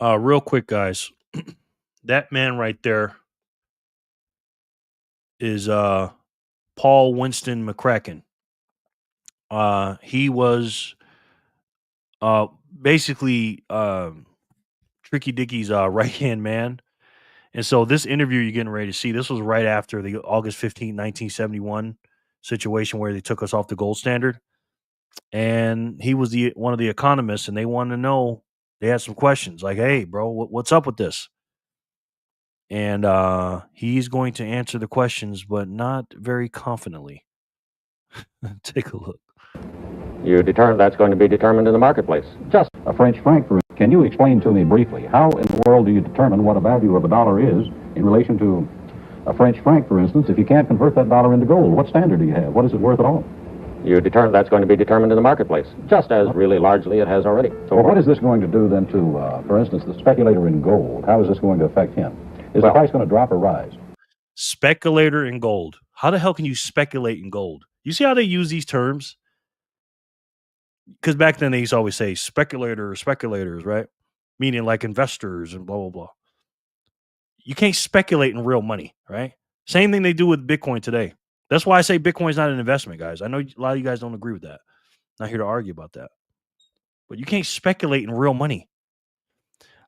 Real quick, guys. That man right there is Paul Winston McCracken. He was basically Tricky Dickie's right-hand man. And so this interview you're getting ready to see, this was right after the August 15, 1971 situation where they took us off the gold standard. And he was one of the economists, and they wanted to know, they had some questions like, hey, bro, what's up with this? And he's going to answer the questions, but not very confidently. Take a look. You determine that's going to be determined in the marketplace. Just a French franc, for instance. Can you explain to me briefly how in the world do you determine what a value of a dollar is in relation to a French franc, for instance, if you can't convert that dollar into gold? What standard do you have? What is it worth at all? You determine that's going to be determined in the marketplace, just as really largely it has already. So what is this going to do then to, for instance, the speculator in gold? How is this going to affect him? Is the price going to drop or rise? Speculator in gold. How the hell can you speculate in gold? You see how they use these terms? Because back then they used to always say speculators, right? Meaning like investors and blah, blah, blah. You can't speculate in real money, right? Same thing they do with Bitcoin today. That's why I say Bitcoin's not an investment, guys. I know a lot of you guys don't agree with that. Not here to argue about that. But you can't speculate in real money.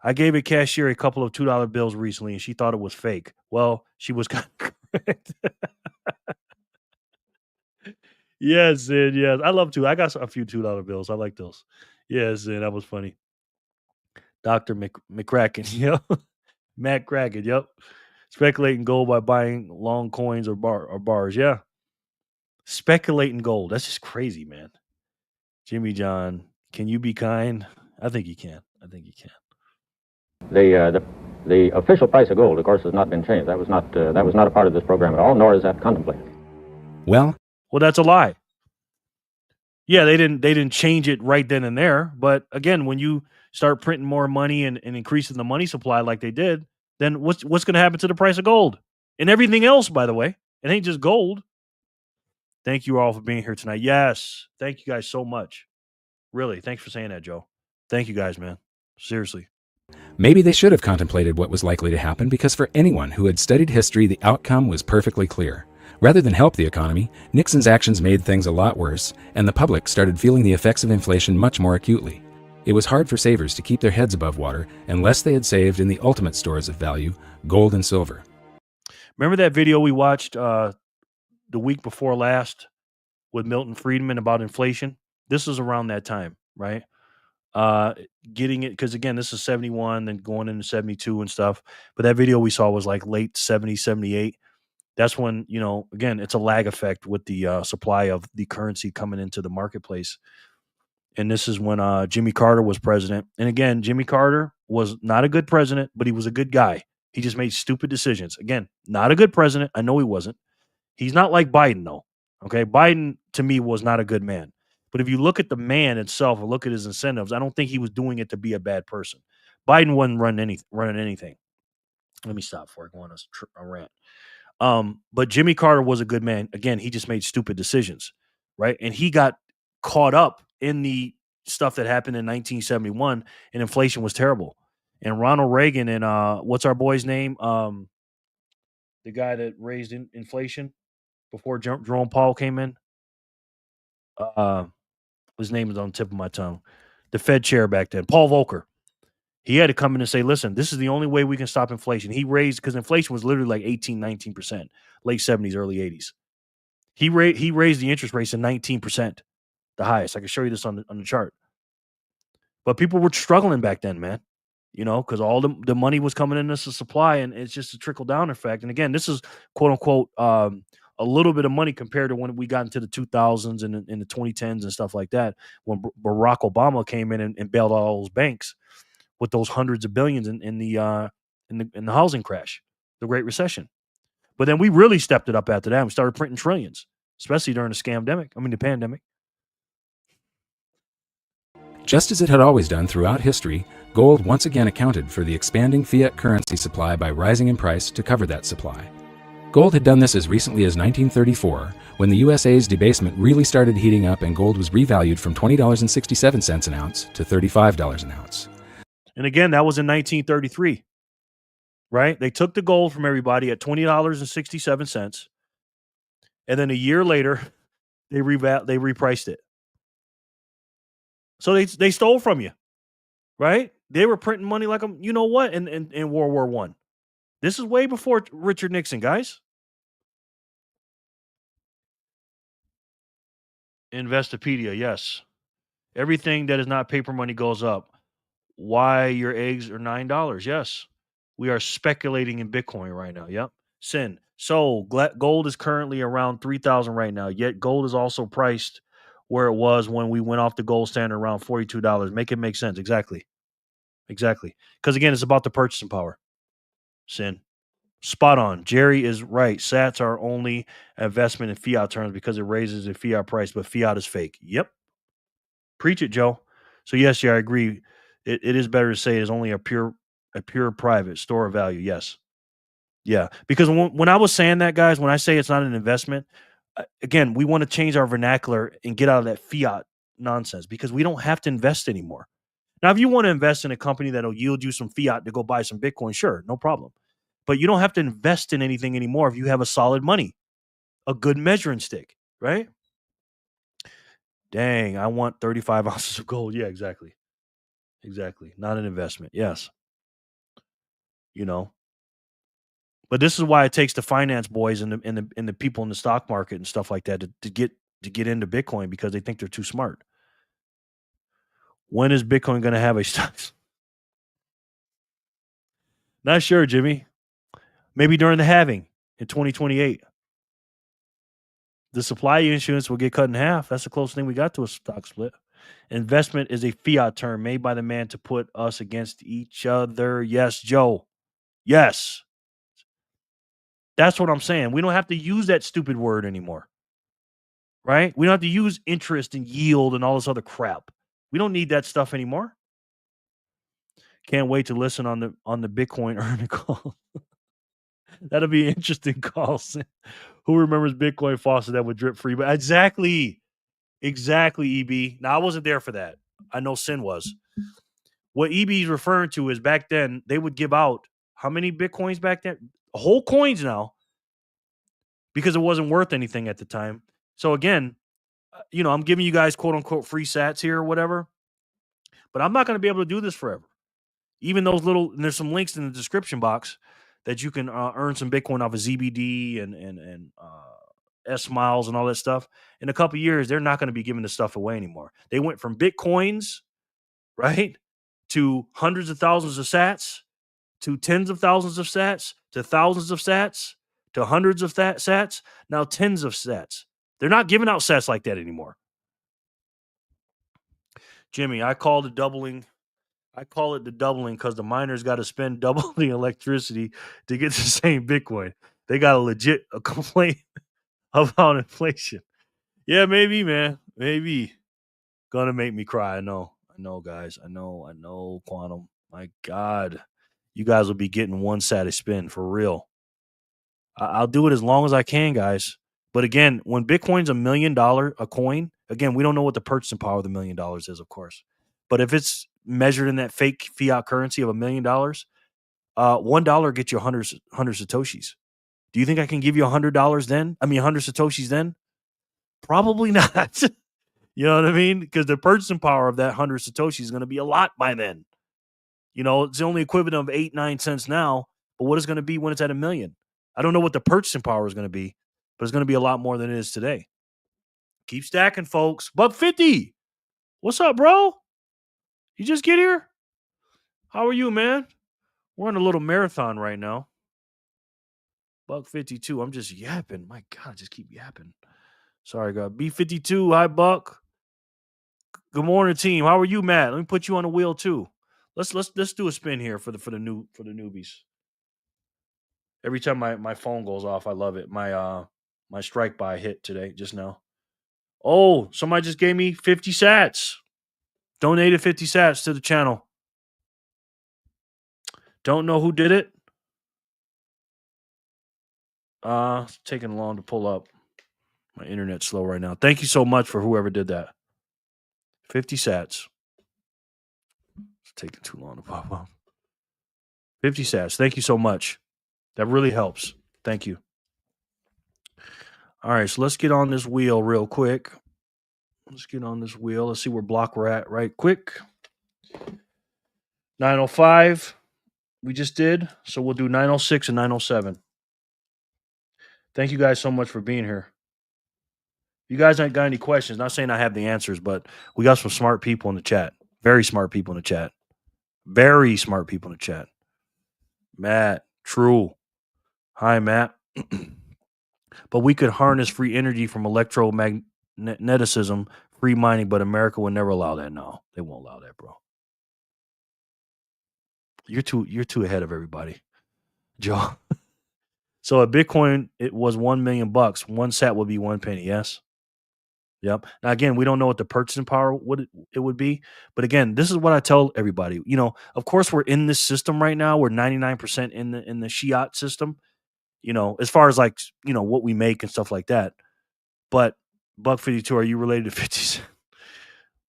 I gave a cashier a couple of $2 bills recently, and she thought it was fake. Well, she was kind of correct. Yes, Sid, yes. I love to. I got a few $2 bills. I like those. Yes, Sid, that was funny. Dr. McCracken, Matt Kraken, yep. Speculating gold by buying long coins or bars, yeah. Speculating gold. That's just crazy, man. Jimmy John, can you be kind? I think you can. The official price of gold, of course, has not been changed. That was not a part of this program at all, nor is that contemplated. Well, that's a lie. Yeah, they didn't change it right then and there. But again, when you start printing more money and increasing the money supply like they did, then what's going to happen to the price of gold and everything else? By the way, it ain't just gold. Thank you all for being here tonight. Yes, thank you guys so much. Really, thanks for saying that, Joe. Thank you guys, man. Seriously. maybe they should have contemplated what was likely to happen, because for anyone who had studied history, the outcome was perfectly clear. Rather than help the economy, Nixon's actions made things a lot worse, and the public started feeling the effects of inflation much more acutely. It was hard for savers to keep their heads above water unless they had saved in the ultimate stores of value, gold and silver. Remember that video we watched the week before last with Milton Friedman about inflation? This was around that time, right? Getting it, because again, this is 71, then going into 72 and stuff. But that video we saw was like late 70, 78. That's when, again, it's a lag effect with the supply of the currency coming into the marketplace. And this is when Jimmy Carter was president. And again, Jimmy Carter was not a good president, but he was a good guy. He just made stupid decisions. Again, not a good president. I know he wasn't. He's not like Biden, though. Okay, Biden, to me, was not a good man. But if you look at the man itself or look at his incentives, I don't think he was doing it to be a bad person. Biden wasn't running anything. Let me stop before I go on a rant. But Jimmy Carter was a good man. Again, he just made stupid decisions, right? And he got caught up in the stuff that happened in 1971, and inflation was terrible. And Ronald Reagan and what's our boy's name? The guy that raised inflation, before Jerome Powell came in. His name is on the tip of my tongue. The Fed chair back then, Paul Volcker. He had to come in and say, listen, this is the only way we can stop inflation. He raised, because inflation was literally like 18, 19%, late 70s, early 80s. He raised the interest rates to 19%, the highest. I can show you this on the chart. But people were struggling back then, man. Because all the money was coming in as a supply, and it's just a trickle down effect. And again, this is quote unquote a little bit of money compared to when we got into the 2000s and in the 2010s and stuff like that, when Barack Obama came in and bailed out all those banks with those hundreds of billions in the housing crash, the Great Recession. But then we really stepped it up after that and started printing trillions, especially during the pandemic. Just as it had always done throughout history, gold once again accounted for the expanding fiat currency supply by rising in price to cover that supply. Gold had done this as recently as 1934, when the USA's debasement really started heating up and gold was revalued from $20.67 an ounce to $35 an ounce. And again, that was in 1933, right? They took the gold from everybody at $20.67, and then a year later, they repriced it. So they stole from you, right? They were printing money like you know what in World War I. This is way before Richard Nixon, guys. Investopedia, yes. Everything that is not paper money goes up. Why your eggs are $9? Yes. We are speculating in Bitcoin right now. Yep. Sin. So gold is currently around 3,000 right now. Yet gold is also priced where it was when we went off the gold standard around $42. Make it make sense. Exactly. Because again, it's about the purchasing power. Sin. Spot on. Jerry is right. Sats are only investment in fiat terms because it raises the fiat price, but fiat is fake. Yep. Preach it, Joe. So yes, yeah, I agree. It is better to say it is only a pure private store of value. Yes. Yeah. Because when I was saying that, guys, when I say it's not an investment, again, we want to change our vernacular and get out of that fiat nonsense because we don't have to invest anymore. Now, if you want to invest in a company that'll yield you some fiat to go buy some Bitcoin, sure, no problem. But you don't have to invest in anything anymore if you have a solid money, a good measuring stick, right? Dang, I want 35 ounces of gold. Yeah, exactly. Not an investment. Yes. But this is why it takes the finance boys and the people in the stock market and stuff like that to get into Bitcoin because they think they're too smart. When is Bitcoin going to have a stock? Not sure, Jimmy. Maybe during the halving in 2028. The supply issuance will get cut in half. That's the closest thing we got to a stock split. Investment is a fiat term made by the man to put us against each other. Yes, Joe. Yes. That's what I'm saying. We don't have to use that stupid word anymore. Right? We don't have to use interest and yield and all this other crap. We don't need that stuff anymore. Can't wait to listen on the Bitcoin earning call. That'll be an interesting call. Who remembers Bitcoin faucet that would drip free? But exactly, EB. Now I wasn't there for that. I know Sin was. What EB is referring to is back then they would give out how many Bitcoins back then? Whole coins now, because it wasn't worth anything at the time. So again, I'm giving you guys quote unquote free sats here or whatever, but I'm not going to be able to do this forever. Even those and there's some links in the description box that you can earn some Bitcoin off of ZBD and S miles and all that stuff. In a couple of years, they're not going to be giving this stuff away anymore. They went from Bitcoins, right, to hundreds of thousands of sats, to tens of thousands of sats, to thousands of sats, to hundreds of sats, now tens of sats. They're not giving out sats like that anymore. Jimmy, I call it the doubling because the miners got to spend double the electricity to get the same Bitcoin. They got a legit complaint about inflation. Yeah, maybe, man. Maybe. Gonna make me cry. I know, guys. I know, Quantum. My God. You guys will be getting one sat a spin for real. I'll do it as long as I can, guys. But again, when Bitcoin's $1 million a coin, again, we don't know what the purchasing power of the $1 million is, of course. But if it's measured in that fake fiat currency of $1 million, $1 gets you 100 Satoshis. Do you think I can give you $100 then? I mean, 100 Satoshis then? Probably not. You know what I mean? Because the purchasing power of that 100 Satoshis is going to be a lot by then. It's the only equivalent of 8-9 cents now, but what is going to be when it's at $1 million? I don't know what the purchasing power is going to be, but it's going to be a lot more than it is today. Keep stacking, folks. $1.50. What's up, bro? You just get here? How are you, man? We're on a little marathon right now. $1.52. I'm just yapping. My God, I just keep yapping. Sorry, God. B52. Hi, Buck. Good morning, team. How are you, Matt? Let me put you on the wheel too. Let's do a spin here for the newbies. Every time my phone goes off, I love it. My strike buy hit today just now. Oh, somebody just gave me 50 sats. Donated 50 sats to the channel. Don't know who did it. It's taking long to pull up. My internet's slow right now. Thank you so much for whoever did that. 50 sats. It's taking too long to pop up. 50 sats. Thank you so much. That really helps. Thank you. All right, so let's get on this wheel real quick. Let's get on this wheel. Let's see where block we're at right quick. 905 we just did. So we'll do 906 and 907. Thank you guys so much for being here. You guys ain't got any questions. Not saying I have the answers, but we got some smart people in the chat. Very smart people in the chat. Very smart people in the chat. Matt, true. Hi, Matt. But we could harness free energy from electromagnetism, free mining, but America would never allow that. No, they won't allow that, bro. You're too ahead of everybody, Joe. So a Bitcoin, it was $1 million. One sat would be 1 penny. Yes. Yep. Now again, we don't know what the purchasing power would be, but again, this is what I tell everybody. Of course, we're in this system right now. We're 99% in the fiat system. As far as what we make and stuff like that. But $1.52, are you related to 50 Cent?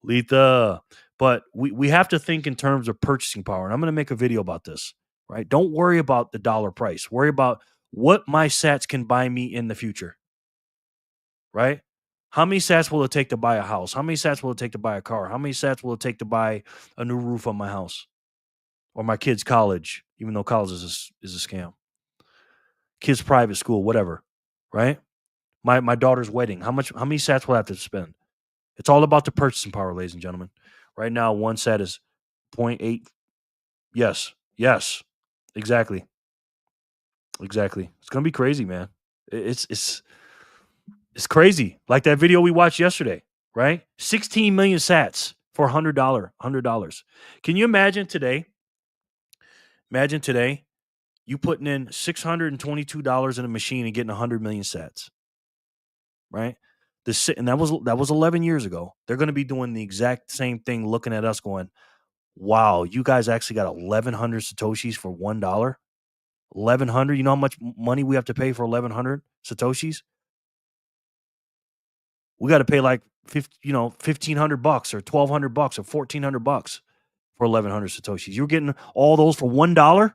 Letha. But we have to think in terms of purchasing power. And I'm going to make a video about this, right? Don't worry about the dollar price. Worry about what my sats can buy me in the future, right? How many sats will it take to buy a house? How many sats will it take to buy a car? How many sats will it take to buy a new roof on my house or my kid's college, even though college is a scam? Kids' private school, whatever, right? My daughter's wedding. How many sats will I have to spend? It's all about the purchasing power, ladies and gentlemen. Right now, one sat is 0.8. Yes. Exactly. It's gonna be crazy, man. It's crazy. Like that video we watched yesterday, right? 16 million sats for $100. Can you imagine today? You putting in $622 in a machine and getting 100 million sats, right? And that was 11 years ago. They're going to be doing the exact same thing, looking at us going, wow, you guys actually got 1,100 Satoshis for $1. 1,100. You know how much money we have to pay for 1,100 Satoshis? We got to pay like $1,500 or $1,200 or $1,400 for 1,100 Satoshis. You're getting all those for $1,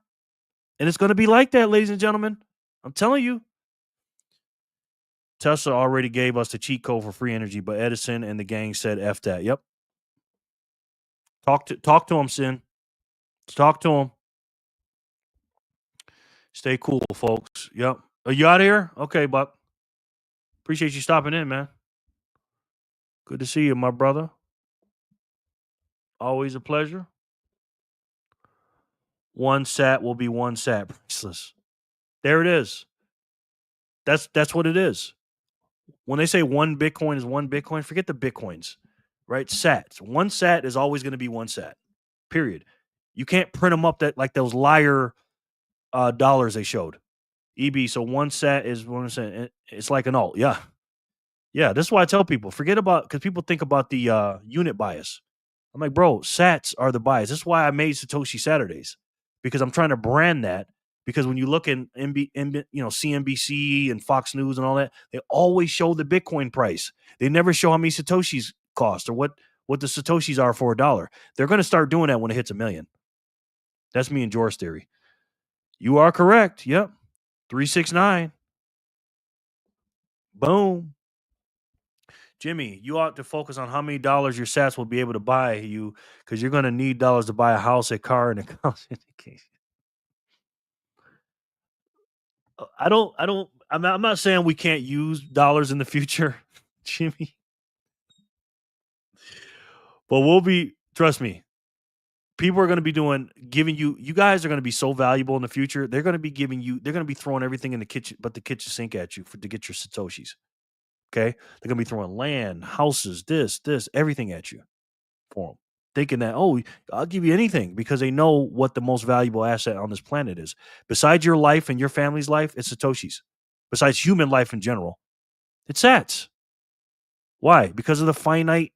and it's going to be like that, ladies and gentlemen. I'm telling you. Tesla already gave us the cheat code for free energy, but Edison and the gang said F that. Yep. Talk to him, Sin. Talk to him. Stay cool, folks. Yep. Are you out of here? Okay, Buck. Appreciate you stopping in, man. Good to see you, my brother. Always a pleasure. One sat will be one sat. Priceless. There it is. That's what it is. When they say one Bitcoin is one Bitcoin, forget the Bitcoins, right? Sats. One sat is always going to be one sat. Period. You can't print them up like those liar dollars they showed. EB. So one sat is 1%. It's like an alt. Yeah. This is why I tell people, forget about, because people think about the unit bias. I'm like, bro, sats are the bias. This is why I made Satoshi Saturdays, because I'm trying to brand that. Because when you look in CNBC and Fox News and all that, they always show the Bitcoin price. They never show how many Satoshis cost or what the Satoshis are for $1. They're going to start doing that when it hits 1 million. That's me and George's theory. You are correct. Yep. 369. Boom. Jimmy, you ought to focus on how many dollars your sats will be able to buy you, because you're going to need dollars to buy a house, a car, and a college education. I'm not saying we can't use dollars in the future, Jimmy, but trust me, people are going to be giving you guys are going to be so valuable in the future. They're going to be they're going to be throwing everything in the kitchen, but the kitchen sink at you to get your Satoshis. Okay. They're going to be throwing land, houses, this, everything at you for them. Thinking that, oh, I'll give you anything, because they know what the most valuable asset on this planet is. Besides your life and your family's life, it's Satoshis. Besides human life in general, it's sats. Why? Because of the finiteness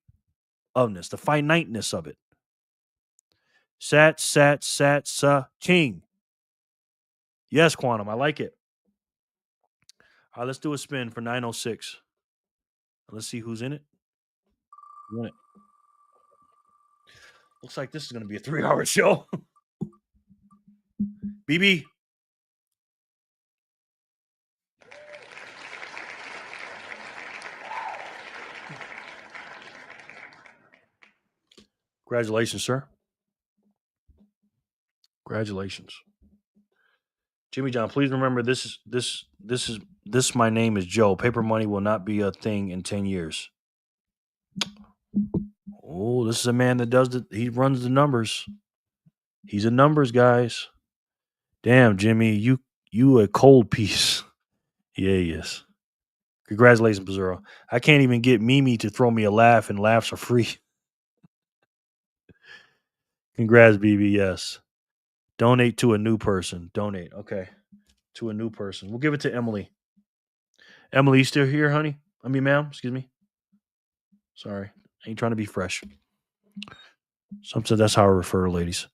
of it. Sat, king. Yes, Quantum, I like it. All right, let's do a spin for 906. Let's see who's in it. Win it. Looks like this is going to be a 3-hour show. BB. Congratulations, sir. Congratulations. Jimmy John, please remember this my name is Joe. Paper money will not be a thing in 10 years. Oh, this is a man that he runs the numbers. He's a numbers guys. Damn, Jimmy, you a cold piece. Yeah, he is. Congratulations, Bizarro. I can't even get Mimi to throw me a laugh, and laughs are free. Congrats, BB. Yes. Donate to a new person. Donate. Okay. To a new person. We'll give it to Emily. Emily, you still here, honey? I mean, ma'am. Excuse me. Sorry. I ain't trying to be fresh. Sometimes that's how I refer to ladies.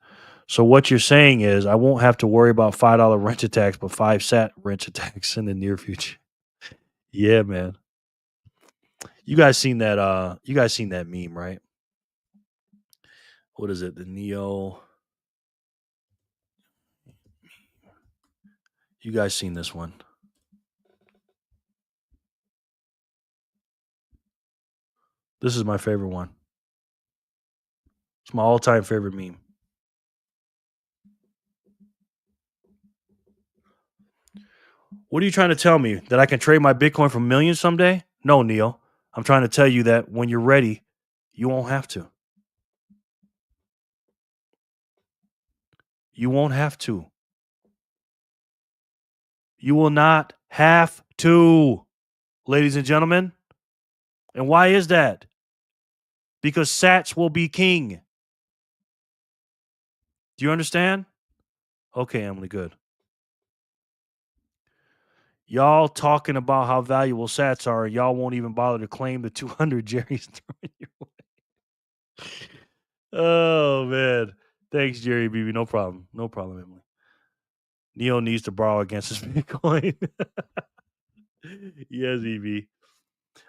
So what you're saying is I won't have to worry about $5 rent tax, but 5 sat rent tax in the near future. Yeah, man. You guys seen that meme, right? What is it? The Neo. You guys seen this one? This is my favorite one. It's my all-time favorite meme. What are you trying to tell me? That I can trade my Bitcoin for millions someday? No, Neil. I'm trying to tell you that when you're ready, you won't have to. You won't have to. You will not have to, ladies and gentlemen. And why is that? Because sats will be king. Do you understand? Okay, Emily, good. Y'all talking about how valuable sats are, and y'all won't even bother to claim the 200 Jerry's throwing your way. Oh, man. Thanks, Jerry BB. No problem. No problem, Emily. Neo needs to borrow against his Bitcoin. Yes, EV.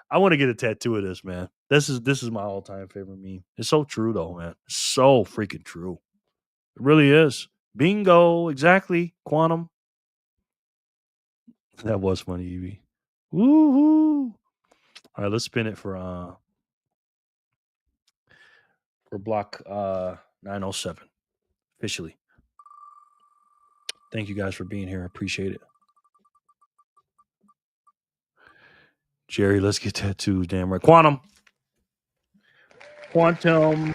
I want to get a tattoo of this, man. This is my all-time favorite meme. It's so true, though, man. It's so freaking true. It really is. Bingo. Exactly. Quantum. That was funny, EV. Woohoo. All right, let's spin it for block 907 officially. Thank you guys for being here. I appreciate it. Jerry, let's get tattoos. Damn right. Quantum. Quantum.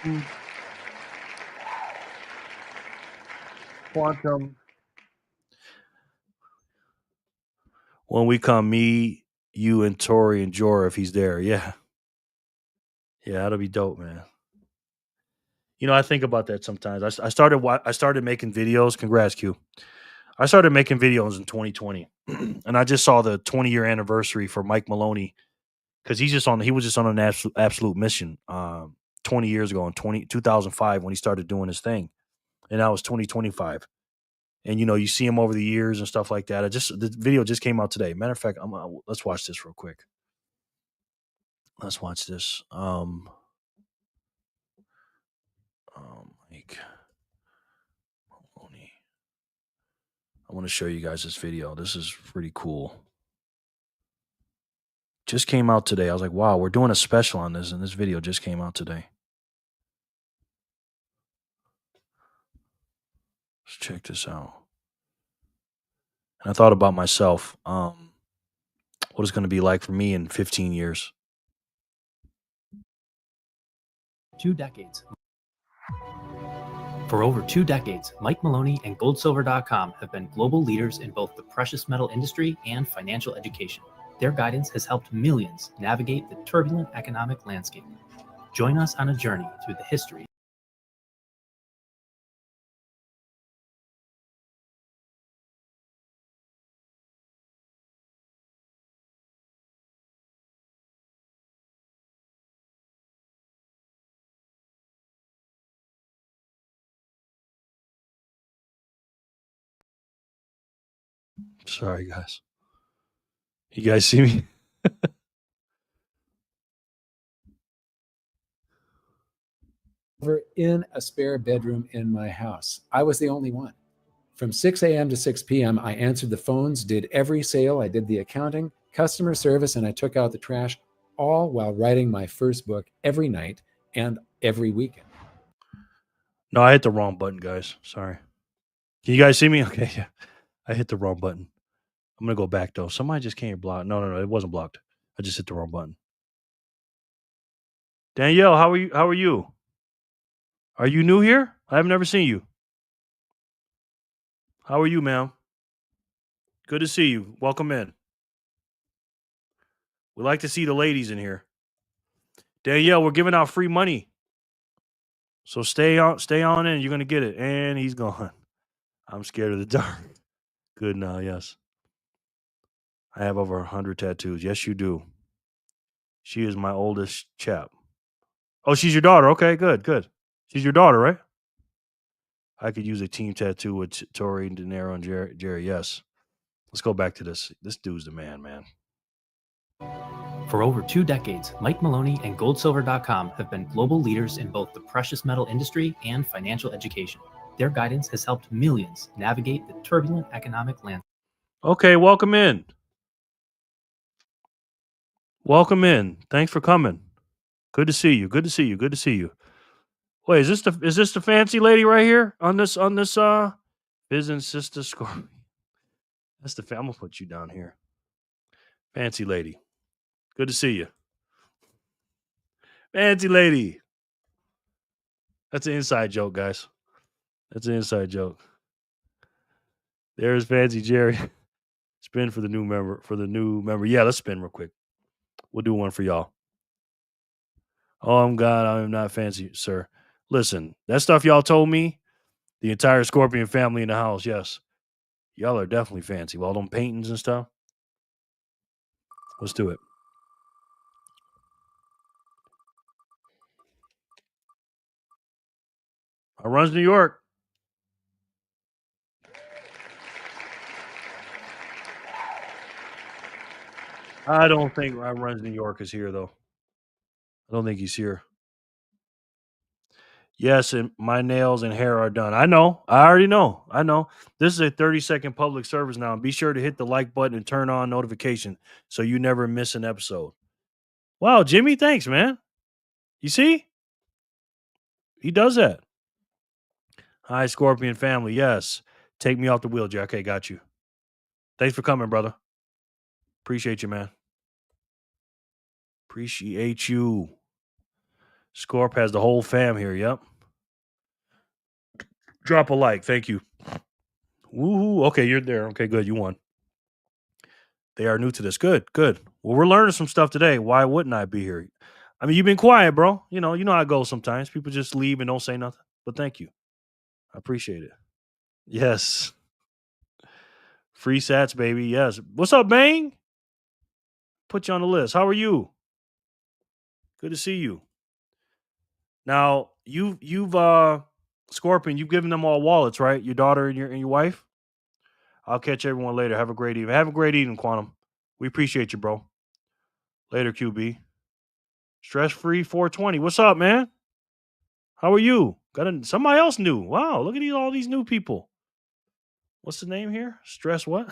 When we come, me, you, and Tori and Jora, if he's there. Yeah. Yeah, that'll be dope, man. You know, I think about that sometimes. I started making videos. Congrats, Q. I started making videos in 2020, and I just saw the 20-year anniversary for Mike Maloney, because he was just on an absolute mission 20 years ago in 2005 when he started doing his thing, and now it's 2025. And you see him over the years and stuff like that. The video just came out today. Matter of fact, let's watch this real quick. Let's watch this. Mike Maloney. I want to show you guys this video. This is pretty cool. Just came out today. I was like, wow, we're doing a special on this, and this video just came out today. Let's check this out. And I thought about myself, what it's going to be like for me in 15 years. 2 decades. For over 2 decades, Mike Maloney and GoldSilver.com have been global leaders in both the precious metal industry and financial education. Their guidance has helped millions navigate the turbulent economic landscape. Join us on a journey through the history. Sorry, guys. You guys see me? In a spare bedroom in my house. I was the only one. From 6 a.m. to 6 p.m., I answered the phones, did every sale, I did the accounting, customer service, and I took out the trash, all while writing my first book every night and every weekend. No, I hit the wrong button, guys. Sorry. Can you guys see me? Okay, yeah. I hit the wrong button. I'm going to go back, though. Somebody just came blocked. No, it wasn't blocked. I just hit the wrong button. Danielle, how are you? How are you? Are you new here? I've never seen you. How are you, ma'am? Good to see you. Welcome in. We like to see the ladies in here. Danielle, we're giving out free money. So stay on in. You're gonna get it. And he's gone. I'm scared of the dark. Good now, yes. I have over 100 tattoos. Yes, you do. She is my oldest chap. Oh, she's your daughter. Okay, good. She's your daughter, right? I could use a team tattoo with Tori, De Niro, and Jerry. Yes. Let's go back to this. This dude's the man. For over 2 decades, Mike Maloney and GoldSilver.com have been global leaders in both the precious metal industry and financial education. Their guidance has helped millions navigate the turbulent economic landscape. Okay, welcome in. Welcome in. Thanks for coming. Good to see you. Good to see you. Wait, is this the fancy lady right here on this business sister score? That's the I'm gonna put you down here. Fancy lady. Good to see you. Fancy lady. That's an inside joke, guys. That's an inside joke. There's Fancy Jerry. Spin for the new member. Yeah, let's spin real quick. We'll do one for y'all. Oh, I'm God, I am not fancy, sir. Listen, that stuff y'all told me, the entire Scorpion family in the house, yes. Y'all are definitely fancy. All them paintings and stuff. Let's do it. I runs New York. I don't think I runs New York is here, though. I don't think he's here. Yes, and my nails and hair are done. I know. I already know. I know. This is a 30-second public service now. Be sure to hit the like button and turn on notification so you never miss an episode. Wow, Jimmy, thanks, man. You see? He does that. Hi, Scorpion family. Yes. Take me off the wheel, Jack. Okay, got you. Thanks for coming, brother. Appreciate you, man. Appreciate you. Scorp has the whole fam here. Yep. Drop a like. Thank you. Woohoo. Okay, you're there. Okay, good. You won. They are new to this. Good. Well, we're learning some stuff today. Why wouldn't I be here? I mean, you've been quiet, bro. You know how it goes sometimes. People just leave and don't say nothing. But thank you. I appreciate it. Yes. Free sats, baby. Yes. What's up, Bang? Put you on the list. How are you? Good to see you. Now, you've Scorpion, you've given them all wallets, right? Your daughter and your wife? I'll catch everyone later. Have a great evening. Have a great evening, Quantum. We appreciate you, bro. Later, QB. Stress free 420. What's up, man? How are you? Somebody else new. Wow, look at all these new people. What's the name here? Stress what?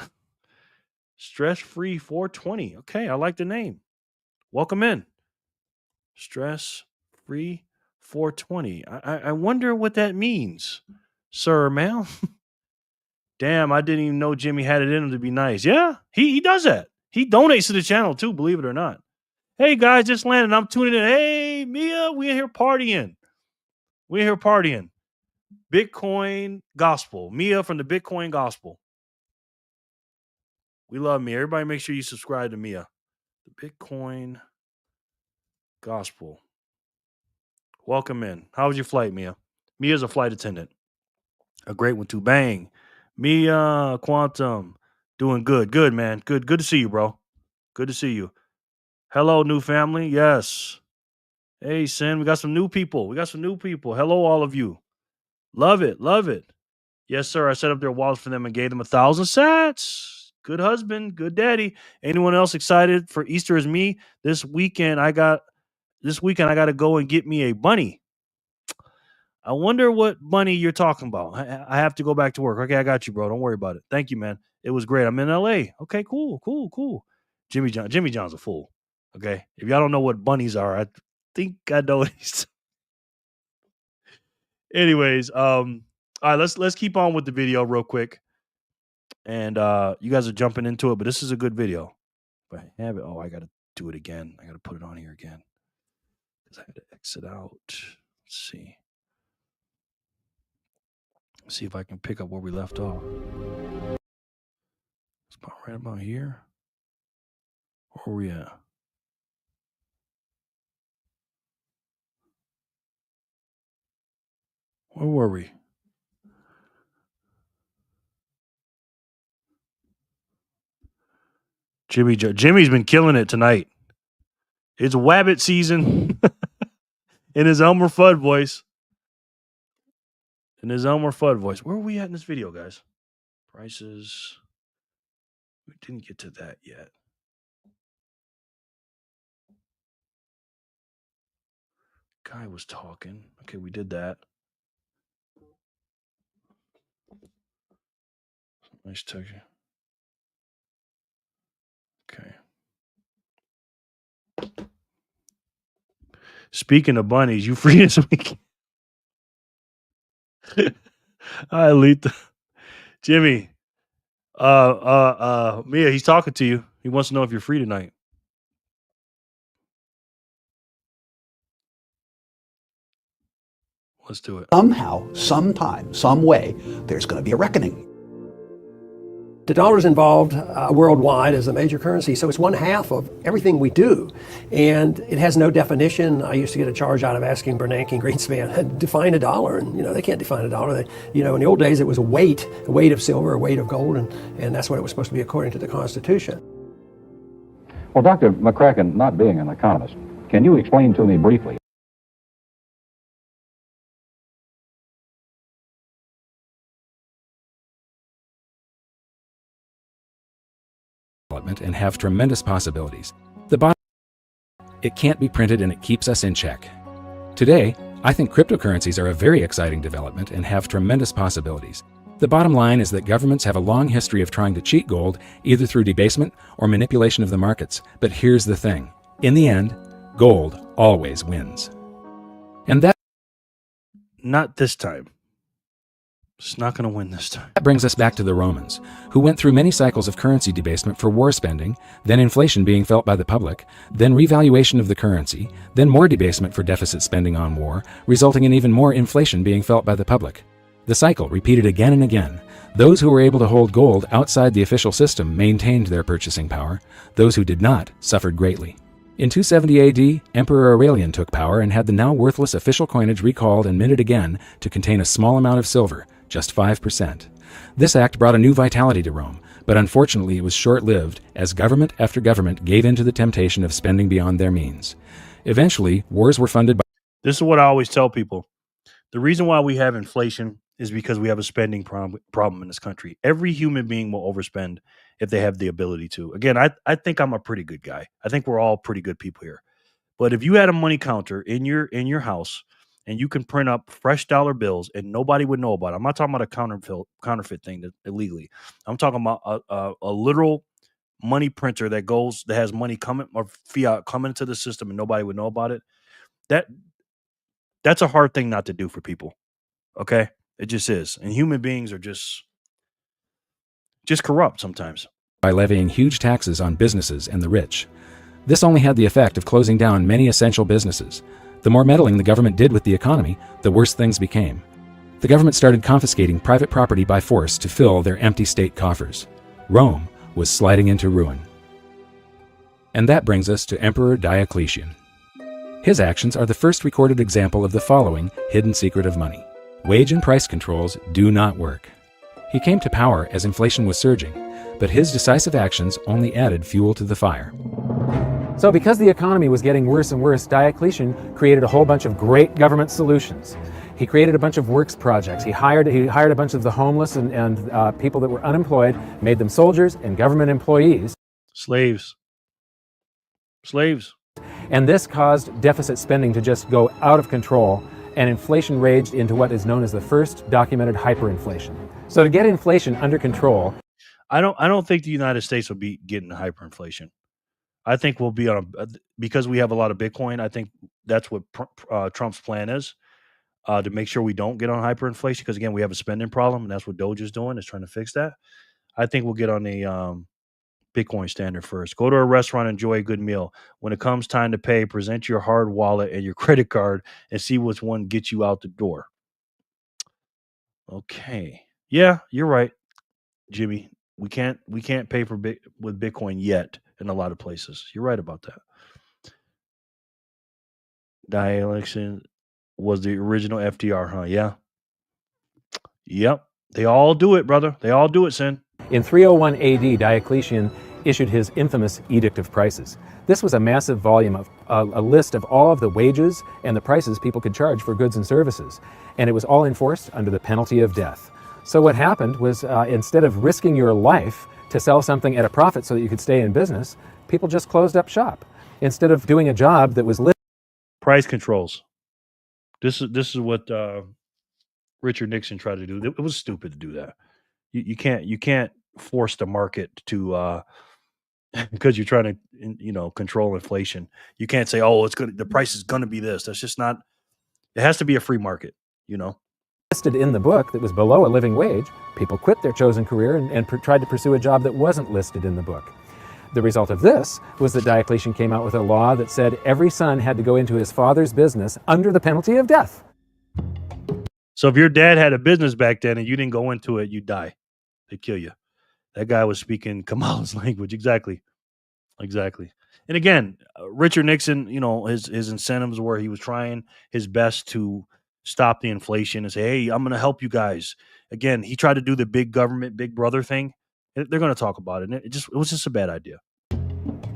Stress free 420. Okay, I like the name. Welcome in. Stress free 420. I wonder what that means, sir, ma'am. Damn, I didn't even know Jimmy had it in him to be nice. Yeah, he does that. He donates to the channel too, believe it or not. Hey guys, just landed. I'm tuning in. Hey, Mia, we in here partying. We in here partying. Bitcoin Gospel. Mia from the Bitcoin Gospel. We love Mia. Everybody make sure you subscribe to Mia. The Bitcoin Gospel. Welcome in. How was your flight, Mia? Mia's a flight attendant. A great one too. Bang. Mia Quantum. Doing good. Good, man. Good to see you, bro. Good to see you. Hello, new family. Yes. Hey, Sin. We got some new people. Hello, all of you. Love it. Love it. Yes, sir. I set up their wallets for them and gave them 1,000 sats. Good husband. Good daddy. Anyone else excited for Easter as me? This weekend I got to go and get me a bunny. I wonder what bunny you're talking about. I have to go back to work. Okay, I got you, bro. Don't worry about it. Thank you, man. It was great. I'm in LA. Okay, cool. Jimmy John's a fool. Okay. If y'all don't know what bunnies are, I think I know what he's. Anyways, all right, let's keep on with the video real quick. And you guys are jumping into it, but this is a good video. If I have it, I gotta do it again. I gotta put it on here again. Because I had to exit out. Let's see. See if I can pick up where we left off. It's about right about here. Where are we at? Where were we? Jimmy's been killing it tonight. It's Wabbit season in his Elmer Fudd voice. Where are we at in this video, guys? Prices. We didn't get to that yet. Guy was talking. Okay, we did that. Nice texture. Okay. Speaking of bunnies, you free this week? Hi, Letha. Jimmy. Mia, he's talking to you. He wants to know if you're free tonight. Let's do it. Somehow, sometime, some way, there's going to be a reckoning. The dollar's involved worldwide as a major currency, so it's 1/2 of everything we do. And it has no definition. I used to get a charge out of asking Bernanke and Greenspan, define a dollar. And, they can't define a dollar. In the old days, it was a weight of silver, a weight of gold, and that's what it was supposed to be according to the Constitution. Well, Dr. McCracken, not being an economist, can you explain to me briefly and have tremendous possibilities. The bottom it can't be printed and it keeps us in check. Today, I think cryptocurrencies are a very exciting development and have tremendous possibilities. The bottom line is that governments have a long history of trying to cheat gold, either through debasement or manipulation of the markets. But here's the thing. In the end, gold always wins. And that Not this time. It's not going to win this time. That brings us back to the Romans, who went through many cycles of currency debasement for war spending, then inflation being felt by the public, then revaluation of the currency, then more debasement for deficit spending on war, resulting in even more inflation being felt by the public. The cycle repeated again and again. Those who were able to hold gold outside the official system maintained their purchasing power. Those who did not suffered greatly. In 270 AD, Emperor Aurelian took power and had the now worthless official coinage recalled and minted again to contain a small amount of silver, just 5%. This act brought a new vitality to Rome, but unfortunately it was short-lived as government after government gave in to the temptation of spending beyond their means. Eventually, wars were funded by... This is what I always tell people. The reason why we have inflation is because we have a spending problem in this country. Every human being will overspend if they have the ability to. Again, I think I'm a pretty good guy. I think we're all pretty good people here. But if you had a money counter in your house and you can print up fresh dollar bills and nobody would know about it. I'm not talking about a counterfeit thing that illegally. I'm talking about a literal money printer that has money coming or fiat coming into the system and nobody would know about it, that's a hard thing not to do for people. Okay, it just is, and human beings are just corrupt sometimes. By levying huge taxes on businesses and the rich. This only had the effect of closing down many essential businesses. The more meddling the government did with the economy, the worse things became. The government started confiscating private property by force to fill their empty state coffers. Rome was sliding into ruin. And that brings us to Emperor Diocletian. His actions are the first recorded example of the following hidden secret of money. Wage and price controls do not work. He came to power as inflation was surging, but his decisive actions only added fuel to the fire. So because the economy was getting worse and worse, Diocletian created a whole bunch of great government solutions. He created a bunch of works projects. He hired a bunch of the homeless and people that were unemployed, made them soldiers and government employees. Slaves. And this caused deficit spending to just go out of control, and inflation raged into what is known as the first documented hyperinflation. So to get inflation under control, I don't think the United States will be getting hyperinflation. I think we'll be because we have a lot of Bitcoin. I think that's what Trump's plan is, to make sure we don't get on hyperinflation. Because again, we have a spending problem, and that's what Doge is doing, is trying to fix that. I think we'll get on a Bitcoin standard first. Go to a restaurant, enjoy a good meal. When it comes time to pay, present your hard wallet and your credit card and see which one gets you out the door. Okay. Yeah, you're right, Jimmy. We can't pay with Bitcoin yet in a lot of places. You're right about that. Dielection was the original FDR, huh? Yeah. Yep. They all do it, brother. They all do it, Sin. in 301 AD, Diocletian issued his infamous Edict of Prices. This was a massive volume of a list of all of the wages and the prices people could charge for goods and services. And it was all enforced under the penalty of death. So what happened was instead of risking your life to sell something at a profit so that you could stay in business, people just closed up shop. Instead of doing a job that was price controls. This is what Richard Nixon tried to do. It was stupid to do that. You can't force the market to because you're trying to control inflation. You can't say, oh, the price is gonna be this. That's just not. It has to be a free market. Listed in the book that was below a living wage, people quit their chosen career and tried to pursue a job that wasn't listed in the book. The result of this was that Diocletian came out with a law that said every son had to go into his father's business under the penalty of death. So if your dad had a business back then and you didn't go into it, you'd die. They'd kill you. That guy was speaking Kamala's language. Exactly. And again, Richard Nixon, his incentives were he was trying his best to stop the inflation and say, hey, I'm going to help you guys. Again, he tried to do the big government, big brother thing. They're going to talk about it. And it was just a bad idea.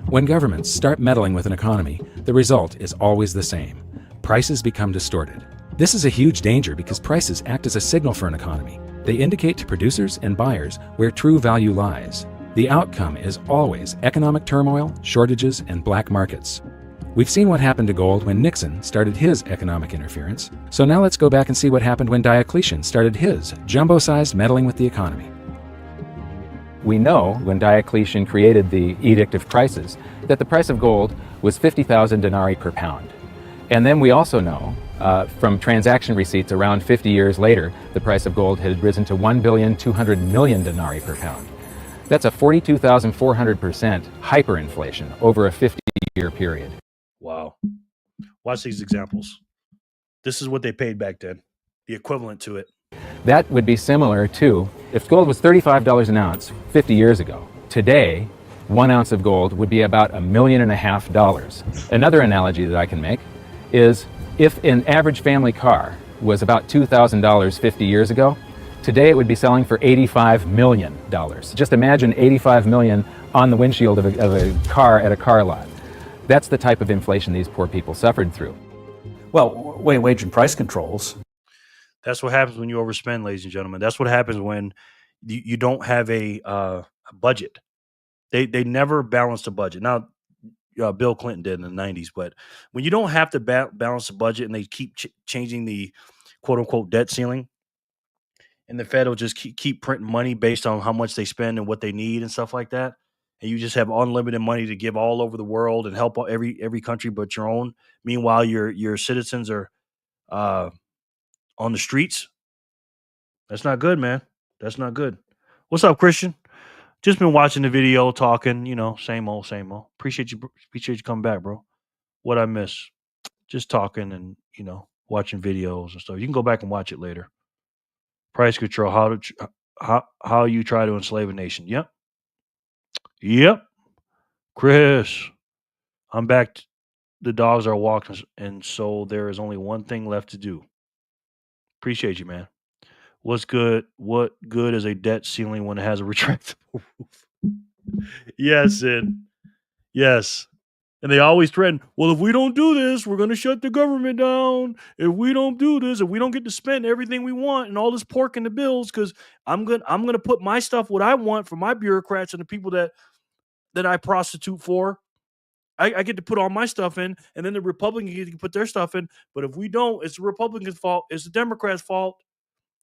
When governments start meddling with an economy, the result is always the same. Prices become distorted. This is a huge danger because prices act as a signal for an economy. They indicate to producers and buyers where true value lies. The outcome is always economic turmoil, shortages, and black markets. We've seen what happened to gold when Nixon started his economic interference. So now let's go back and see what happened when Diocletian started his jumbo-sized meddling with the economy. We know when Diocletian created the Edict of Prices that the price of gold was 50,000 denarii per pound. And then we also know from transaction receipts around 50 years later, the price of gold had risen to 1,200,000,000 denarii per pound. That's a 42,400% hyperinflation over a 50-year period. Wow. Watch these examples. This is what they paid back then, the equivalent to it. That would be similar to if gold was $35 an ounce 50 years ago. Today, 1 ounce of gold would be about $1.5 million. Another analogy that I can make is if an average family car was about $2,000 50 years ago, today it would be selling for $85 million. Just imagine $85 million on the windshield of a car at a car lot. That's the type of inflation these poor people suffered through. Well, wage and price controls. That's what happens when you overspend, ladies and gentlemen. That's what happens when you don't have a budget. They never balanced a budget. Now, Bill Clinton did in the 90s, but when you don't have to balance the budget and they keep changing the quote-unquote debt ceiling, and the Fed will just keep printing money based on how much they spend and what they need and stuff like that, and you just have unlimited money to give all over the world and help every country but your own. Meanwhile, your citizens are on the streets. That's not good, man. That's not good. What's up, Christian? Just been watching the video, talking. Same old, same old. Appreciate you coming back, bro. What I miss? Just talking and watching videos and stuff. You can go back and watch it later. Price control. How you try to enslave a nation. Yep. Chris, I'm back. The dogs are walking, and so there is only one thing left to do. Appreciate you, man. What's good? What good is a debt ceiling when it has a retractable roof? Yes, and yes. And they always threaten, well, if we don't do this, we're going to shut the government down. If we don't do this, if we don't get to spend everything we want and all this pork in the bills, because I'm gonna put my stuff what I want for my bureaucrats and the people that I prostitute for. I get to put all my stuff in, and then the Republicans get to put their stuff in. But if we don't, it's the Republicans' fault. It's the Democrats' fault.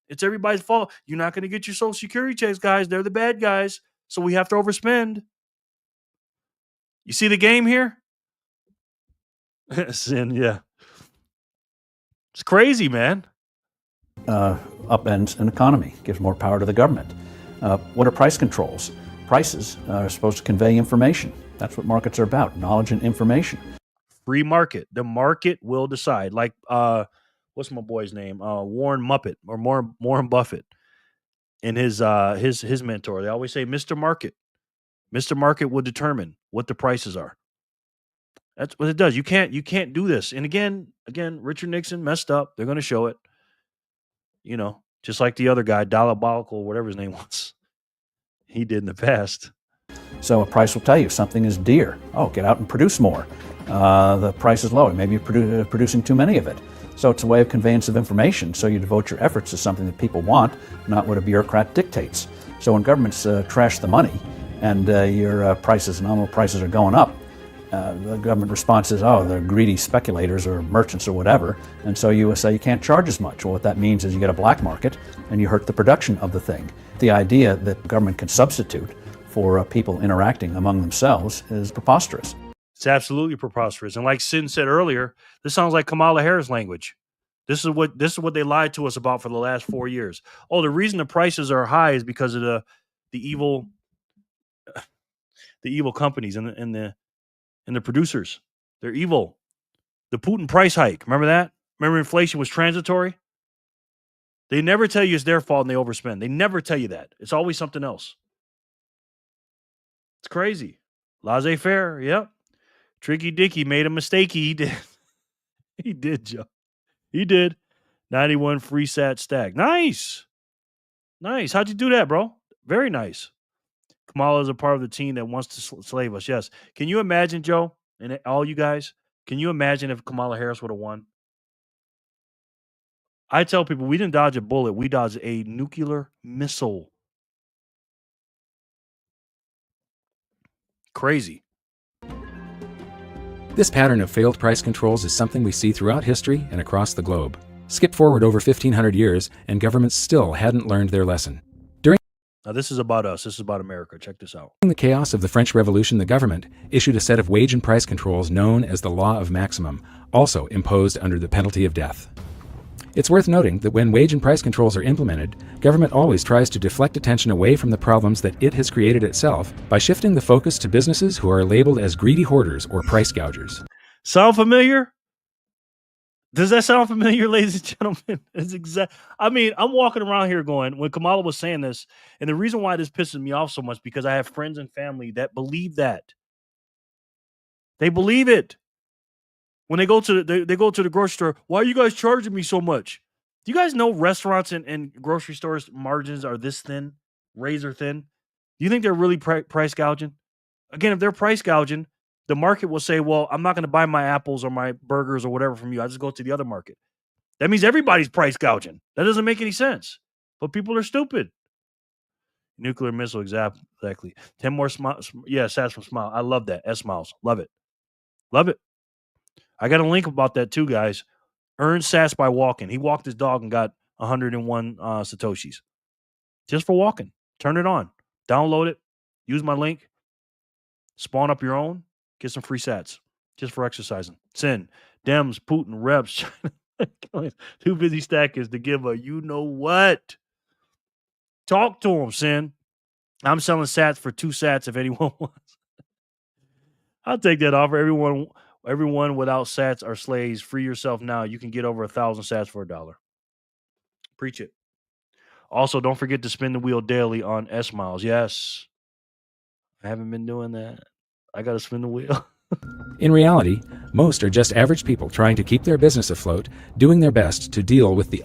It's everybody's fault. You're not going to get your Social Security checks, guys. They're the bad guys. So we have to overspend. You see the game here? Sin, yeah. It's crazy, man. Upends an economy, gives more power to the government. What are price controls? Prices are supposed to convey information. That's what markets are about, knowledge and information. Free market. The market will decide. Like, what's my boy's name? Warren Muppet or Warren Buffett. And his mentor. They always say, Mr. Market. Mr. Market will determine what the prices are. That's what it does. You can't do this. And again, Richard Nixon messed up. They're going to show it. Just like the other guy, Diabolical, whatever his name was. He did in the past. So a price will tell you something is dear. Oh, get out and produce more. The price is low. Maybe you're producing too many of it. So it's a way of conveyance of information. So you devote your efforts to something that people want, not what a bureaucrat dictates. So when governments trash the money and your prices, nominal prices are going up, the government response is, oh, they're greedy speculators or merchants or whatever. And so you say you can't charge as much. Well, what that means is you get a black market and you hurt the production of the thing. The idea that government can substitute for people interacting among themselves is preposterous. It's absolutely preposterous. And like Sin said earlier, this sounds like Kamala Harris language. This is what they lied to us about for the last 4 years. Oh, the reason the prices are high is because of the evil companies and the producers. They're evil. The Putin price hike. Remember that? Remember inflation was transitory? They never tell you it's their fault and they overspend. They never tell you that. It's always something else. It's crazy. Laissez-faire, yep. Tricky Dicky made a mistake. He did. He did, Joe. He did. 91 free sat stack. Nice. How'd you do that, bro? Very nice. Kamala is a part of the team that wants to slave us. Yes. Can you imagine, Joe, and all you guys, can you imagine if Kamala Harris would have won? I tell people we didn't dodge a bullet. We dodged a nuclear missile. Crazy. This pattern of failed price controls is something we see throughout history and across the globe. Skip forward over 1,500 years, and governments still hadn't learned their lesson. Now, this is about us. This is about America. Check this out. During the chaos of the French Revolution, the government issued a set of wage and price controls known as the Law of Maximum, also imposed under the penalty of death. It's worth noting that when wage and price controls are implemented, government always tries to deflect attention away from the problems that it has created itself by shifting the focus to businesses who are labeled as greedy hoarders or price gougers. Sound familiar? Does that sound familiar, ladies and gentlemen? It's exact. I mean, I'm walking around here going, when Kamala was saying this, and the reason why this pisses me off so much because I have friends and family that believe that. They believe it. When they go to the grocery store, why are you guys charging me so much? Do you guys know restaurants and grocery stores margins are this thin, razor thin? Do you think they're really price gouging? Again, if they're price gouging, the market will say, well, I'm not going to buy my apples or my burgers or whatever from you. I just go to the other market. That means everybody's price gouging. That doesn't make any sense. But people are stupid. Nuclear missile, exactly. 10 more smiles. Yeah, Sass from Smile. I love that. S-Miles. Love it. Love it. I got a link about that too, guys. Earn Sass by walking. He walked his dog and got 101 Satoshis. Just for walking. Turn it on. Download it. Use my link. Spawn up your own. Get some free sats just for exercising. Sin, Dems, Putin, Reps, China. Too busy stackers to give a you know what. Talk to them, Sin. I'm selling sats for 2 sats if anyone wants. I'll take that offer. Everyone without sats are slaves. Free yourself now. You can get over 1,000 sats for $1. Preach it. Also, don't forget to spin the wheel daily on S Miles. Yes. I haven't been doing that. I got to spin the wheel. In reality, most are just average people trying to keep their business afloat, doing their best to deal with the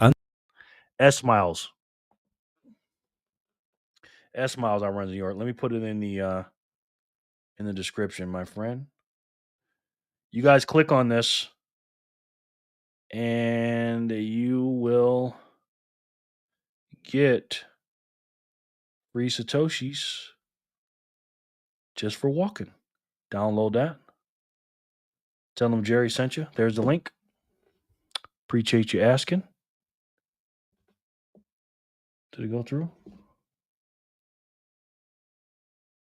S Miles. S Miles I run in New York. Let me put it in the description, my friend. You guys click on this and you will get free Satoshis just for walking. Download that. Tell them Jerry sent you. There's the link. Appreciate you asking. Did it go through?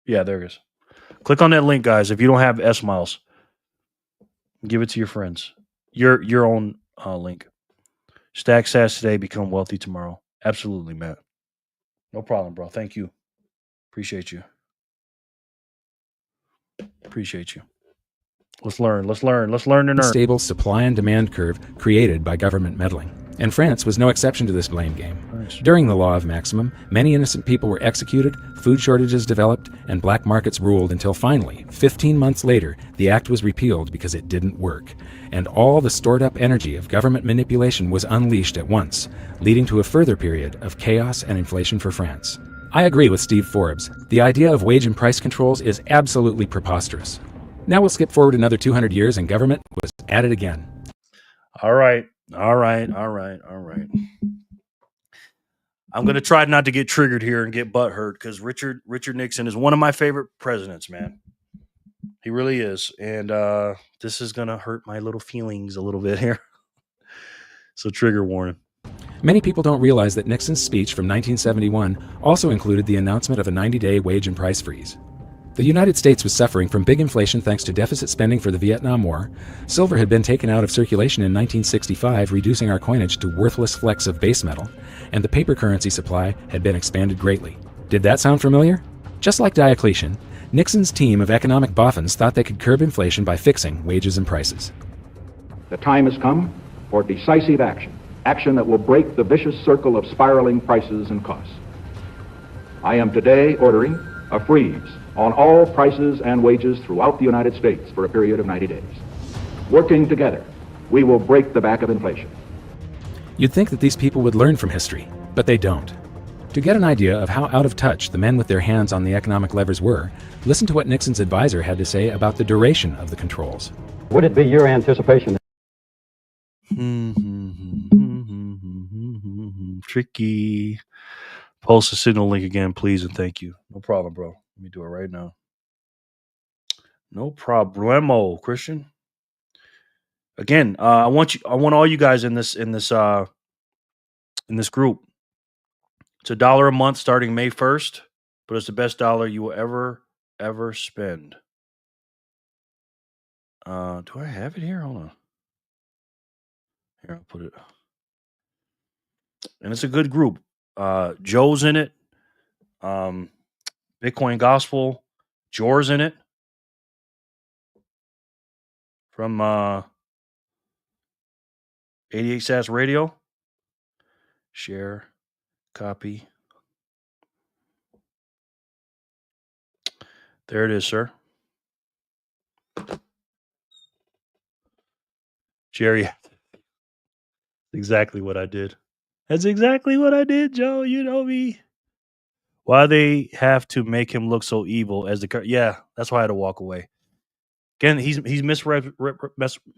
Yeah, there it is. Click on that link, guys. If you don't have S Miles, give it to your friends. Your own link. Stack sats today, become wealthy tomorrow. Absolutely, Matt. No problem, bro. Thank you. Appreciate you. Appreciate you. Let's learn. Let's learn. Let's learn and earn. unstable supply and demand curve created by government meddling. And France was no exception to this blame game. Nice. During the law of maximum, many innocent people were executed, food shortages developed, and black markets ruled until finally, 15 months later, the act was repealed because it didn't work. And all the stored-up energy of government manipulation was unleashed at once, leading to a further period of chaos and inflation for France. I agree with Steve Forbes. The idea of wage and price controls is absolutely preposterous. Now we'll skip forward another 200 years and government was at it again. All right. I'm going to try not to get triggered here and get butthurt because Richard Nixon is one of my favorite presidents, man. He really is. And this is going to hurt my little feelings a little bit here. So trigger warning. Many people don't realize that Nixon's speech from 1971 also included the announcement of a 90-day wage and price freeze. The United States was suffering from big inflation thanks to deficit spending for the Vietnam War. Silver had been taken out of circulation in 1965, reducing our coinage to worthless flecks of base metal, and the paper currency supply had been expanded greatly. Did that sound familiar? Just like Diocletian, Nixon's team of economic boffins thought they could curb inflation by fixing wages and prices. The time has come for decisive action, action that will break the vicious circle of spiraling prices and costs. I am today ordering a freeze on all prices and wages throughout the United States for a period of 90 days. Working together, we will break the back of inflation. You'd think that these people would learn from history, but they don't. To get an idea of how out of touch the men with their hands on the economic levers were, listen to what Nixon's advisor had to say about the duration of the controls. Would it be your anticipation? Tricky. Post the signal link again, please, and thank you. No problem, bro. Let me do it right now. No problemo, Christian. Again, I want all you guys in this group. It's $1 a month starting May 1st, but it's the best dollar you will ever spend. Do I have it here? Hold on. Here, I'll put it. And it's a good group. Joe's in it. Bitcoin Gospel. Jor's in it. From 88 Sats Radio. Share. Copy. There it is, sir. Jerry. Exactly what I did. That's exactly what I did, Joe. You know me. Why they have to make him look so evil as the... Yeah, that's why I had to walk away. Again, he's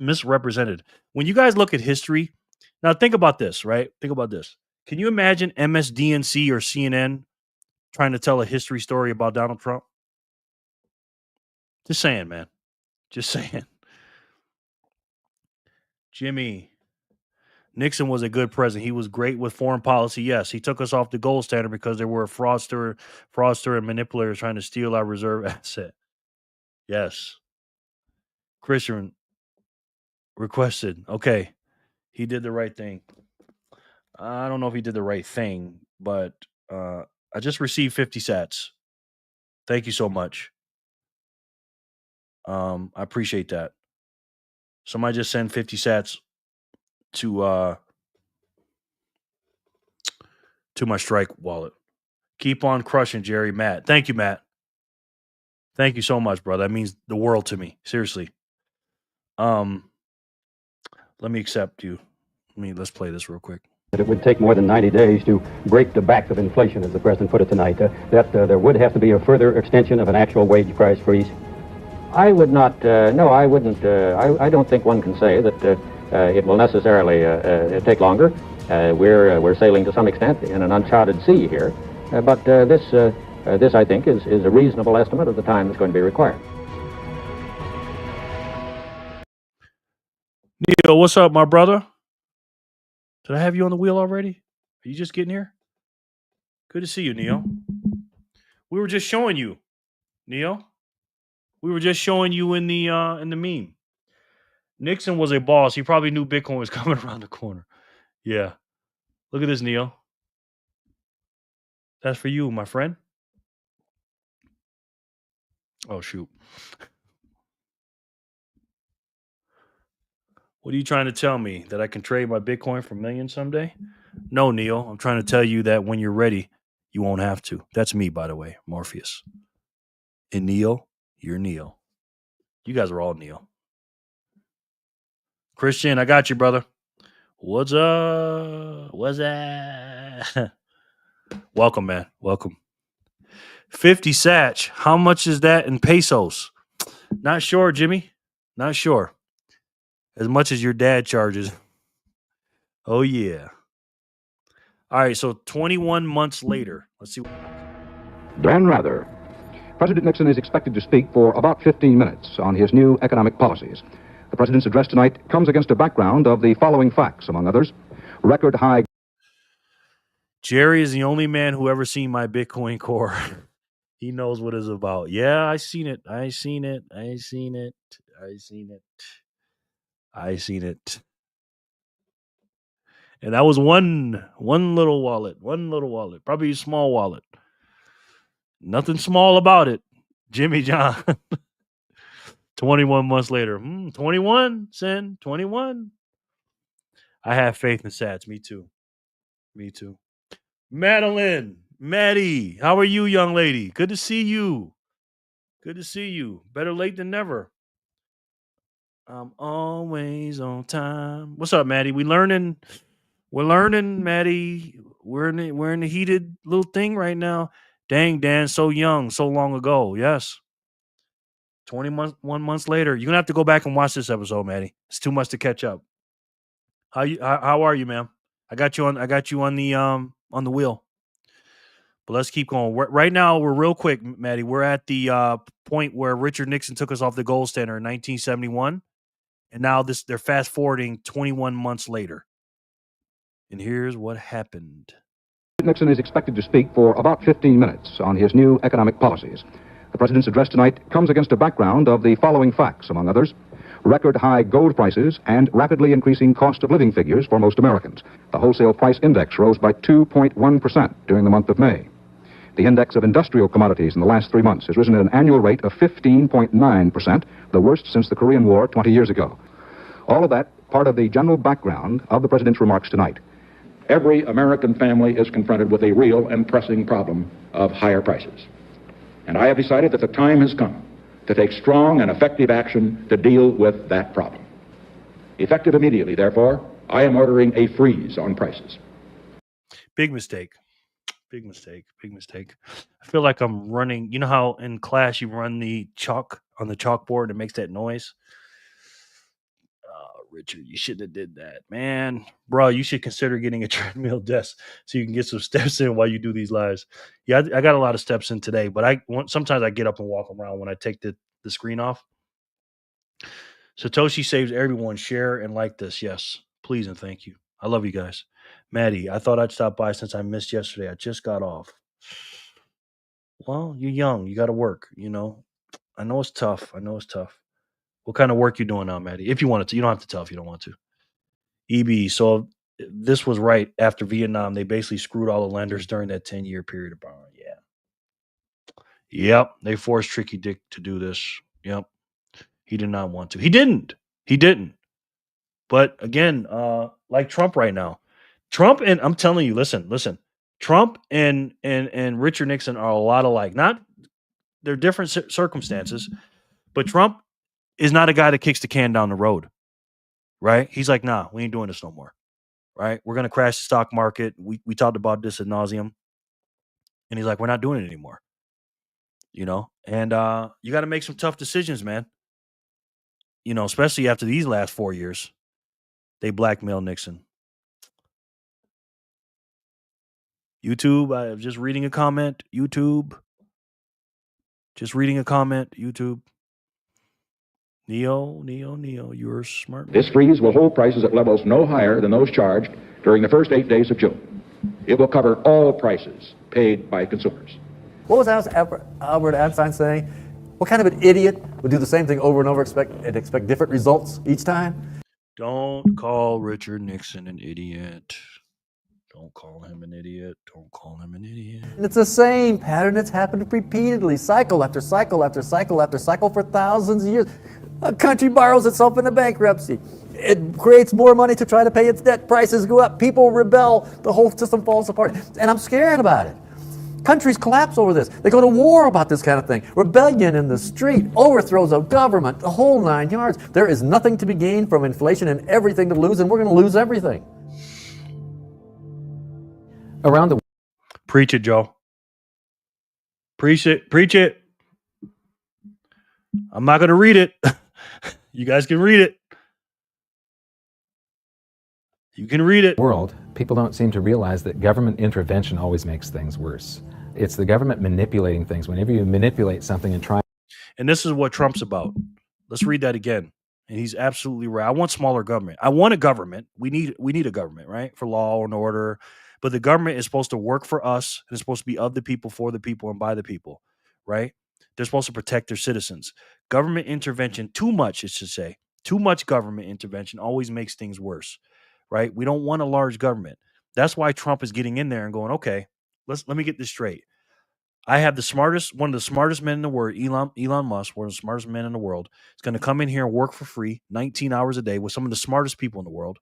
misrepresented. When you guys look at history, now think about this, right? Think about this. Can you imagine MSDNC or CNN trying to tell a history story about Donald Trump? Just saying, man. Just saying. Jimmy. Nixon was a good president. He was great with foreign policy. Yes, he took us off the gold standard because there were fraudster and manipulators trying to steal our reserve asset. Yes. Christian requested. Okay. He did the right thing. I don't know if he did the right thing, but I just received 50 sats. Thank you so much. I appreciate that. Somebody just send 50 sats to my Strike wallet. Keep on crushing, Jerry. Matt. Thank you, Matt. Thank you so much, brother. That means the world to me. Seriously. Let me accept you. Let's play this real quick. That it would take more than 90 days to break the back of inflation, as the president put it tonight, that there would have to be a further extension of an actual wage price freeze? I would not, no, I wouldn't, I don't think one can say that it will necessarily take longer. We're sailing to some extent in an uncharted sea here, but this, I think, is a reasonable estimate of the time that's going to be required. Neil, what's up, my brother? Did I have you on the wheel already? Are you just getting here? Good to see you, Neil. We were just showing you, Neil. We were just showing you in the meme. Nixon was a boss. He probably knew Bitcoin was coming around the corner. Yeah. Look at this, Neil. That's for you, my friend. Oh, shoot. What are you trying to tell me? That I can trade my Bitcoin for millions someday? No, Neil. I'm trying to tell you that when you're ready, you won't have to. That's me, by the way, Morpheus. And Neil, you're Neil. You guys are all Neil. Christian, I got you, brother. What's up? What's that? Welcome, man. Welcome. 50 sach. How much is that in pesos? Not sure, Jimmy. Not sure. As much as your dad charges. Oh, yeah. All right, so 21 months later. Let's see. Dan Rather. President Nixon is expected to speak for about 15 minutes on his new economic policies. The president's address tonight comes against a background of the following facts, among others. Record high. Jerry is the only man who ever seen my Bitcoin core. He knows what it's about. Yeah, I seen it. I seen it. And that was one little wallet. Probably a small wallet. Nothing small about it. Jimmy John. 21 months later. 21, Sin. 21. I have faith in sats. Me too. Madeline. Maddie. How are you, young lady? Good to see you. Better late than never. I'm always on time. What's up, Maddie? We're learning, Maddie. We're in the heated little thing right now. Dang, Dan, so young, so long ago. Yes. 21 months later. You're gonna have to go back and watch this episode, Maddie. It's too much to catch up. How are you, ma'am? I got you on the wheel. But let's keep going. Right now, we're real quick, Maddie. We're at the point where Richard Nixon took us off the gold standard in 1971. And now they're fast forwarding 21 months later. And here's what happened. Nixon is expected to speak for about 15 minutes on his new economic policies. The president's address tonight comes against a background of the following facts, among others. Record high gold prices and rapidly increasing cost of living figures for most Americans. The wholesale price index rose by 2.1% during the month of May. The index of industrial commodities in the last 3 months has risen at an annual rate of 15.9%, the worst since the Korean War 20 years ago. All of that part of the general background of the president's remarks tonight. Every American family is confronted with a real and pressing problem of higher prices. And I have decided that the time has come to take strong and effective action to deal with that problem. Effective immediately, therefore, I am ordering a freeze on prices. Big mistake. I feel like I'm running. You know how in class you run the chalk on the chalkboard and it makes that noise? Richard, you shouldn't have did that, man. Bro, you should consider getting a treadmill desk so you can get some steps in while you do these lives. Yeah, I got a lot of steps in today, but sometimes I get up and walk around when I take the screen off. Satoshi saves everyone. Share and like this. Yes, please and thank you. I love you guys. Maddie, I thought I'd stop by since I missed yesterday. I just got off. Well, you're young. You got to work, you know. I know it's tough. I know it's tough. What kind of work you doing now, Maddie? If you wanted to, you don't have to tell if you don't want to. EB. So this was right after Vietnam. They basically screwed all the lenders during that 10-year period of borrowing. Yeah. Yep. They forced Tricky Dick to do this. Yep. He did not want to. He didn't. He didn't. But again, like Trump right now, Trump and I'm telling you, listen. Trump and Richard Nixon are a lot alike. Not they're different circumstances, but Trump is not a guy that kicks the can down the road, right? He's like, nah, we ain't doing this no more, right? We're gonna crash the stock market. We talked about this ad nauseum, and he's like, we're not doing it anymore, And you got to make some tough decisions, man. Especially after these last 4 years, they blackmailed Nixon. YouTube, I'm just reading a comment. YouTube. Just reading a comment. YouTube. Neo, you're smart. This freeze will hold prices at levels no higher than those charged during the first 8 days of June. It will cover all prices paid by consumers. What was Albert Einstein saying? What kind of an idiot would do the same thing over and over and expect different results each time? Don't call Richard Nixon an idiot. Don't call him an idiot. Don't call him an idiot. And it's the same pattern that's happened repeatedly, cycle after cycle after cycle after cycle for thousands of years. A country borrows itself into bankruptcy. It creates more money to try to pay its debt. Prices go up. People rebel. The whole system falls apart. And I'm scared about it. Countries collapse over this. They go to war about this kind of thing. Rebellion in the street, overthrows of government, the whole 9 yards. There is nothing to be gained from inflation and everything to lose, and we're going to lose everything. Around the Preach it, Joe. Preach it. Preach it. I'm not going to read it. You guys can read it. You can read it. World, people don't seem to realize that government intervention always makes things worse. It's the government manipulating things. Whenever you manipulate something and try. And this is what Trump's about. Let's read that again. And he's absolutely right. I want smaller government. I want a government. We need a government, right? For law and order. But the government is supposed to work for us. And it's supposed to be of the people, for the people, and by the people, right? They're supposed to protect their citizens. Government intervention, too much, it should say. Too much government intervention always makes things worse, right? We don't want a large government. That's why Trump is getting in there and going, okay, let me get this straight. I have one of the smartest men in the world, Elon Musk, one of the smartest men in the world, is going to come in here and work for free, 19 hours a day with some of the smartest people in the world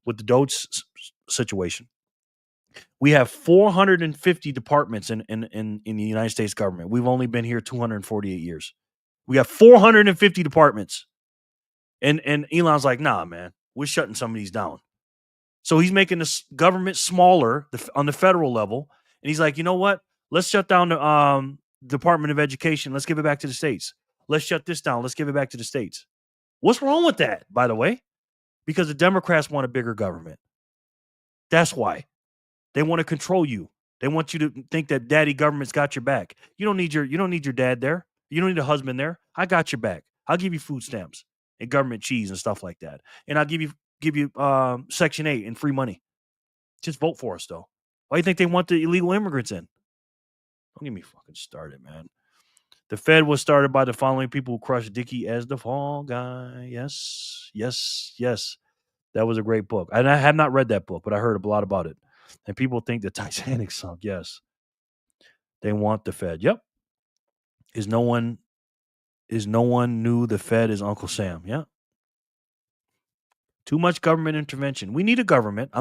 with the Doge situation. We have 450 departments in the United States government. We've only been here 248 years. We got 450 departments. And Elon's like, nah, man, we're shutting some of these down. So he's making the government smaller on the federal level. And he's like, you know what? Let's shut down the Department of Education. Let's give it back to the states. Let's shut this down. Let's give it back to the states. What's wrong with that, by the way? Because the Democrats want a bigger government. That's why. They want to control you. They want you to think that daddy government's got your back. You don't need your dad there. You don't need a husband there. I got your back. I'll give you food stamps and government cheese and stuff like that. And I'll give you Section 8 and free money. Just vote for us, though. Why do you think they want the illegal immigrants in? Don't get me fucking started, man. The Fed was started by the following people who crushed Dickie as the fall guy. Yes. That was a great book. And I have not read that book, but I heard a lot about it. And people think the Titanic sunk. Yes. They want the Fed. Yep. Is no one knew the Fed is Uncle Sam? Yeah. Too much government intervention. We need a government.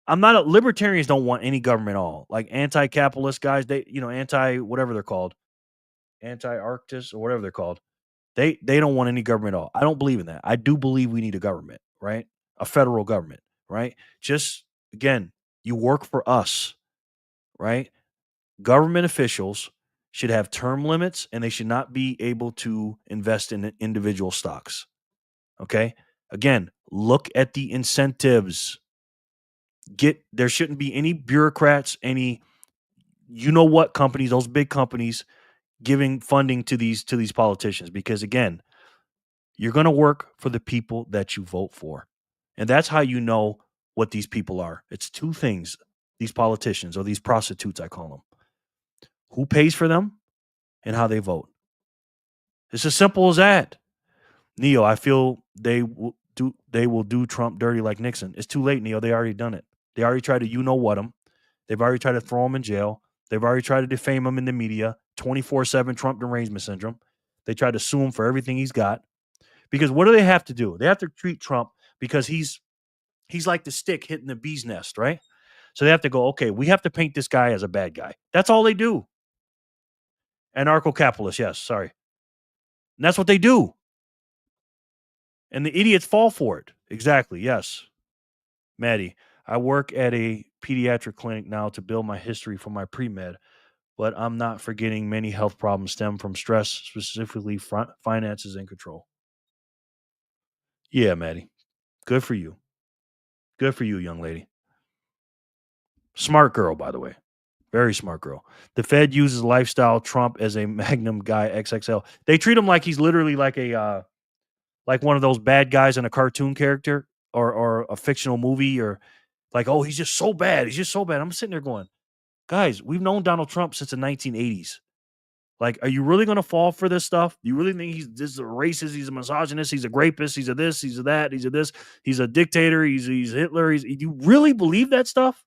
Libertarians don't want any government at all. Like anti-capitalist guys, anti whatever they're called, anti-Arctis or whatever they're called. They don't want any government at all. I don't believe in that. I do believe we need a government, right? A federal government, right? Just again, you work for us, right? Government officials should have term limits and they should not be able to invest in individual stocks. Okay? Again, look at the incentives. There shouldn't be any bureaucrats, any companies, those big companies giving funding to these politicians, because again, you're going to work for the people that you vote for. And that's how you know what these people are. It's two things, these politicians or these prostitutes, I call them. Who pays for them and how they vote. It's as simple as that. Neo, I feel they will do Trump dirty like Nixon. It's too late, Neo. They already done it. They already tried to what him. They've already tried to throw him in jail. They've already tried to defame him in the media. 24/7 Trump derangement syndrome. They tried to sue him for everything he's got. Because what do they have to do? They have to treat Trump because he's like the stick hitting the bee's nest, right? So they have to go, okay, we have to paint this guy as a bad guy. That's all they do. Anarcho-capitalist, yes, sorry. And that's what they do. And the idiots fall for it. Exactly, yes. Maddie, I work at a pediatric clinic now to build my history for my pre-med, but I'm not forgetting many health problems stem from stress, specifically finances and control. Yeah, Maddie. Good for you. Good for you, young lady. Smart girl, by the way. Very smart girl. The Fed uses lifestyle Trump as a Magnum guy XXL. They treat him like he's literally like a like one of those bad guys in a cartoon character or a fictional movie, or like, oh, he's just so bad. He's just so bad. I'm sitting there going, guys, we've known Donald Trump since the 1980s. Like, are you really going to fall for this stuff? Do you really think this is a racist? He's a misogynist. He's a rapist. He's a this. He's a that. He's a this. He's a dictator. He's Hitler. Do you really believe that stuff?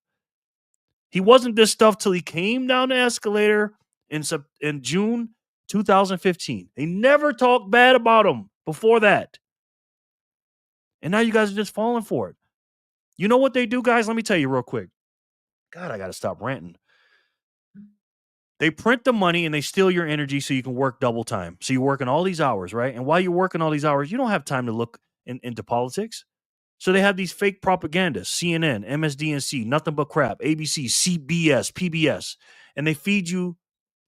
He wasn't this stuff till he came down the escalator in June 2015. They never talked bad about him before that. And now you guys are just falling for it. You know what they do, guys? Let me tell you real quick. God, I got to stop ranting. They print the money and they steal your energy so you can work double time. So you're working all these hours, right? And while you're working all these hours, you don't have time to look into politics. So they have these fake propagandists, CNN, MSDNC, nothing but crap, ABC, CBS, PBS, and they feed you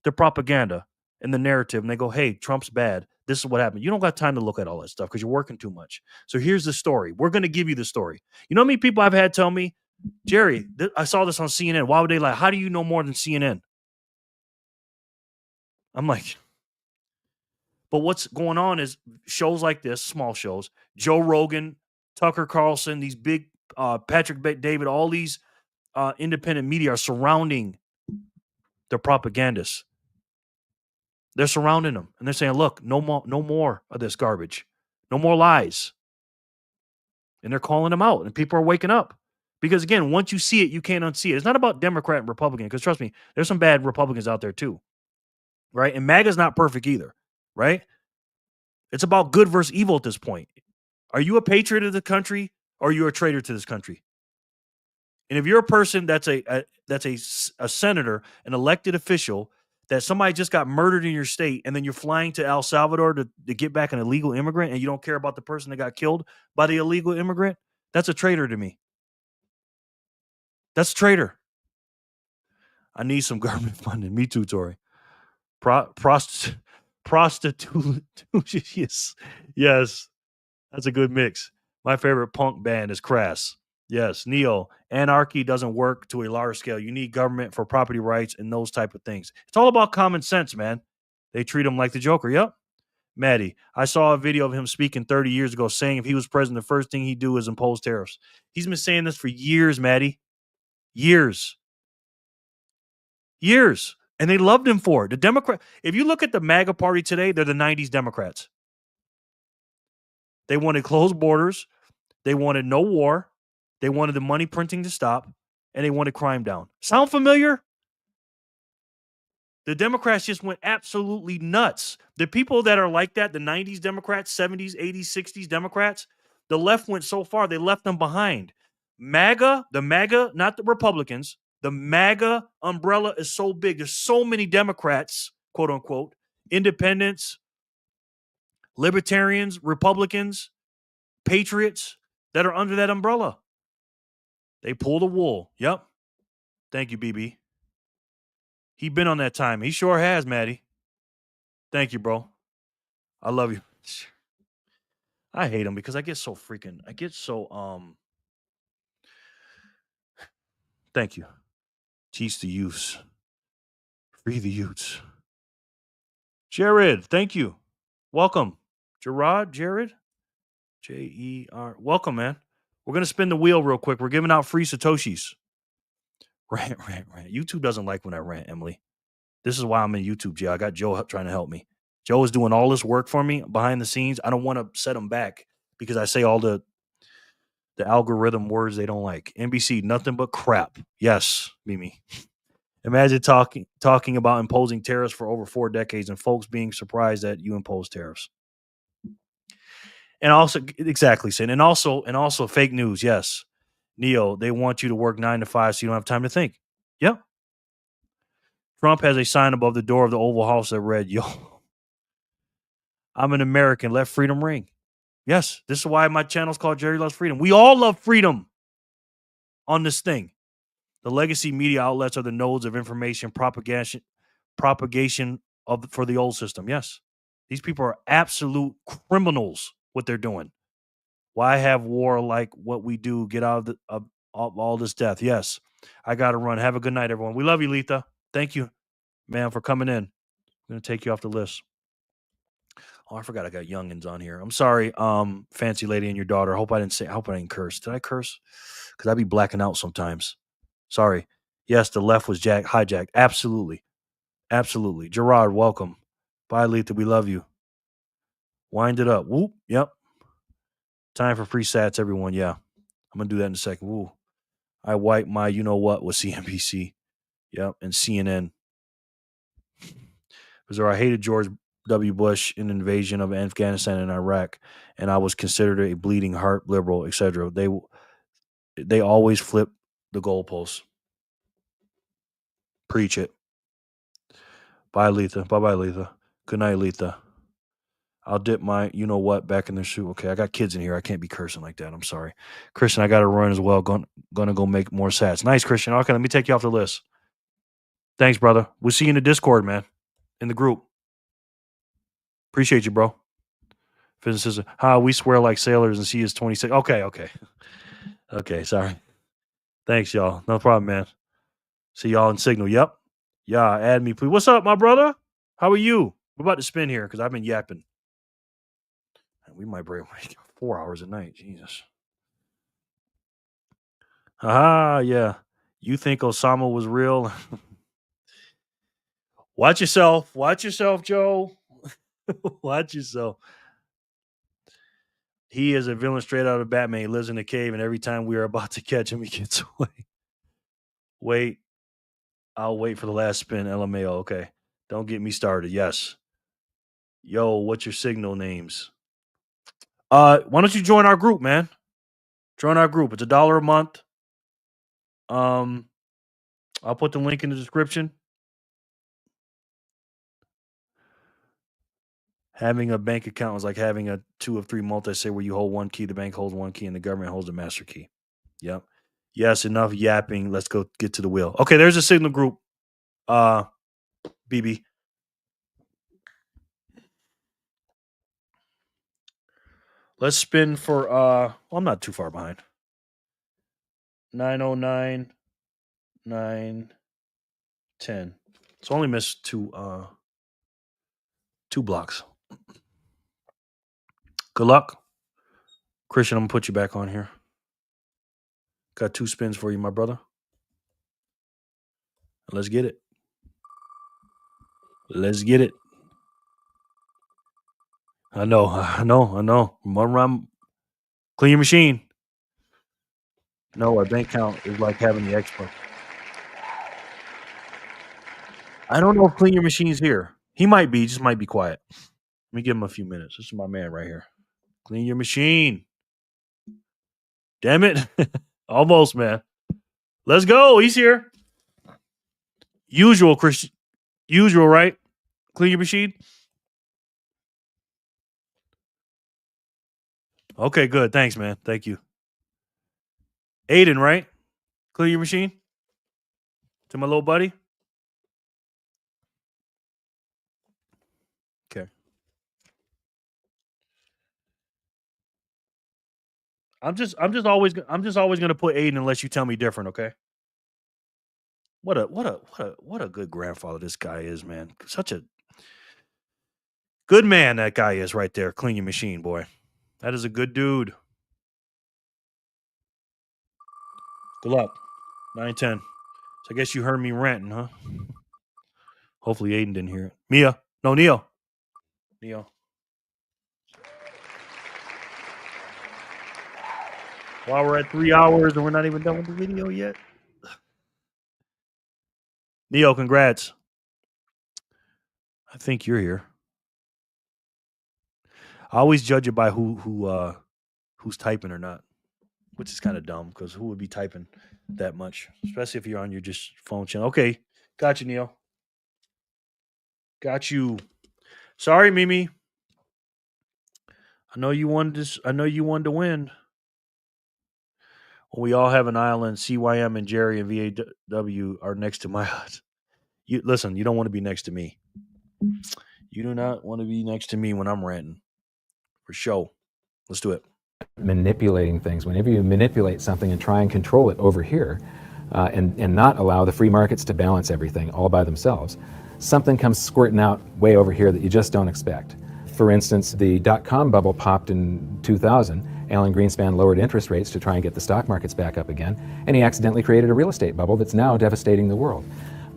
the propaganda and the narrative, and they go, hey, Trump's bad. This is what happened. You don't got time to look at all that stuff because you're working too much. So here's the story. We're going to give you the story. You know how many people I've had tell me, Jerry, I saw this on CNN. Why would they lie? How do you know more than CNN? I'm like, but what's going on is shows like this, small shows, Joe Rogan, Tucker Carlson, these big Patrick David, all these independent media are surrounding the propagandists. They're surrounding them and they're saying, look, no more of this garbage. No more lies. And they're calling them out and people are waking up. Because again, once you see it, you can't unsee it. It's not about Democrat and Republican, because trust me, there's some bad Republicans out there too. Right? And MAGA's not perfect either. Right? It's about good versus evil at this point. Are you a patriot of the country or are you a traitor to this country? And if you're a person that's a senator, an elected official, that somebody just got murdered in your state, and then you're flying to El Salvador to get back an illegal immigrant, and you don't care about the person that got killed by the illegal immigrant, that's a traitor to me. That's a traitor. I need some government funding. Me too, Tori. Prostitute. Yes. That's a good mix. My favorite punk band is Crass. Yes, Neo. Anarchy doesn't work to a large scale. You need government for property rights and those type of things. It's all about common sense, man. They treat him like the Joker. Yep. Maddie, I saw a video of him speaking 30 years ago saying if he was president, the first thing he'd do is impose tariffs. He's been saying this for years, Maddie. Years. And they loved him for it. The Democrat, if you look at the MAGA party today, they're the 90s Democrats. They wanted closed borders. They wanted no war. They wanted the money printing to stop. And they wanted crime down. Sound familiar? The Democrats just went absolutely nuts. The people that are like that, the 90s Democrats, 70s, 80s, 60s Democrats, the left went so far, they left them behind. MAGA, not the Republicans, the MAGA umbrella is so big. There's so many Democrats, quote unquote, independents, libertarians, Republicans, patriots that are under that umbrella. They pull the wool. Yep. Thank you, BB. He been on that time. He sure has, Maddie. Thank you, bro. I love you. I hate him because I get so thank you. Teach the youths. Free the youths. Jared, thank you. Welcome. Jared? J-E-R. Welcome, man. We're going to spin the wheel real quick. We're giving out free Satoshis. Rant. YouTube doesn't like when I rant, Emily. This is why I'm in YouTube jail. I got Joe trying to help me. Joe is doing all this work for me behind the scenes. I don't want to set him back because I say all the algorithm words they don't like. NBC, nothing but crap. Yes, Mimi. Imagine talking about imposing tariffs for over 4 decades and folks being surprised that you impose tariffs. And also, exactly, Sin. And also fake news. Yes. Neo, they want you to work 9 to 5 so you don't have time to think. Yep. Trump has a sign above the door of the Oval House that read, yo, I'm an American. Let freedom ring. Yes. This is why my channel is called Jerry Loves Freedom. We all love freedom on this thing. The legacy media outlets are the nodes of information propagation for the old system. Yes. These people are absolute criminals, what they're doing. Why have war like what we do? Get out of all this death. Yes. I got to run. Have a good night, everyone. We love you, Letha. Thank you, man, for coming in. I'm going to take you off the list. Oh, I forgot I got youngins on here. I'm sorry, fancy lady and your daughter. I hope I didn't curse. Did I curse? Because I be blacking out sometimes. Sorry. Yes, the left was hijacked. Absolutely. Absolutely. Gerard, welcome. Bye, Letha. We love you. Wind it up. Whoop. Yep. Time for free sats, everyone. Yeah. I'm going to do that in a second. Woo. I wipe my you know what with CNBC. Yep. And CNN. Because I hated George W. Bush in invasion of Afghanistan and Iraq, and I was considered a bleeding heart liberal, etc. They always flip the goalposts. Preach it. Bye, Letha. Bye-bye, Letha. Good night, Letha. I'll dip my you know what back in the shoe. Okay, I got kids in here. I can't be cursing like that. I'm sorry. Christian, I got to run as well. Gonna go make more sats. Nice, Christian. Okay, let me take you off the list. Thanks, brother. We'll see you in the Discord, man. In the group. Appreciate you, bro. Physicist, we swear like sailors and she is 26. Okay. Okay, sorry. Thanks, y'all. No problem, man. See y'all in Signal. Yep. Yeah, add me, please. What's up, my brother? How are you? We're about to spin here because I've been yapping. We might break 4 hours a night. Jesus. Yeah. You think Osama was real? Watch yourself. Watch yourself, Joe. Watch yourself. He is a villain straight out of Batman. He lives in a cave, and every time we are about to catch him, he gets away. Wait. I'll wait for the last spin. LMAO. Okay. Don't get me started. Yes. Yo, what's your signal names? Why don't you join our group, man? Join our group. It's $1 a month. I'll put the link in the description. Having a bank account is like having a 2 of 3 multi-sig where you hold one key, the bank holds one key, and the government holds the master key. Yep. Yes, enough yapping. Let's go get to the wheel. Okay, there's a signal group. BB. Let's spin for I'm not too far behind. 909, 910. So only missed two blocks. Good luck. Christian, I'm gonna put you back on here. Got 2 spins for you, my brother. Let's get it. Let's get it. I know. Run around, clean your machine. No, a bank account is like having the expo. I don't know if clean your machine's here. He might be, just might be quiet. Let me give him a few minutes. This is my man right here. Clean your machine. Damn it. Almost, man. Let's go. He's here. Usual, Christian. Usual, right? Clean your machine. Okay, good. Thanks, man. Thank you. Aiden, right? Clean your machine. To my little buddy. Okay. I'm just always gonna put Aiden unless you tell me different, okay? What a good grandfather this guy is, man. Such a good man that guy is right there. Clean your machine, boy. That is a good dude. Good luck. 9-10. So I guess you heard me ranting, huh? Hopefully Aiden didn't hear it. Mia. No, Neo. Neo. While we're at 3 hours and we're not even done with the video yet. Neo, congrats. I think you're here. I always judge it by who's typing or not, which is kind of dumb because who would be typing that much, especially if you're on your just phone channel. Okay, got you, Neo. Got you. Sorry, Mimi. I know you wanted this. I know you wanted to win. When we all have an island, CYM and Jerry and VAW are next to my hut. You listen. You don't want to be next to me. You do not want to be next to me when I'm ranting. For sure. Let's do it. Manipulating things. Whenever you manipulate something and try and control it over here, and not allow the free markets to balance everything all by themselves, something comes squirting out way over here that you just don't expect. For instance, the dot-com bubble popped in 2000. Alan Greenspan lowered interest rates to try and get the stock markets back up again, and he accidentally created a real estate bubble that's now devastating the world.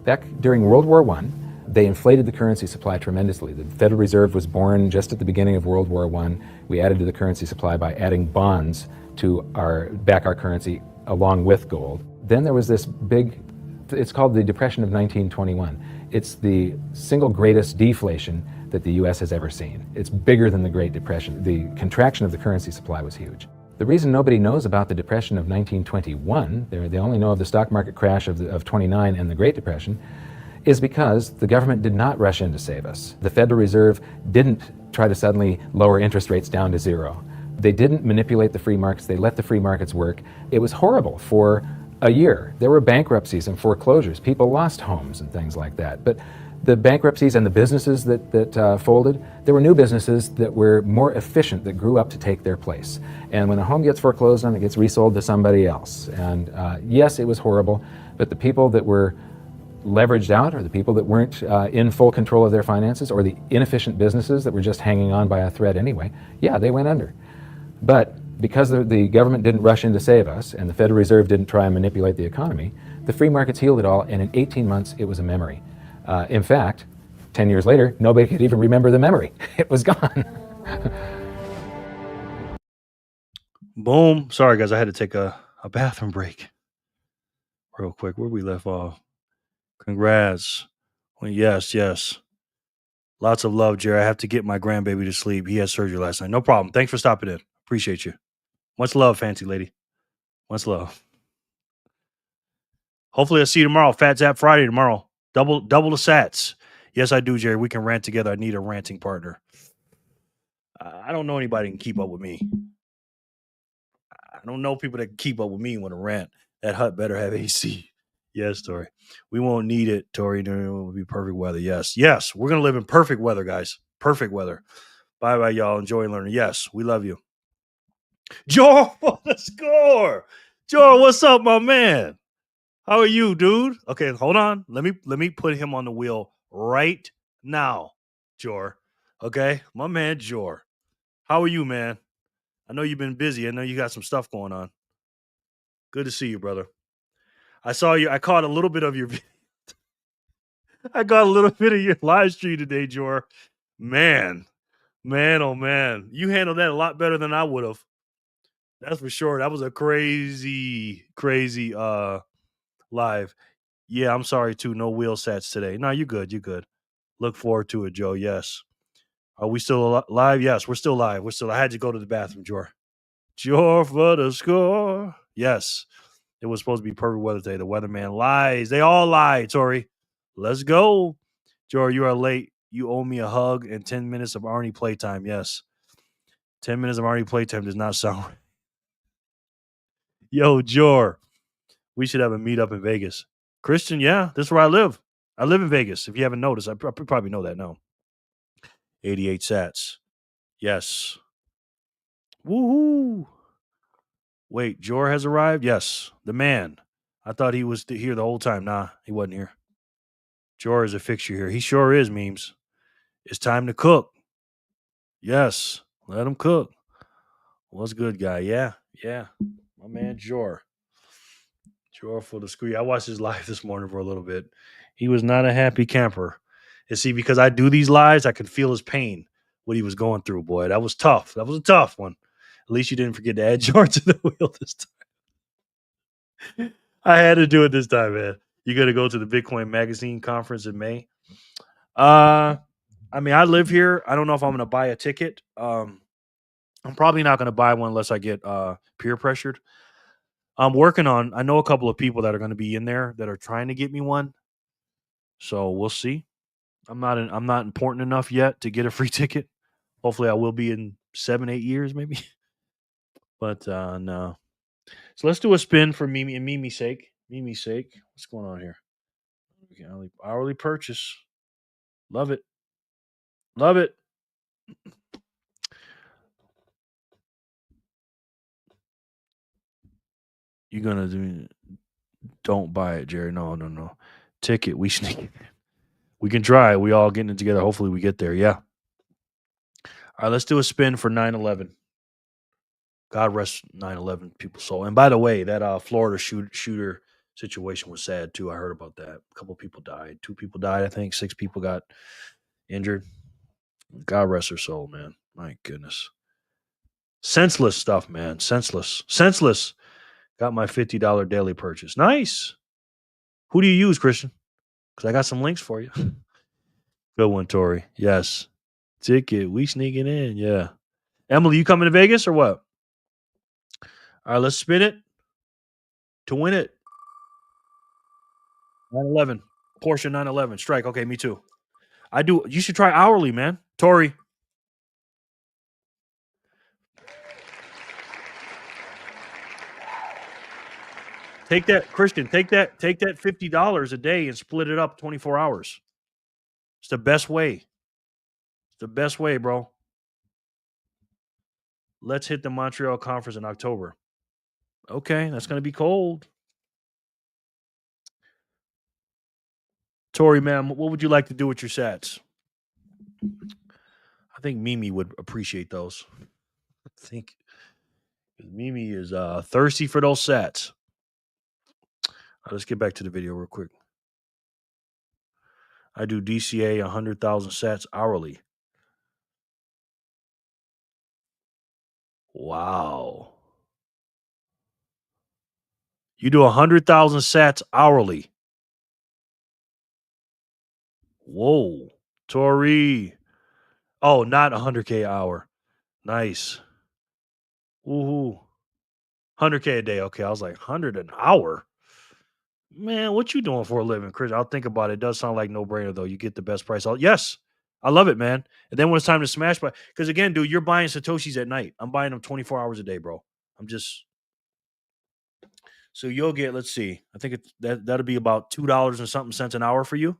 Back during World War I, they inflated the currency supply tremendously. The Federal Reserve was born just at the beginning of World War I. We added to the currency supply by adding bonds to back our currency along with gold. Then there was this big, it's called the Depression of 1921. It's the single greatest deflation that the US has ever seen. It's bigger than the Great Depression. The contraction of the currency supply was huge. The reason nobody knows about the Depression of 1921, they only know of the stock market crash of 29 and the Great Depression, is because the government did not rush in to save us. The Federal Reserve didn't try to suddenly lower interest rates down to zero. They didn't manipulate the free markets. They let the free markets work. It was horrible for a year. There were bankruptcies and foreclosures. People lost homes and things like that. But the bankruptcies and the businesses that folded, there were new businesses that were more efficient, that grew up to take their place. And when a home gets foreclosed on, it gets resold to somebody else. And yes, it was horrible, but the people that were leveraged out, or the people that weren't in full control of their finances, or the inefficient businesses that were just hanging on by a thread anyway, yeah, they went under. But because the government didn't rush in to save us, and the Federal Reserve didn't try and manipulate the economy, the free markets healed it all, and in 18 months it was a memory. In fact, 10 years later, nobody could even remember the memory. It was gone. Boom. Sorry, guys. I had to take a bathroom break real quick. Where we left off. Congrats. Well, yes. Lots of love, Jerry. I have to get my grandbaby to sleep. He had surgery last night. No problem. Thanks for stopping in. Appreciate you. Much love, fancy lady. Much love. Hopefully I'll see you tomorrow. Fat Zap Friday tomorrow. Double the sats. Yes, I do, Jerry. We can rant together. I need a ranting partner. I don't know anybody that can keep up with me. I don't know people that can keep up with me when I rant. That hut better have AC. Yes, Tori. We won't need it, Tori. It will be perfect weather. Yes. We're going to live in perfect weather, guys. Perfect weather. Bye-bye, y'all. Enjoy learning. Yes, we love you. Joe for the score. Joe, what's up, my man? How are you, dude? Okay, hold on. Let me put him on the wheel right now, Jor. Okay, my man, Jor. How are you, man? I know you've been busy. I know you got some stuff going on. Good to see you, brother. I saw you. I caught a little bit of your video. I got a little bit of your live stream today, Jor. Man, oh man. You handled that a lot better than I would have. That's for sure. That was a crazy live. Yeah, I'm sorry too. No wheel sets today. No, you good. Look forward to it, Joe. Yes. Are we still live? Yes, we're still live. I had to go to the bathroom, Jor. Jor for the score. Yes. It was supposed to be perfect weather today. The weatherman lies. They all lie, Tori. Let's go. Jor, you are late. You owe me a hug and 10 minutes of Arnie playtime. Yes. 10 minutes of Arnie playtime does not sound right. Yo, Jor. We should have a meetup in Vegas. Christian, yeah, this is where I live. I live in Vegas. If you haven't noticed, I probably know that now. 88 sats. Yes. Woohoo. Wait, Jor has arrived? Yes. The man. I thought he was here the whole time. Nah, he wasn't here. Jor is a fixture here. He sure is, memes. It's time to cook. Yes. Let him cook. What's good, guy? Yeah. My man, Jor. Jor for the screen. I watched his live this morning for a little bit. He was not a happy camper. And see, because I do these lives, I could feel his pain, what he was going through, boy. That was tough. That was a tough one. At least you didn't forget to add jar to the wheel this time. I had to do it this time, man. You got to go to the Bitcoin Magazine conference in May. I mean, I live here. I don't know if I'm going to buy a ticket. I'm probably not going to buy one unless I get peer pressured. I know a couple of people that are going to be in there that are trying to get me one. So we'll see. I'm not important enough yet to get a free ticket. Hopefully I will be in 7-8 years maybe. But no. So let's do a spin for Mimi and Mimi's sake. Mimi's sake. What's going on here? Okay, hourly purchase. Love it. Love it. You're gonna do don't buy it, Jerry. No. Ticket. We sneak. We can try. We all getting it together. Hopefully we get there. Yeah. All right, let's do a spin for 9/11. God rest 9/11 people's soul. And by the way, that Florida shooter situation was sad too. I heard about that. A couple people died. 2 people died, I think. 6 people got injured. God rest her soul, man. My goodness. Senseless stuff, man. Senseless. Got my $50 daily purchase. Nice. Who do you use, Christian? Because I got some links for you. Good one, Tori. Yes. Ticket. We sneaking in. Yeah. Emily, you coming to Vegas or what? All right, let's spin it to win it. 9/11. Porsche 911. Strike. Okay, me too. I do. You should try hourly, man. Tori. Take that, Christian. Take that $50 a day and split it up 24 hours. It's the best way. It's the best way, bro. Let's hit the Montreal conference in October. Okay, that's gonna be cold. Tori, man, what would you like to do with your sats? I think Mimi would appreciate those. I think Mimi is thirsty for those sats. Let's get back to the video real quick. I do DCA 100,000 sats hourly. Wow. You do 100,000 sats hourly. Whoa. Tori. Oh, not 100K hour. Nice. Woohoo. 100K a day. Okay, I was like 100 an hour. Man, what you doing for a living, Chris? I'll think about it. It does sound like no brainer though. You get the best price. Yes, I love it, man. And then when it's time to smash, because again, dude, you're buying satoshis at night. I'm buying them 24 hours a day, bro. So you'll get. Let's see. I think that'll be about $2 and something cents an hour for you.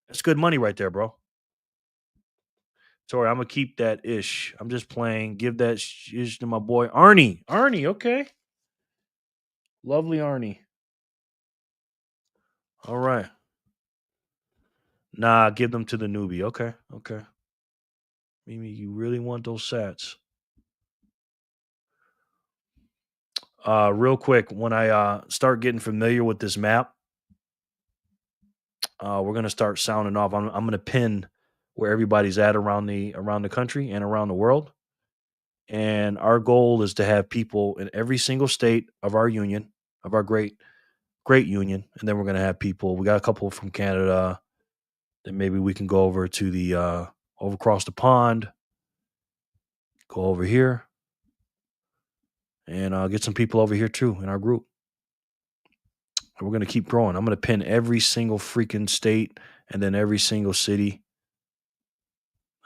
That's good money right there, bro. Sorry, I'm gonna keep that ish. I'm just playing. Give that ish to my boy Arnie. Arnie, okay. Lovely Arnie. All right. Nah, give them to the newbie. Okay. Mimi, you really want those sats? Real quick, when I start getting familiar with this map, we're gonna start sounding off. I'm gonna pin where everybody's at around the country and around the world. And our goal is to have people in every single state of our union, of our great union. And then we're gonna have people. We got a couple from Canada. Then maybe we can go over to the over across the pond, go over here, and get some people over here too in our group. And we're gonna keep growing. I'm gonna pin every single freaking state and then every single city.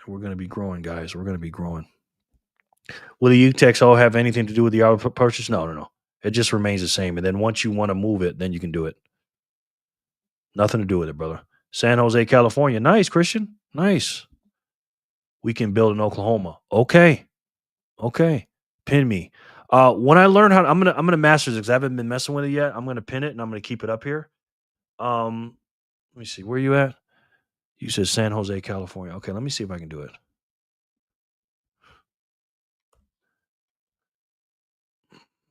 And we're gonna be growing, guys. We're gonna be growing. Will the UTXO have anything to do with the hour purchase? No. It just remains the same. And then once you want to move it, then you can do it. Nothing to do with it, brother. San Jose, California. Nice, Christian. Nice. We can build in Oklahoma. Okay. Pin me. When I learn how, I'm gonna master this because I haven't been messing with it yet. I'm gonna pin it and I'm gonna keep it up here. Let me see. Where you at? You said San Jose, California. Okay, let me see if I can do it.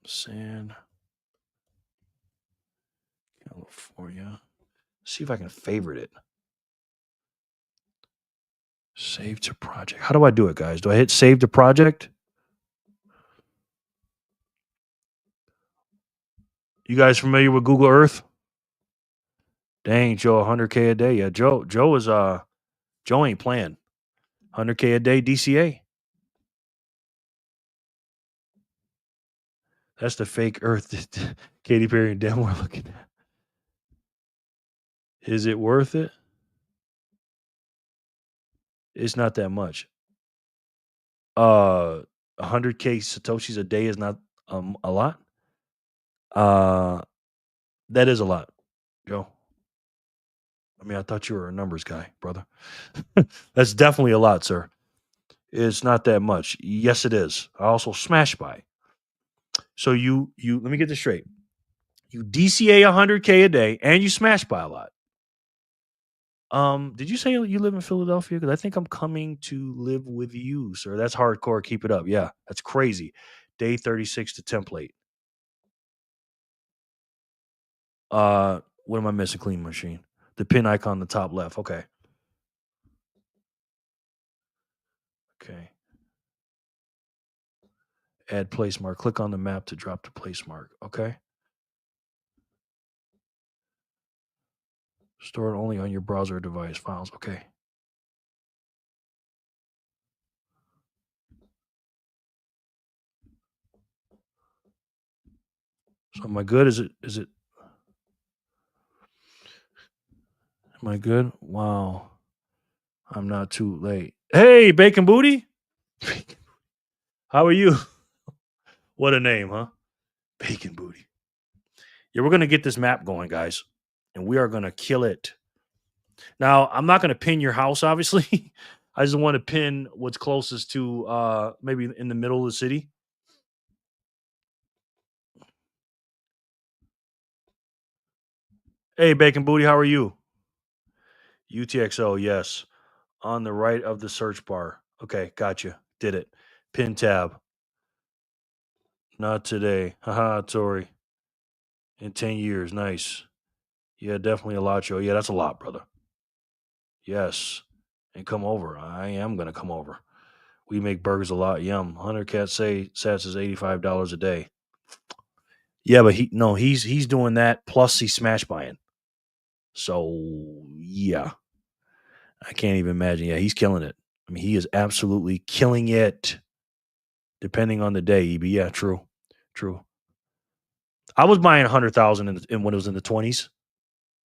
San California. See if I can favorite it. Save to project. How do I do it, guys? Do I hit save to project? You guys familiar with Google Earth? Dang, Joe, 100K a day. Yeah, Joe ain't playing. 100K a day DCA. That's the fake Earth that Katy Perry and Dem were looking at. Is it worth it? It's not that much. 100K Satoshis a day is not a lot. That is a lot, Joe. I mean, I thought you were a numbers guy, brother. That's definitely a lot, sir. It's not that much. Yes, it is. I also smash buy. So you let me get this straight. You DCA 100K a day and you smash buy a lot. Did you say you live in Philadelphia? Because I think I'm coming to live with you, sir. That's hardcore. Keep it up. Yeah, that's crazy. Day 36 to template. What am I missing? Clean machine. The pin icon on the top left. Okay. Okay. Add place mark. Click on the map to drop the place mark. Okay. Store it only on your browser or device files. Okay. So am I good? Is it am I good? Wow. I'm not too late. Hey, Bacon Booty. How are you? What a name, huh? Bacon Booty. Yeah, we're gonna get this map going, guys. And we are gonna kill it. Now, I'm not gonna pin your house, obviously. I just want to pin what's closest to maybe in the middle of the city. Hey, Bacon Booty, how are you? UTXO, yes. On the right of the search bar. Okay, gotcha. Did it. Pin tab. Not today. Haha, Tori. In 10 years. Nice. Yeah, definitely a lot, Joe. Yeah, that's a lot, brother. Yes. And come over. I am going to come over. We make burgers a lot. Yum. 100 Cat say Sats is $85 a day. Yeah, but he's doing that plus he's smash buying. So yeah. I can't even imagine. Yeah, he's killing it. I mean, he is absolutely killing it. Depending on the day, EB. Yeah, true. I was buying 100,000 in when it was in the 20s.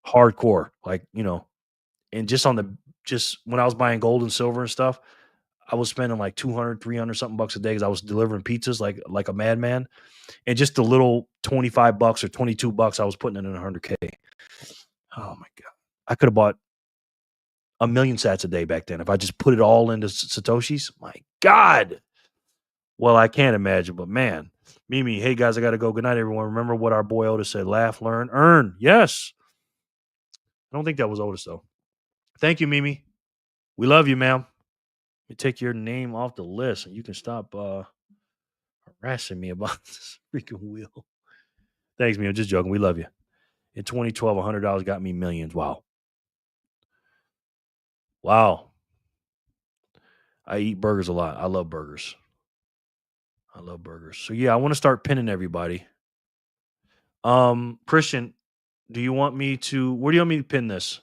Hardcore. Like, and just when I was buying gold and silver and stuff, I was spending like 200, 300 something bucks a day because I was delivering pizzas like a madman. And just the little $25 or $22 I was putting in 100K. Oh my God. I could have bought 1 million sats a day back then if I just put it all into Satoshis. My God. Well, I can't imagine, but man. Mimi, hey guys, I got to go. Good night, everyone. Remember what our boy Otis said: laugh, learn, earn. Yes. I don't think that was Otis, though. Thank you, Mimi. We love you, ma'am. Let me take your name off the list and you can stop harassing me about this freaking wheel. Thanks, Mimi. I'm just joking. We love you. In 2012, $100 got me millions. Wow. I eat burgers a lot. I love burgers. So yeah, I want to start pinning everybody. Christian, where do you want me to pin this?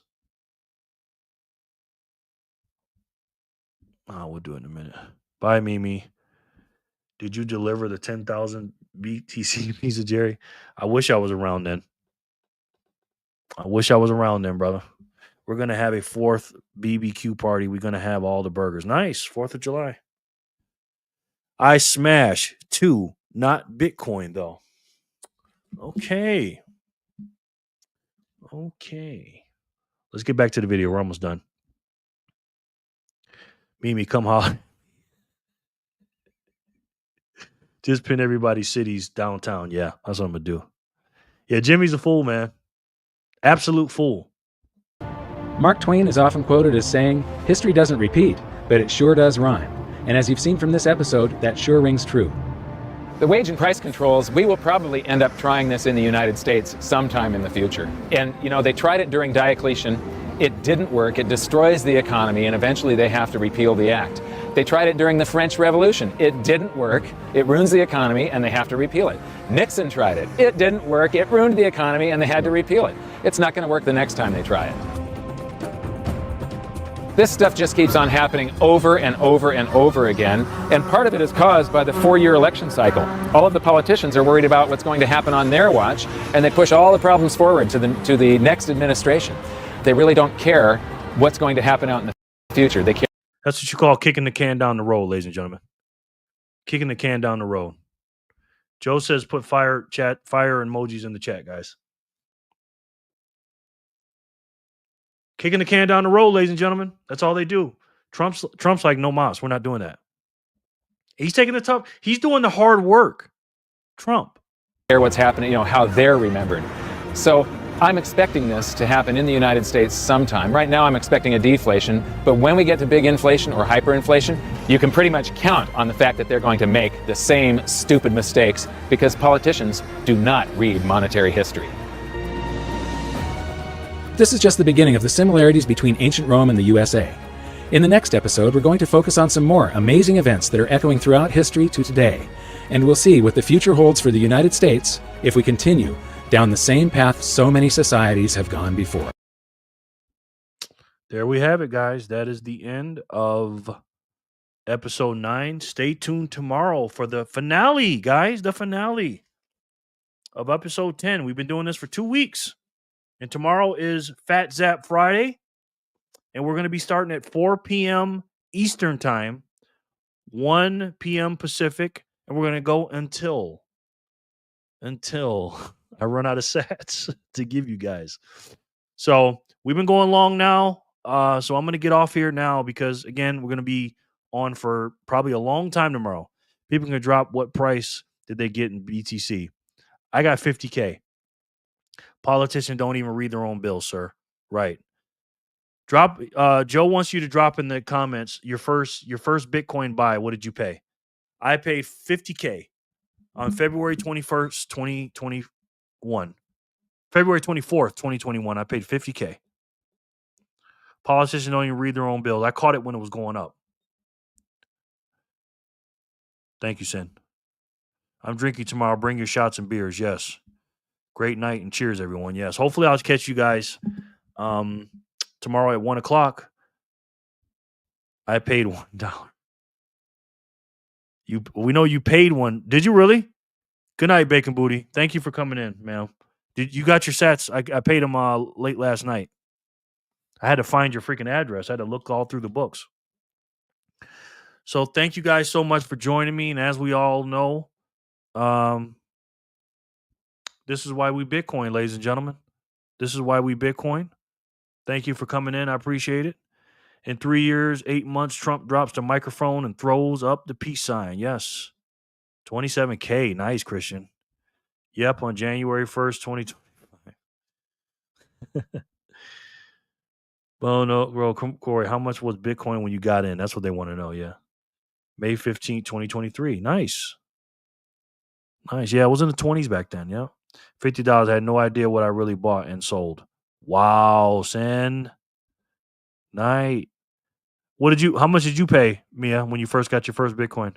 We'll do it in a minute. Bye, Mimi. Did you deliver the 10,000 BTC pizza, Jerry? I wish I was around then. Brother. We're going to have a 4th BBQ party. We're going to have all the burgers. Nice. 4th of July. I smash 2, not Bitcoin, though. Okay. Let's get back to the video. We're almost done. Mimi, come holler. Just pin everybody's cities downtown. Yeah, that's what I'm going to do. Yeah, Jimmy's a fool, man. Absolute fool. Mark Twain is often quoted as saying, "History doesn't repeat, but it sure does rhyme." And as you've seen from this episode, that sure rings true. The wage and price controls, we will probably end up trying this in the United States sometime in the future. And, they tried it during Diocletian, It didn't work. It destroys the economy, and eventually they have to repeal the act. They tried it during the French Revolution. It didn't work. It ruins the economy, and they have to repeal it. Nixon tried it. It didn't work. It ruined the economy, and they had to repeal it. It's not going to work the next time they try it. This stuff just keeps on happening over and over and over again, and part of it is caused by the 4-year election cycle. All of the politicians are worried about what's going to happen on their watch, and they push all the problems forward to the next administration. They really don't care what's going to happen out in the future. They care. That's what you call kicking the can down the road, ladies and gentlemen. Kicking the can down the road. Joe says put fire emojis in the chat, guys. Kicking the can down the road, ladies and gentlemen. That's all they do. Trump's like, no mas. We're not doing that. He's taking the tough. He's doing the hard work. Trump. Care what's happening, how they're remembered. So I'm expecting this to happen in the United States sometime. Right now I'm expecting a deflation, but when we get to big inflation or hyperinflation, you can pretty much count on the fact that they're going to make the same stupid mistakes because politicians do not read monetary history. This is just the beginning of the similarities between ancient Rome and the USA. In the next episode, we're going to focus on some more amazing events that are echoing throughout history to today, and we'll see what the future holds for the United States if we continue down the same path so many societies have gone before. There we have it, guys. That is the end of episode 9. Stay tuned tomorrow for the finale, guys. The finale of episode 10. We've been doing this for 2 weeks. And tomorrow is Fat Zap Friday. And we're going to be starting at 4 p.m. Eastern Time, 1 p.m. Pacific. And we're going to go until I run out of sats to give you guys. So we've been going long now. So I'm going to get off here now because, again, we're going to be on for probably a long time tomorrow. People can drop what price did they get in BTC. I got 50K. Politicians don't even read their own bills, sir. Right. Drop. Joe wants you to drop in the comments your first Bitcoin buy. What did you pay? I paid 50K on February 21st, 2021. February 24th, 2021. I paid 50K. Politicians don't even read their own bills. I caught it when it was going up. Thank you, Sin. I'm drinking tomorrow. Bring your shots and beers. Yes. Great night and cheers, everyone. Yes. Hopefully I'll catch you guys tomorrow at 1 o'clock. I paid $1. We know you paid one. Did you really? Good night, Bacon Booty. Thank you for coming in, man. You got your sats? I paid them late last night. I had to find your freaking address. I had to look all through the books. So thank you guys so much for joining me. And as we all know, this is why we Bitcoin, ladies and gentlemen. This is why we Bitcoin. Thank you for coming in. I appreciate it. In 3 years, 8 months, Trump drops the microphone and throws up the peace sign. Yes. 27K. Nice, Christian. Yep, on January 1st, 2025. Well, no, bro, Corey, how much was Bitcoin when you got in? That's what they want to know, yeah. May 15th, 2023. Nice. Nice. Yeah, it was in the 20s back then, yeah. $50. I had no idea what I really bought and sold. Wow, Sen. Night. How much did you pay, Mia, when you first got your first Bitcoin?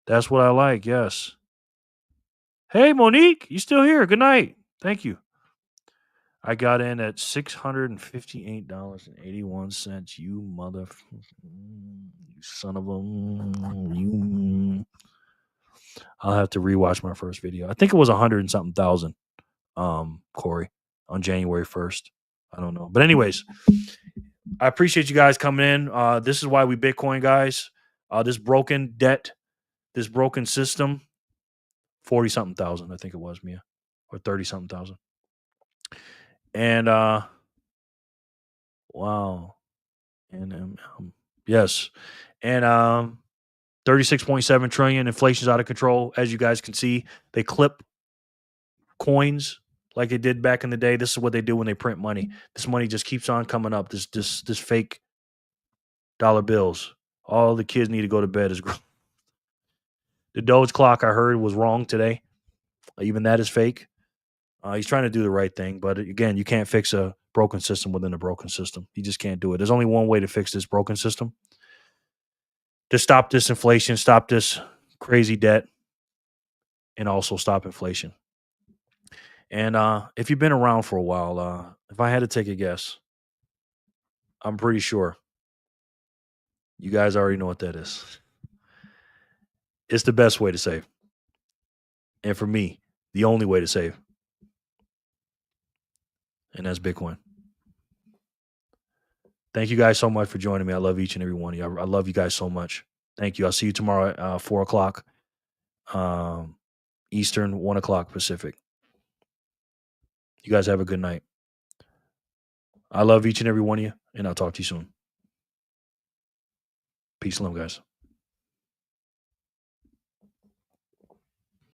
That's what I like, yes. Hey, Monique, you still here? Good night. Thank you. I got in at $658.81. You mother, you son of a, you. I'll have to rewatch my first video. I think it was 100 and something thousand, Corey, on January 1st. I don't know. But anyways, I appreciate you guys coming in. This is why we Bitcoin, guys. This broken debt, this broken system, 40 something thousand, I think it was, Mia, or 30 something thousand. And wow. And yes. And 36.7 trillion. Inflation's out of control. As you guys can see, they clip coins like they did back in the day. This is what they do when they print money. This money just keeps on coming up. This fake dollar bills. All the kids need to go to bed. The Doge clock I heard was wrong today. Even that is fake. He's trying to do the right thing, but again, you can't fix a broken system within a broken system. You just can't do it. There's only one way to fix this broken system. To stop this inflation, stop this crazy debt, and also stop inflation. And if you've been around for a while, if I had to take a guess, I'm pretty sure you guys already know what that is. It's the best way to save. And for me, the only way to save. And that's Bitcoin. Thank you guys so much for joining me. I love each and every one of you. I love you guys so much. Thank you. I'll see you tomorrow at 4 o'clock Eastern, 1 o'clock Pacific. You guys have a good night. I love each and every one of you, and I'll talk to you soon. Peace and love, guys.